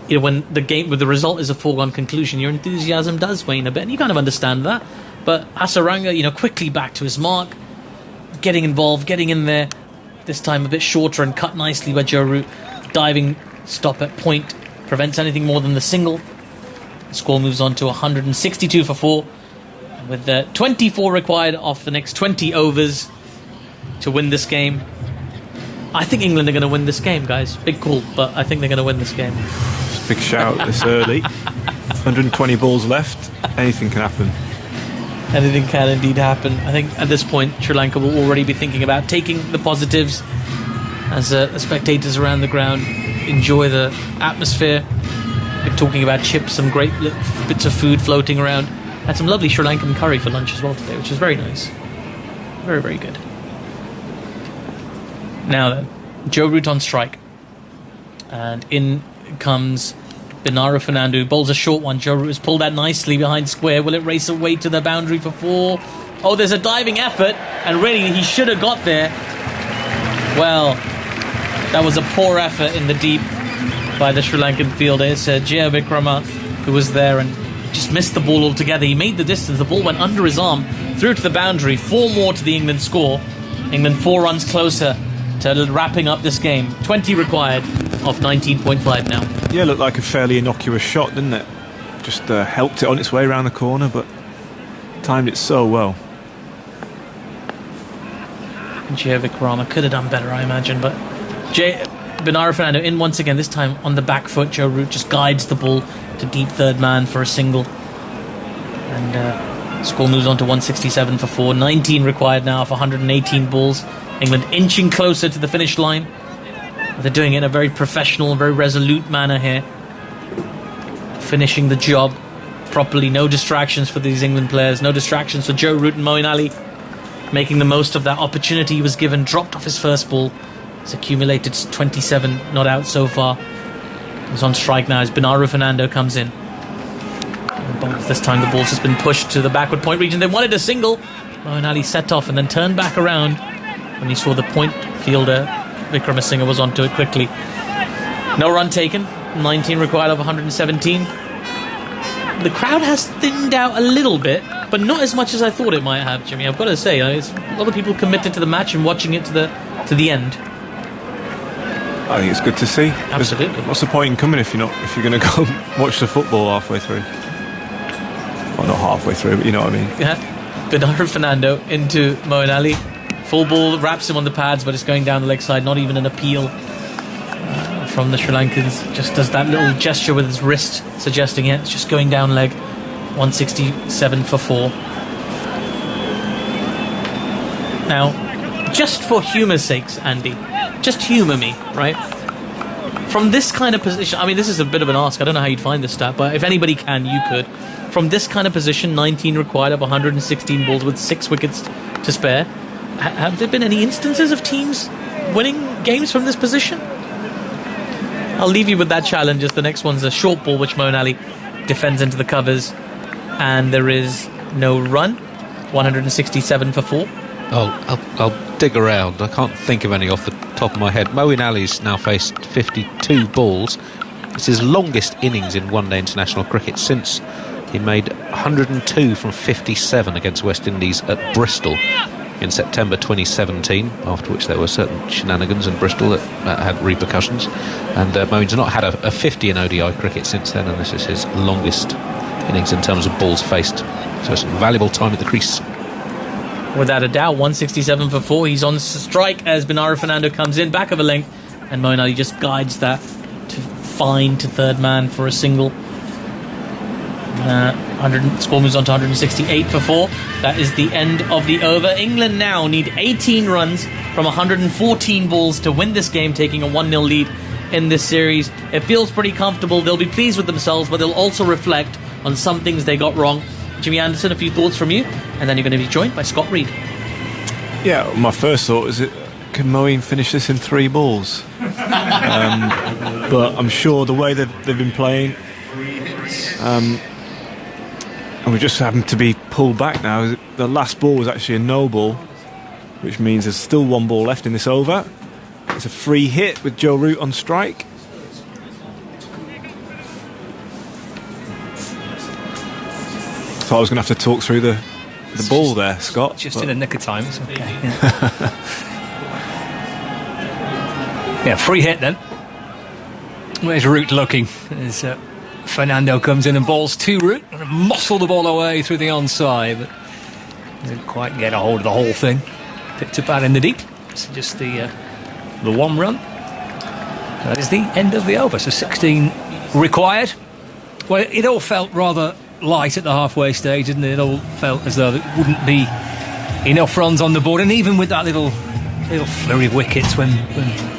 when the result is a foregone conclusion, your enthusiasm does wane a bit, and you kind of understand that. But Hasaranga, quickly back to his mark, getting involved, getting in there. This time a bit shorter and cut nicely by Joe Root. Diving stop at point prevents anything more than the single. The score moves on to 162 for 4. With 24 required off the next 20 overs to win this game. I think England are going to win this game, guys. Big call, but I think they're going to win this game. Big shout this early. 120 balls left. Anything can happen. Anything can indeed happen. I think at this point, Sri Lanka will already be thinking about taking the positives as the spectators around the ground enjoy the atmosphere. Been talking about chips, some great bits of food floating around. Had some lovely Sri Lankan curry for lunch as well today, which was very nice. Very, very good. Now then, Joe Root on strike. And in comes Binara Fernando, bowls a short one. Joe Root has pulled that nicely behind square. Will it race away to the boundary for 4? Oh, there's a diving effort, and really, he should have got there. Well, that was a poor effort in the deep by the Sri Lankan fielder. It's Jaya Vikrama who was there and just missed the ball altogether. He made the distance. The ball went under his arm, through to the boundary. 4 more to the England score. England 4 runs closer to wrapping up this game. 20 required off 19.5 now. Yeah, looked like a fairly innocuous shot, didn't it? Just helped it on its way around the corner, but timed it so well. Jaya Vikrama could have done better, I imagine, but Binara Fernando in once again, this time on the back foot. Joe Root just guides the ball to deep third man for a single. And score moves on to 167 for 4. 19 required now for 118 balls. England inching closer to the finish line. They're doing it in a very professional, very resolute manner here. Finishing the job properly. No distractions for these England players. No distractions for Joe Root and Moeen Ali. Making the most of that opportunity he was given. Dropped off his first ball. He's accumulated 27 not out so far. He's on strike now as Binara Fernando comes in. This time the ball's just been pushed to the backward point region. They wanted a single. Moeen Ali set off and then turned back around when he saw the point fielder Vikramasinghe was onto it quickly. No run taken. 19 required of 117. The crowd has thinned out a little bit, but not as much as I thought it might have, Jimmy. I've got to say, it's a lot of people committed to the match and watching it to the end. I think it's good to see. Absolutely. What's the point in coming if you're going to go watch the football halfway through? Well, not halfway through, but you know what I mean. Yeah. Binara Fernando into Moeen Ali. Full ball, wraps him on the pads, but it's going down the leg side. Not even an appeal from the Sri Lankans. Just does that little gesture with his wrist, suggesting it's just going down leg. 167 for 4. Now, just for humour's sakes, Andy, just humour me, right? From this kind of position, I mean, this is a bit of an ask. I don't know how you'd find this stat, but if anybody can, you could. From this kind of position, 19 required of 116 balls with 6 wickets to spare. Have there been any instances of teams winning games from this position? I'll leave you with that challenge, as the next one's a short ball which Moeen Ali defends into the covers, and there is no run. 167 for 4. I'll dig around. I can't think of any off the top of my head. Moeen Ali's now faced 52 balls. It's his longest innings in one-day international cricket since he made 102 from 57 against West Indies at Bristol in September 2017, after which there were certain shenanigans in Bristol that had repercussions. And Moeen's not had a 50 in ODI cricket since then, and this is his longest innings in terms of balls faced. So some valuable time at the crease. Without a doubt, 167 for 4. He's on strike as Bernardo Fernando comes in, back of a length, and Moeen Ali just guides that to third man for a single. Score moves on to 168 for 4. That is the end of the over. England now need 18 runs from 114 balls to win this game, taking a 1-0 lead in this series. It feels pretty comfortable. They'll be pleased with themselves, but they'll also reflect on some things they got wrong. Jimmy Anderson, a few thoughts from you, and then you're going to be joined by Scott Reed. Yeah, my first thought is, can Moeen finish this in 3 balls? But I'm sure the way they've been playing, and we just having to be pulled back now. The last ball was actually a no ball, which means there's still 1 ball left in this over. It's a free hit with Joe Root on strike. So I was going to have to talk through the ball there, Scott. Just in the nick of time. It's okay. Yeah, free hit then. Where's Root looking? As Fernando comes in and balls to Root, and muscle the ball away through the onside, but didn't quite get a hold of the whole thing. Picked up out in the deep. It's just the 1 run. That is the end of the over. So 16 required. Well, it all felt rather light at the halfway stage, didn't it? It all felt as though there wouldn't be enough runs on the board, and even with that little flurry of wickets when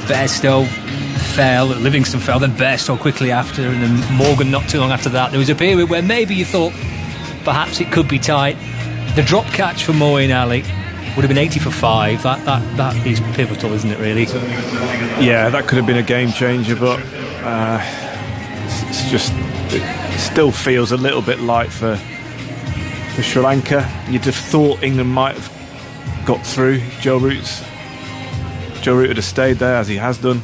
Bairstow fell, Livingston fell, then Bairstow quickly after, and then Morgan not too long after that, there was a period where maybe you thought perhaps it could be tight. The drop catch for Moeen Ali would have been 80 for 5. That is pivotal, isn't it, really? Yeah, that could have been a game changer, but it still feels a little bit light for Sri Lanka. You'd have thought England might have got through. Joe Root would have stayed there, as he has done.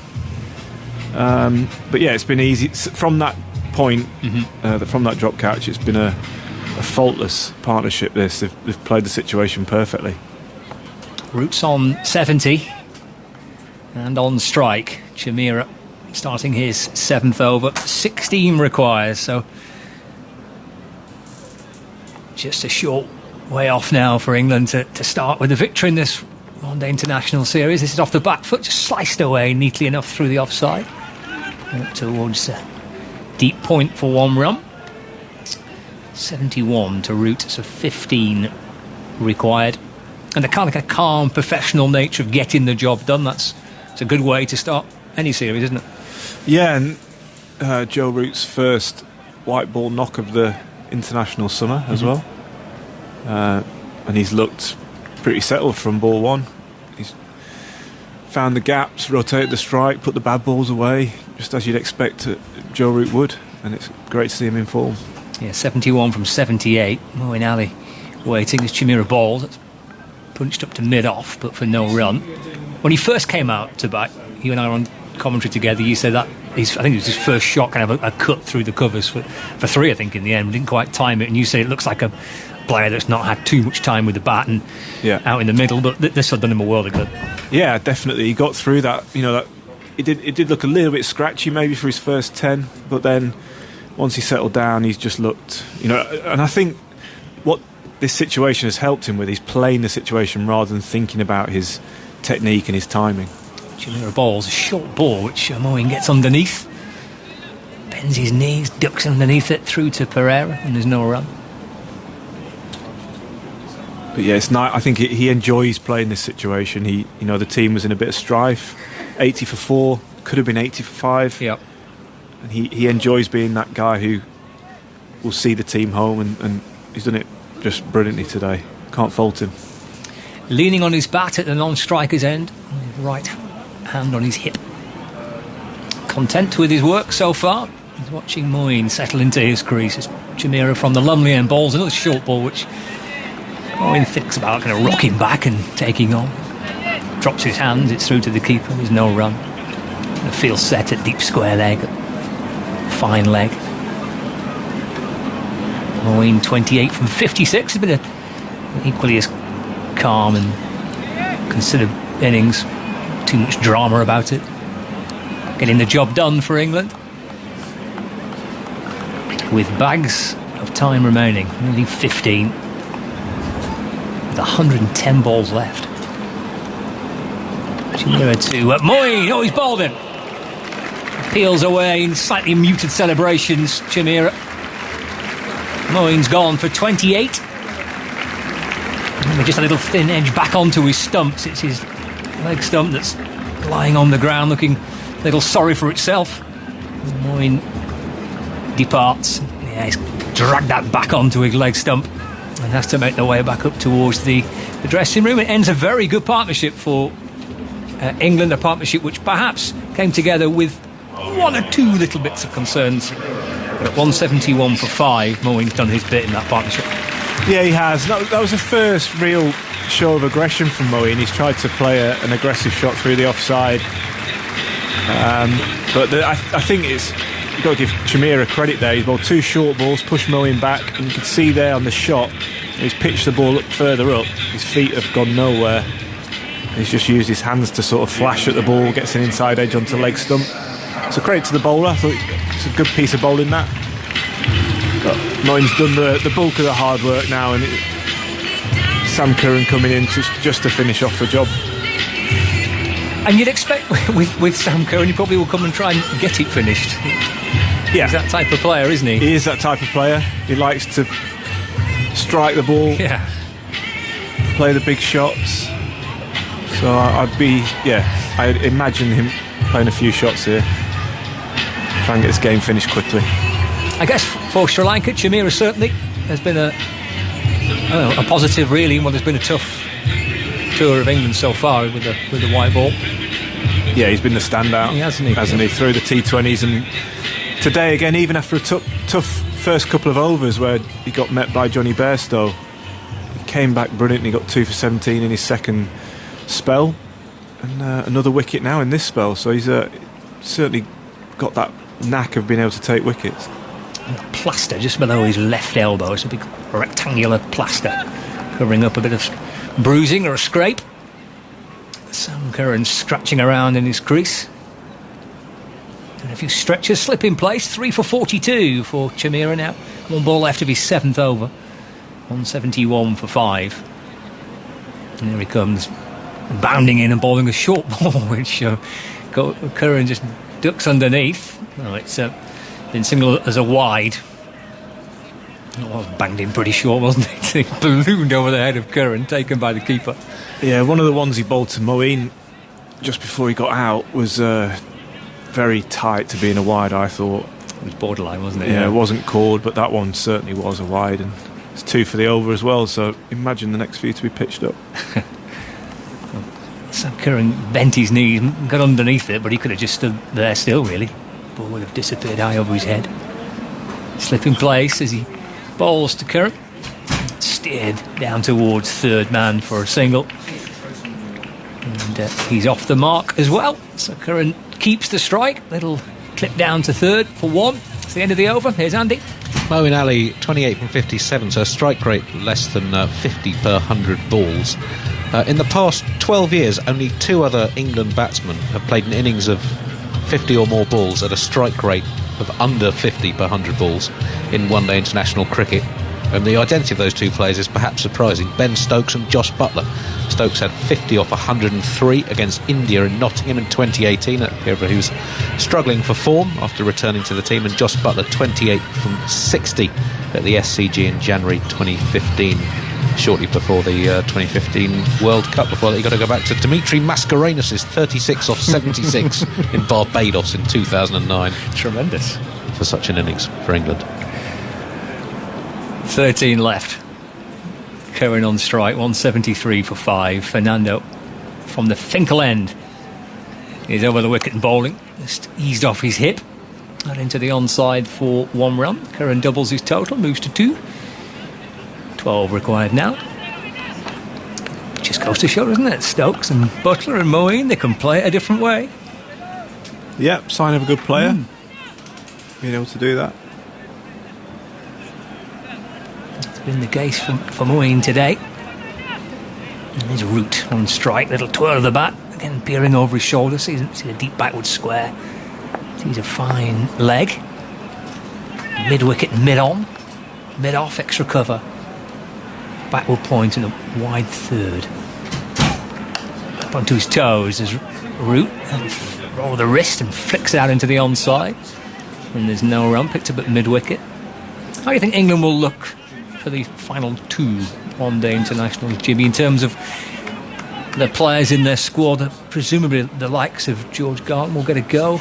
But yeah, it's been easy from that point. From that drop catch, it's been a faultless partnership. They've played the situation perfectly. Root's on 70 and on strike. Chamira starting his 7th over. 16 requires, so just a short way off now for England to start with a victory in this one-day international series. This is off the back foot, just sliced away neatly enough through the offside. Out towards deep point for 1 run. 71 to Root, so 15 required. And the kind of calm, professional nature of getting the job done, it's a good way to start any series, isn't it? Yeah, and Joe Root's first white ball knock of the international summer as well. And he's looked pretty settled from ball 1. He's found the gaps, rotated the strike, put the bad balls away, just as you'd expect Joe Root would. And it's great to see him in form. Yeah, 71 from 78. Moeen Ali waiting as Chamira balls. It's punched up to mid-off, but for no run. When he first came out to bat, you and I were on commentary together, you said that I think it was his first shot, kind of a cut through the covers for 3, I think, in the end. We didn't quite time it, and you say it looks like a player that's not had too much time with the bat and out in the middle, but this has done him a world of good. Yeah, definitely. He got through that. It did look a little bit scratchy maybe for his first 10, but then once he settled down, he's just looked, and I think what this situation has helped him with, he's playing the situation rather than thinking about his technique and his timing. Chamira balls a short ball which Moeen gets underneath, bends his knees, ducks underneath it through to Pereira, and there's no run. But yeah, it's nice. I think he enjoys playing this situation. The team was in a bit of strife. 80 for 4, could have been 80 for 5. Yep. And he enjoys being that guy who will see the team home, and he's done it just brilliantly today. Can't fault him. Leaning on his bat at the non-striker's end, his right hand on his hip. Content with his work so far. He's watching Moeen settle into his crease. It's Chamira from the Lumley end balls another short ball which Moeen thinks about kind of rocking back and taking on. Drops his hands, it's through to the keeper, there's no run. The field set at deep square leg, fine leg. Moeen 28 from 56 has been an equally as calm and considered innings. Too much drama about it. Getting the job done for England. With bags of time remaining, nearly 15, with 110 balls left. Chimera to Moeen. Oh, he's bowled it. Peels away in slightly muted celebrations. Chimera. Moeen's gone for 28. And just a little thin edge back onto his stumps. It's his leg stump that's lying on the ground, looking a little sorry for itself. Moeen departs. Yeah, he's dragged that back onto his leg stump and has to make their way back up towards the dressing room. It ends a very good partnership for England, a partnership which perhaps came together with one or two little bits of concerns. But at 171 for 5, Moeen's done his bit in that partnership. Yeah, he has. That was the first real show of aggression from Moeen. He's tried to play an aggressive shot through the offside. I think you've got to give Chimera credit there. He's bowled 2 short balls, pushed Moeen back, and you can see there on the shot, he's pitched the ball up further up. His feet have gone nowhere. He's just used his hands to sort of flash at the ball, gets an inside edge onto leg stump. So credit to the bowler. I thought it's a good piece of bowling that. But Moeen's done the bulk of the hard work now, and Sam Curran coming in just to finish off the job. And you'd expect with Sam Curran, he probably will come and try and get it finished. Yeah. He's that type of player, isn't he? He is that type of player. He likes to strike the ball, play the big shots. So I'd imagine him playing a few shots here. Try and get this game finished quickly. I guess for Sri Lanka, Chimera certainly has been a positive, really, in what has been a tough tour of England so far with the white ball. Yeah, he's been the standout, hasn't he? Through the T20s, and today again, even after a tough first couple of overs where he got met by Johnny Bairstow, he came back brilliant. He got 2 for 17 in his second spell, and another wicket now in this spell. So he's certainly got that knack of being able to take wickets. Plaster just below his left elbow. It's a big rectangular plaster covering up a bit of bruising or a scrape. Sam Curran scratching around in his crease. And a few stretches, slip in place. 3 for 42 for Chimera now. 1 ball left of his 7th over. 171 for 5. And there he comes, bounding in and bowling a short ball, which Curran just ducks underneath. Oh, it's been signalled as a wide. It was banged in pretty short, wasn't it? It ballooned over the head of Curran, taken by the keeper. Yeah, one of the ones he bowled to Moeen just before he got out was very tight to being a wide, I thought. It was borderline, wasn't it? Yeah, it wasn't called, but that one certainly was a wide, and it's 2 for the over as well, so imagine the next few to be pitched up. Sam Curran bent his knees and got underneath it, but he could have just stood there still, really. Ball would have disappeared high over his head. Slip in place as he bowls to Curran. Steered down towards third man for a single. And he's off the mark as well. So Curran keeps the strike. Little clip down to third for 1. It's the end of the over. Here's Andy. Moeen Ali, 28 from 57, so a strike rate less than 50 per 100 balls. In the past 12 years, only 2 other England batsmen have played an innings of 50 or more balls at a strike rate of under 50 per 100 balls in one-day international cricket. And the identity of those 2 players is perhaps surprising. Ben Stokes and Josh Buttler. Stokes had 50 off 103 against India in Nottingham in 2018, a period where he was struggling for form after returning to the team, and Josh Buttler 28 from 60 at the SCG in January 2015, shortly before the 2015 World Cup. Before that, you've got to go back to Dimitri Mascarenhas' 36 off 76 in Barbados in 2009. Tremendous. For such an innings for England. 13 left. Curran on strike, 173 for 5. Fernando from the Finkel end is over the wicket and bowling. Just eased off his hip. And into the onside for 1 run. Curran doubles his total, moves to 2. 12 required now. Just goes to show, doesn't it? Stokes and Buttler and Moeen, they can play it a different way. Yep, sign of a good player. Being able to do that. It's been the case for Moeen today. And his root on strike, little twirl of the bat, again peering over his shoulder, sees a deep backward square, sees a fine leg, mid-wicket, mid-on. mid-off, extra cover. Backward point and a wide third. Up onto his toes as Root, roll the wrist and flicks it out into the onside. And there's no run, picked up at mid-wicket. How do you think England will look for the final 2 one-day internationals, Jimmy, in terms of the players in their squad? Presumably the likes of George Garton will get a go.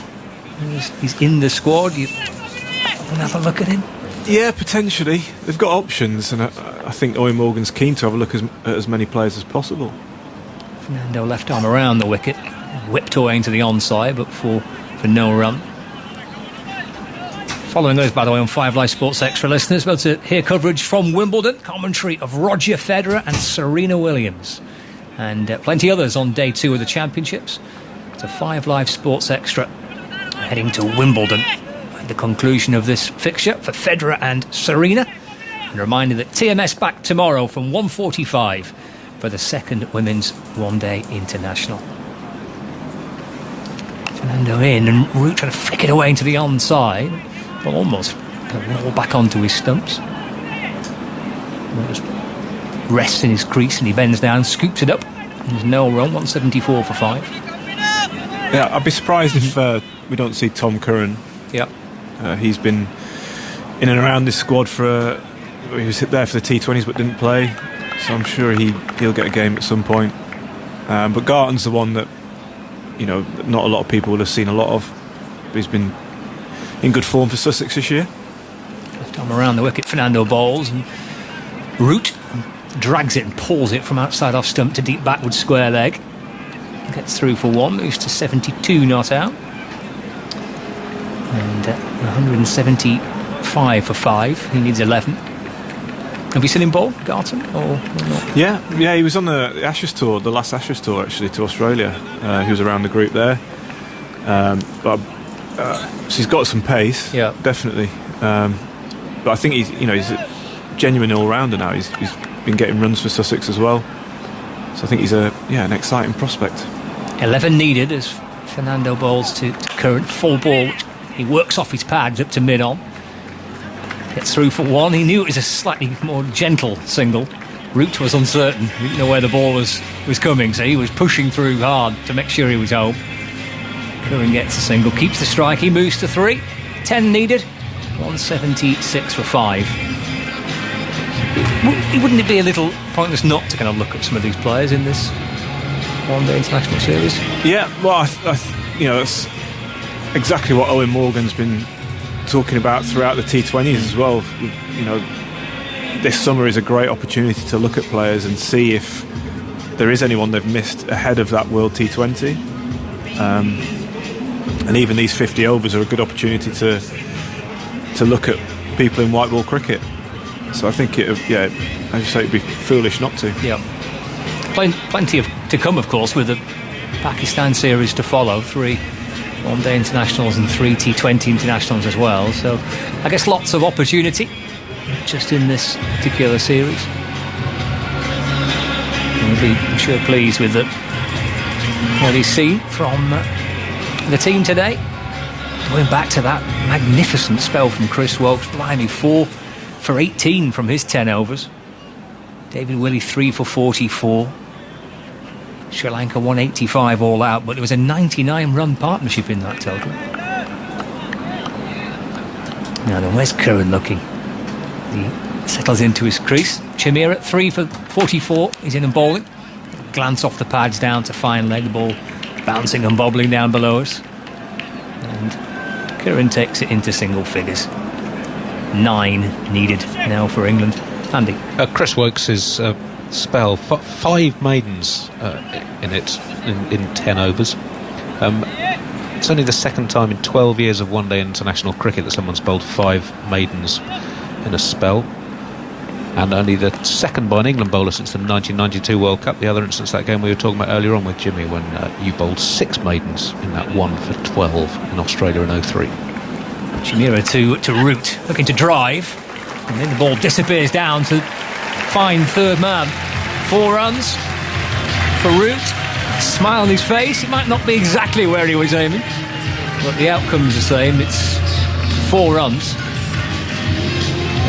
He's in the squad. You want to have a look at him? Yeah, potentially. They've got options, and I think Owen Morgan's keen to have a look at as many players as possible. Fernando left arm around the wicket, whipped away into the onside, but for no run. Following those, by the way, on 5 Live Sports Extra, listeners, about to hear coverage from Wimbledon, commentary of Roger Federer and Serena Williams, and plenty others on day 2 of the championships. To 5 Live Sports Extra, heading to Wimbledon at the conclusion of this fixture for Federer and Serena. And a reminder that TMS back tomorrow from 1:45 for the second women's one-day international. Fernando in, and Root trying to flick it away into the onside, but almost roll back onto his stumps. Just rests in his crease and he bends down, scoops it up. There's no run, 174 for 5. Yeah, I'd be surprised if we don't see Tom Curran. Yep. He's been in and around this squad he was there for the T20s but didn't play, so I'm sure he'll get a game at some point. But Garton's the one that, not a lot of people will have seen a lot of. But he's been in good form for Sussex this year. Left arm around the wicket, Fernando bowls, and Root drags it and pulls it from outside off stump to deep backward square leg. Gets through for 1, moves to 72 not out. And 175 for 5. He needs 11. Have you seen him bowl, Garton, or not? Yeah, he was on the Ashes tour, the last Ashes tour actually, to Australia. He was around the group there. So he's got some pace, yeah, definitely. But I think he's a genuine all-rounder now. He's been getting runs for Sussex as well. So I think he's an exciting prospect. 11 needed as Fernando bowls to Curran, full ball, which he works off his pads up to mid-on. Gets through for 1. He knew it was a slightly more gentle single. Root was uncertain. He didn't know where the ball was coming, so he was pushing through hard to make sure he was home. Curran gets a single, keeps the strike, he moves to 3. 10 needed, 176 for 5. Wouldn't it be a little pointless not to kind of look at some of these players in this one-day international series? Yeah, well, that's exactly what Owen Morgan's been talking about throughout the T20s as well. This summer is a great opportunity to look at players and see if there is anyone they've missed ahead of that World T20. And even these 50 overs are a good opportunity to look at people in white ball cricket. So I think as you say, it'd be foolish not to. Yeah. Plenty to come, of course, with the Pakistan series to follow. 3 one-day internationals and 3 T20 internationals as well. So I guess lots of opportunity just in this particular series. We'll be, I'm sure, pleased with what he's seen from the team today. Going back to that magnificent spell from Chris Woakes, blimey, 4 for 18 from his 10 overs. David Willey 3 for 44. Sri Lanka 185 all out, but there was a 99-run partnership in that total. Now then, where's Curran looking? He settles into his crease. Chamira 3 for 44. He's in and bowling. Glance off the pads down to fine leg, the ball bouncing and bobbling down below us. And Curran takes it into single figures. 9 needed now for England. Andy. Chris Woakes' spell, 5 maidens in 10 overs. It's only the second time in 12 years of one-day international cricket that someone's bowled 5 maidens in a spell, and only the second by an England bowler since the 1992 World Cup. The other instance, that game we were talking about earlier on with Jimmy, when you bowled 6 maidens in that 1 for 12 in Australia in 03. Chamira to Root, looking to drive, and then the ball disappears down to fine third man. 4 runs for Root. A smile on his face. It might not be exactly where he was aiming, but the outcome's the same. It's 4 runs.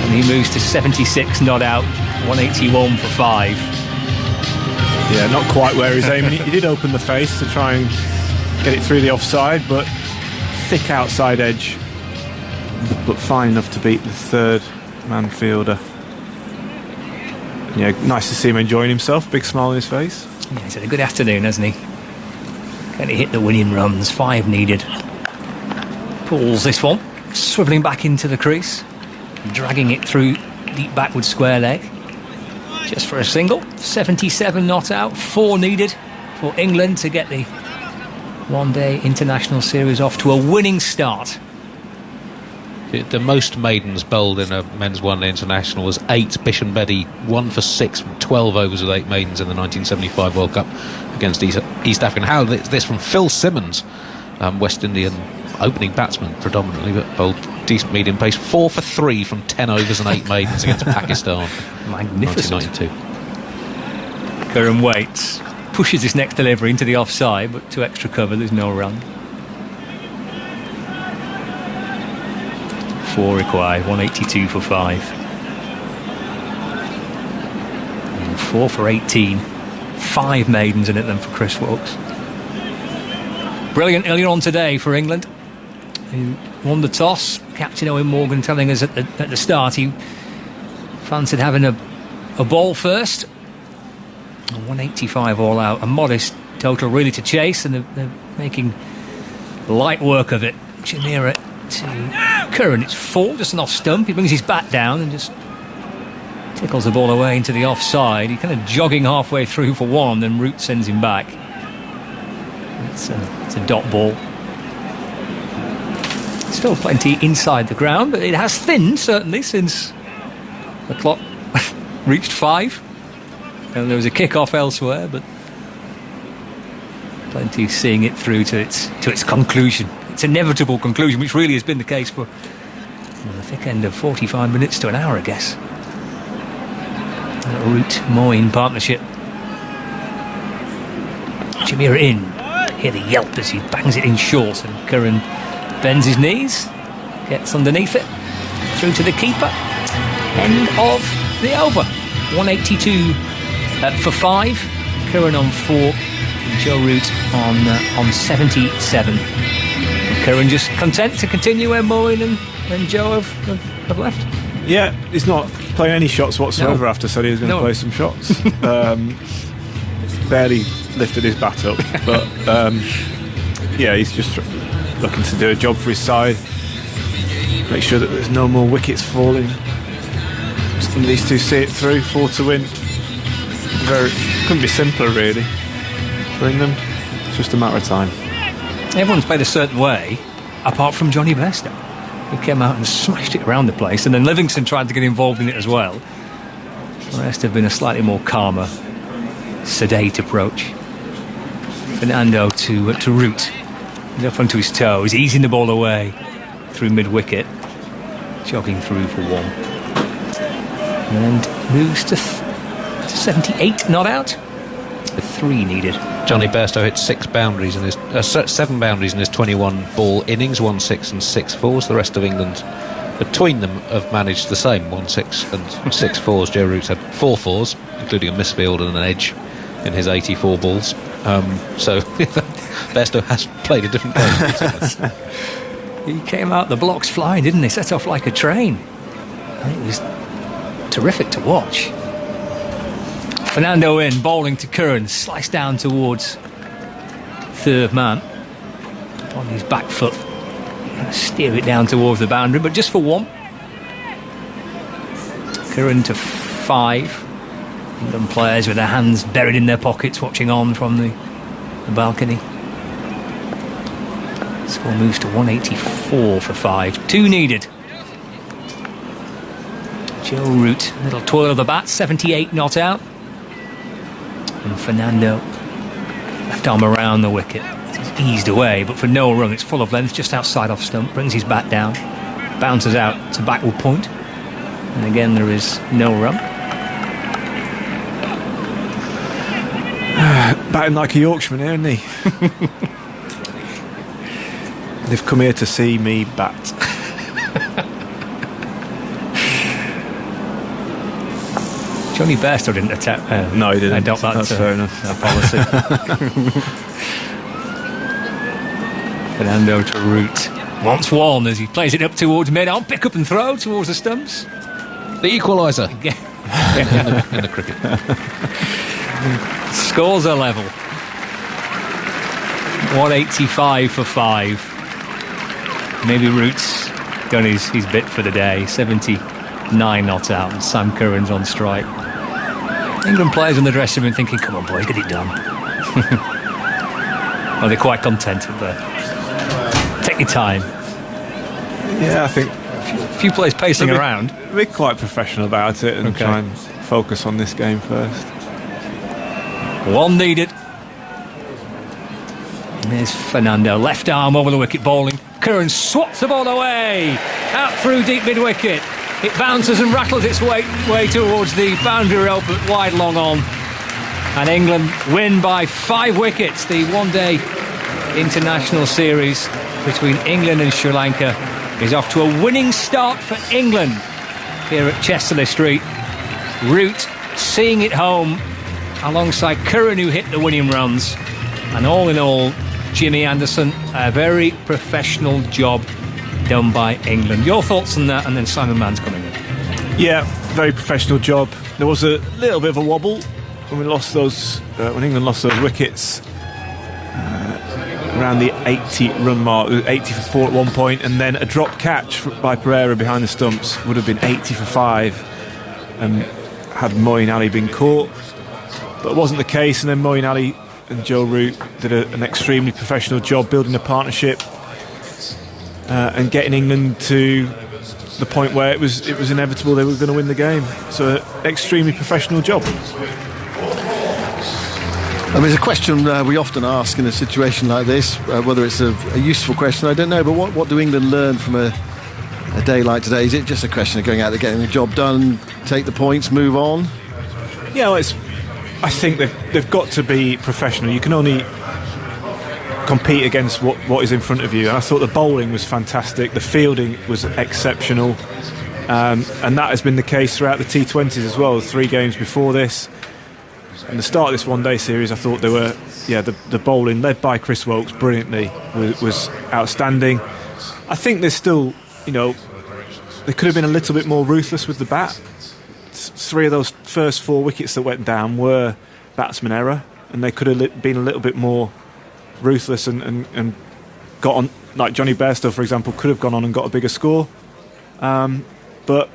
And he moves to 76 not out, 181 for 5. Yeah, not quite where he's aiming. He did open the face to try and get it through the offside, but thick outside edge, but fine enough to beat the third man fielder. Yeah, nice to see him enjoying himself. Big smile on his face. Yeah, he's had a good afternoon, hasn't he? Can he hit the winning runs? 5 needed. Pulls this one, swivelling back into the crease, dragging it through deep backward square leg. Just for a single. 77 not out, 4 needed for England to get the one-day international series off to a winning start. The most maidens bowled in a men's one-day international was 8. Bishan Bedi 1 for 6 from 12 overs with 8 maidens in the 1975 World Cup against East African. How this from Phil Simmons, West Indian opening batsman predominantly, but bowled decent medium pace. 4 for 3 from 10 overs and 8 maidens against Pakistan. Magnificent. 1992. Curran waits, pushes his next delivery into the offside, but to extra cover, there's no run. 4 required, 182 for 5. And 4 for 18. 5 maidens in it then for Chris Wilkes. Brilliant earlier on today for England, who won the toss. Captain Owen Morgan telling us at the start he fancied having a ball first. 185 all out, a modest total really to chase, and they're making light work of it. Chamira to Curran, it's 4, just an off stump. He brings his bat down and just tickles the ball away into the offside. He's kind of jogging halfway through for 1, then Root sends him back. It's a dot ball. Still plenty inside the ground, but it has thinned certainly since the clock reached 5. And there was a kick-off elsewhere, but plenty seeing it through to its conclusion. Its inevitable conclusion, which really has been the case for the thick end of 45 minutes to an hour, I guess. Root-Moyne partnership. Chamira in. Hear the yelp as he bangs it in short, and Curran bends his knees, gets underneath it, through to the keeper. End of the over. 182 for 5. Curran on 4. And Joe Root on 77. And Curran just content to continue where Moyne and Joe have left. Yeah, he's not playing any shots whatsoever after said he was going to play some shots. Barely lifted his bat up, but yeah, he's just looking to do a job for his side, make sure that there's no more wickets falling. These two see it through, 4 to win. Couldn't be simpler really for England. It's just a matter of time. Everyone's played a certain way apart from Johnny Bairstow. He came out and smashed it around the place, and then Livingston tried to get involved in it as well. The rest have been a slightly more calmer, sedate approach. Fernando to Root. He's up onto his toes, easing the ball away through mid-wicket, jogging through for 1. And moves to 78 not out, with 3 needed. Johnny Bairstow hit 7 boundaries in his 21 ball innings, 1 6 and 6 4s. The rest of England between them have managed the same, 1 6 and 6 4s. Joe Root's had 4 4s, including a misfield and an edge in his 84 balls. So Bairstow has played a different game. He came out the blocks flying, didn't he? Set off like a train. It was terrific to watch. Fernando in, bowling to Curran, sliced down towards third man on his back foot, steer it down towards the boundary, but just for 1. Curran to 5. England players with their hands buried in their pockets, watching on from the balcony. Score moves to 184 for 5. 2 needed. Joe Root, little twirl of the bat, 78 not out. And Fernando, left arm around the wicket. It's eased away, but for no run. It's full of length, just outside off stump. Brings his bat down, bounces out to backward point. And again, there is no run. Batting like a Yorkshireman here, isn't he? They've come here to see me bat. Johnny Bairstow didn't attack. No, he didn't. Adopt that, That's fair enough. that policy. Fernando to Root. Wants one as he plays it up towards mid-on. Pick up and throw towards the stumps. The equaliser. Yeah. in the cricket. Scores are level. 185 for 5. Maybe Root's done his bit for the day. 79 not out, and Sam Curran's on strike. England players in the dressing room thinking, come on boys, get it done. Are they quite contented there? Take your time. Yeah, I think A few players pacing around. Be quite professional about it and Okay. try and focus on this game first. One needed. There's Fernando, left arm over the wicket bowling. Curran swats the ball away, out through deep mid-wicket. It bounces and rattles its way towards the boundary rope, but wide long on. And England win by 5 wickets. The one-day international series between England and Sri Lanka is off to a winning start for England here at Chesterley Street. Root seeing it home alongside Curran, who hit the winning runs. And all in all, Jimmy Anderson, a very professional job done by England. Your thoughts on that, and then Simon Mann's coming in. Yeah, very professional job. There was a little bit of a wobble when we lost those, when England lost those wickets around the 80 run mark. It was 80 for 4 at one point, and then a drop catch by Pereira behind the stumps would have been 80 for 5, and had Moeen Ali been caught, but it wasn't the case. And then Moeen Ali and Joe Root did an extremely professional job building a partnership and getting England to the point where it was inevitable they were going to win the game. So, extremely professional job. I mean, it's a question we often ask in a situation like this, whether it's a useful question, I don't know, but what do England learn from a day like today? Is it just a question of going out there, getting the job done, take the points, move on? Yeah, well, I think they've got to be professional. You can only compete against what is in front of you. And I thought the bowling was fantastic. The fielding was exceptional. And that has been the case throughout the T20s as well. 3 games before this. And the start of this one-day series, I thought they were, the bowling, led by Chris Woakes brilliantly, was outstanding. I think there's still, they could have been a little bit more ruthless with the bat. 3 of those first 4 wickets that went down were batsman error, and they could have been a little bit more ruthless and got on. Like Johnny Bairstow, for example, could have gone on and got a bigger score. But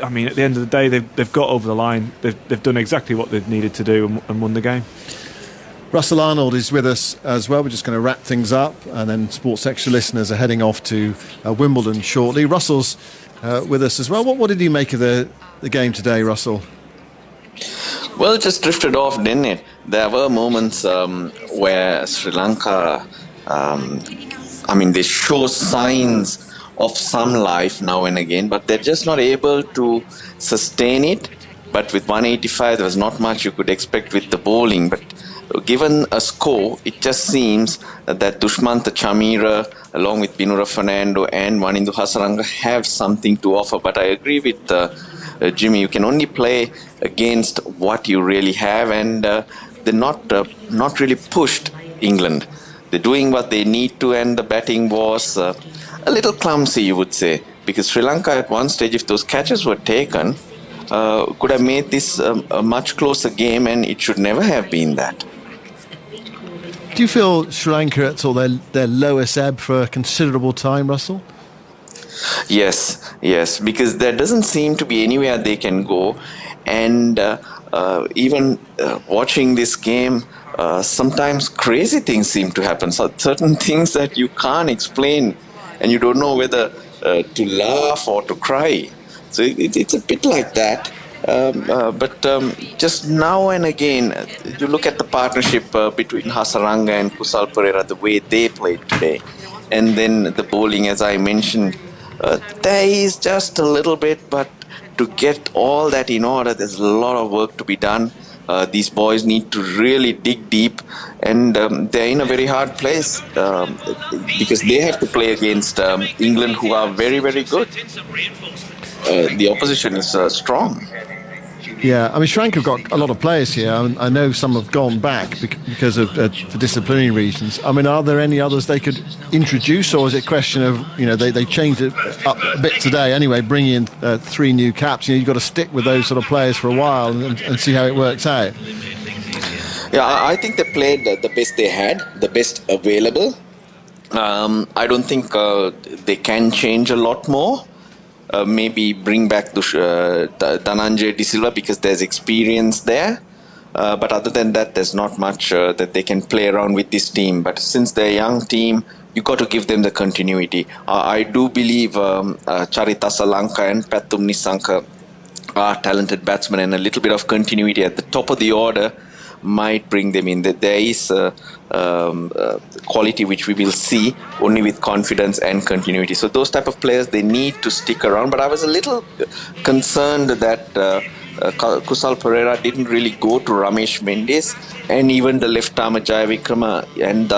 I mean, at the end of the day, they've got over the line. They've done exactly what they've needed to do and won the game. Russell Arnold is with us as well. We're just going to wrap things up, and then Sports Extra listeners are heading off to Wimbledon shortly. Russell's with us as well. What did you make of the game today, Russell? Well, it just drifted off, didn't it? There were moments where Sri Lanka, they show signs of some life now and again, but they're just not able to sustain it. But with 185, there was not much you could expect with the bowling. But given a score, it just seems that Dushmantha Chameera, along with Binura Fernando and Wanindu Hasaranga, have something to offer. But I agree with Jimmy, you can only play against what you really have, and they're not really pushed England. They're doing what they need to, and the batting was a little clumsy, you would say, because Sri Lanka at one stage, if those catches were taken, could have made this a much closer game, and it should never have been that. Do you feel Sri Lanka at all their lowest ebb for a considerable time, Russell? Yes, because there doesn't seem to be anywhere they can go, and even watching this game, sometimes crazy things seem to happen. So certain things that you can't explain, and you don't know whether to laugh or to cry. So it's a bit like that. But just now and again, you look at the partnership between Hasaranga and Kusal Perera, the way they played today, and then the bowling, as I mentioned. There is just a little bit, but to get all that in order, there's a lot of work to be done. These boys need to really dig deep, and they're in a very hard place because they have to play against England, who are very, very good. The opposition is strong. Yeah, I mean, Sri Lanka have got a lot of players here. I know some have gone back because of for disciplinary reasons. I mean, are there any others they could introduce, or is it a question of, they changed it up a bit today anyway, bringing in 3 new caps? You've got to stick with those sort of players for a while and see how it works out. Yeah, I think they played the best they had, the best available. I don't think they can change a lot more. Maybe bring back Dhananjay De Silva because there's experience there. But other than that, there's not much that they can play around with this team. But since they're a young team, you got to give them the continuity. I do believe Charitasa Lanka and Pathum Nissanka are talented batsmen, and a little bit of continuity at the top of the order might bring them in. That there is quality which we will see only with confidence and continuity. So those type of players, they need to stick around. But I was a little concerned that Kusal Pereira didn't really go to Ramesh Mendes, and even the left-armer Jayavikrama and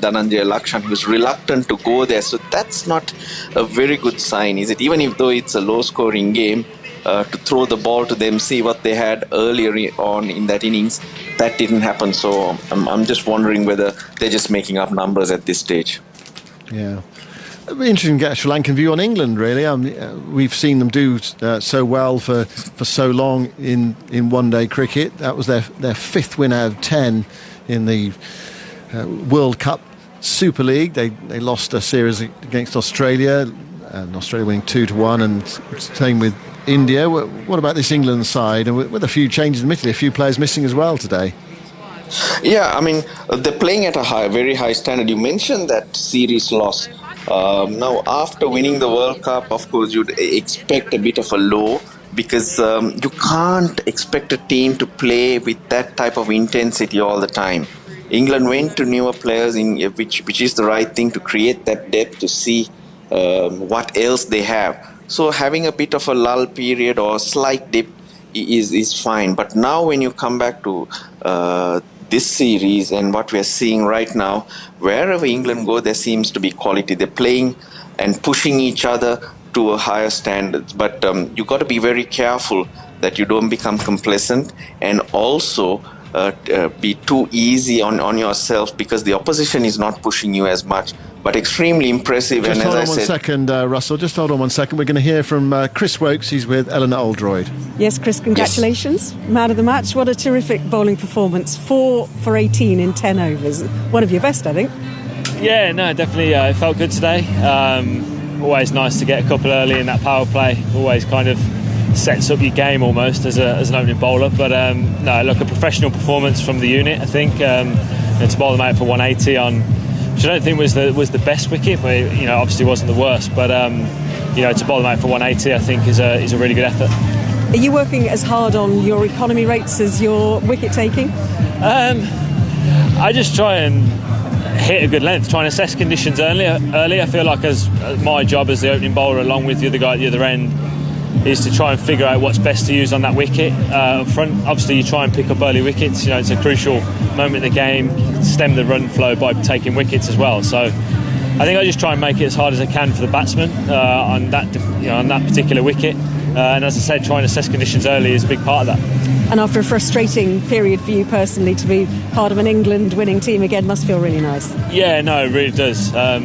Dhananjay Lakshan, was reluctant to go there. So that's not a very good sign, is it? Even though it's a low-scoring game, to throw the ball to them, see what they had earlier on in that innings, that didn't happen. So I'm just wondering whether they're just making up numbers at this stage. Yeah. It'd be interesting to get a Sri Lankan view on England, really. We've seen them do so well for so long in one-day cricket. That was their 5th win out of 10 in the World Cup Super League. They lost a series against Australia, and Australia winning 2-1, and same with India. What about this England side? And with a few changes, admittedly, a few players missing as well today. Yeah, I mean, they're playing at a very high standard. You mentioned that series loss. Now, after winning the World Cup, of course, you'd expect a bit of a low, because you can't expect a team to play with that type of intensity all the time. England went to newer players, which is the right thing, to create that depth, to see what else they have. So having a bit of a lull period or a slight dip is fine. But now when you come back to this series and what we're seeing right now, wherever England go, there seems to be quality. They're playing and pushing each other to a higher standards. But you got to be very careful that you don't become complacent, and also be too easy on yourself, because the opposition is not pushing you as much. But extremely impressive. Just hold on one second, Russell. Just hold on 1 second. We're going to hear from Chris Wokes. He's with Eleanor Oldroyd. Yes, Chris, congratulations. Yes. Man of the match. What a terrific bowling performance. 4 for 18 in 10 overs. One of your best, I think. Yeah, no, definitely. It felt good today. Always nice to get a couple early in that power play. Always kind of sets up your game almost as an opening bowler. But no, look, a professional performance from the unit, I think. To bowl them out for 180 on, which I don't think was the best wicket, but obviously wasn't the worst. But to bowl them out for 180, I think is a really good effort. Are you working as hard on your economy rates as your wicket taking? I just try and hit a good length, try and assess conditions early. I feel like as my job as the opening bowler, along with the other guy at the other end, is to try and figure out what's best to use on that wicket up front. Obviously, you try and pick up early wickets. It's a crucial moment in the game. Stem the run flow by taking wickets as well. So, I think I just try and make it as hard as I can for the batsman on that particular wicket. And as I said, trying to assess conditions early is a big part of that. And after a frustrating period for you personally, to be part of an England winning team again must feel really nice. Yeah, no, it really does. I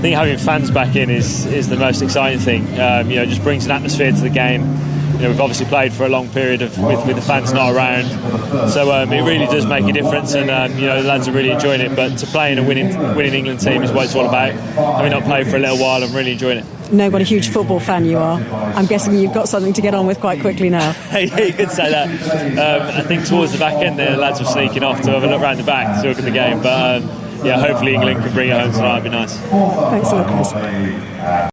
think having fans back in is the most exciting thing. Just brings an atmosphere to the game. We've obviously played for a long period with the fans not around, so it really does make a difference. And the lads are really enjoying it. But to play in a winning England team is what it's all about. Having not played for a little while, I'm really enjoying it. No, what a huge football fan you are. I'm guessing you've got something to get on with quite quickly now. Yeah, you could say that. I think towards the back end, the lads were sneaking off to have a look round the back to look at the game. But hopefully England can bring it home tonight. It'd be nice. Thanks a lot, Chris.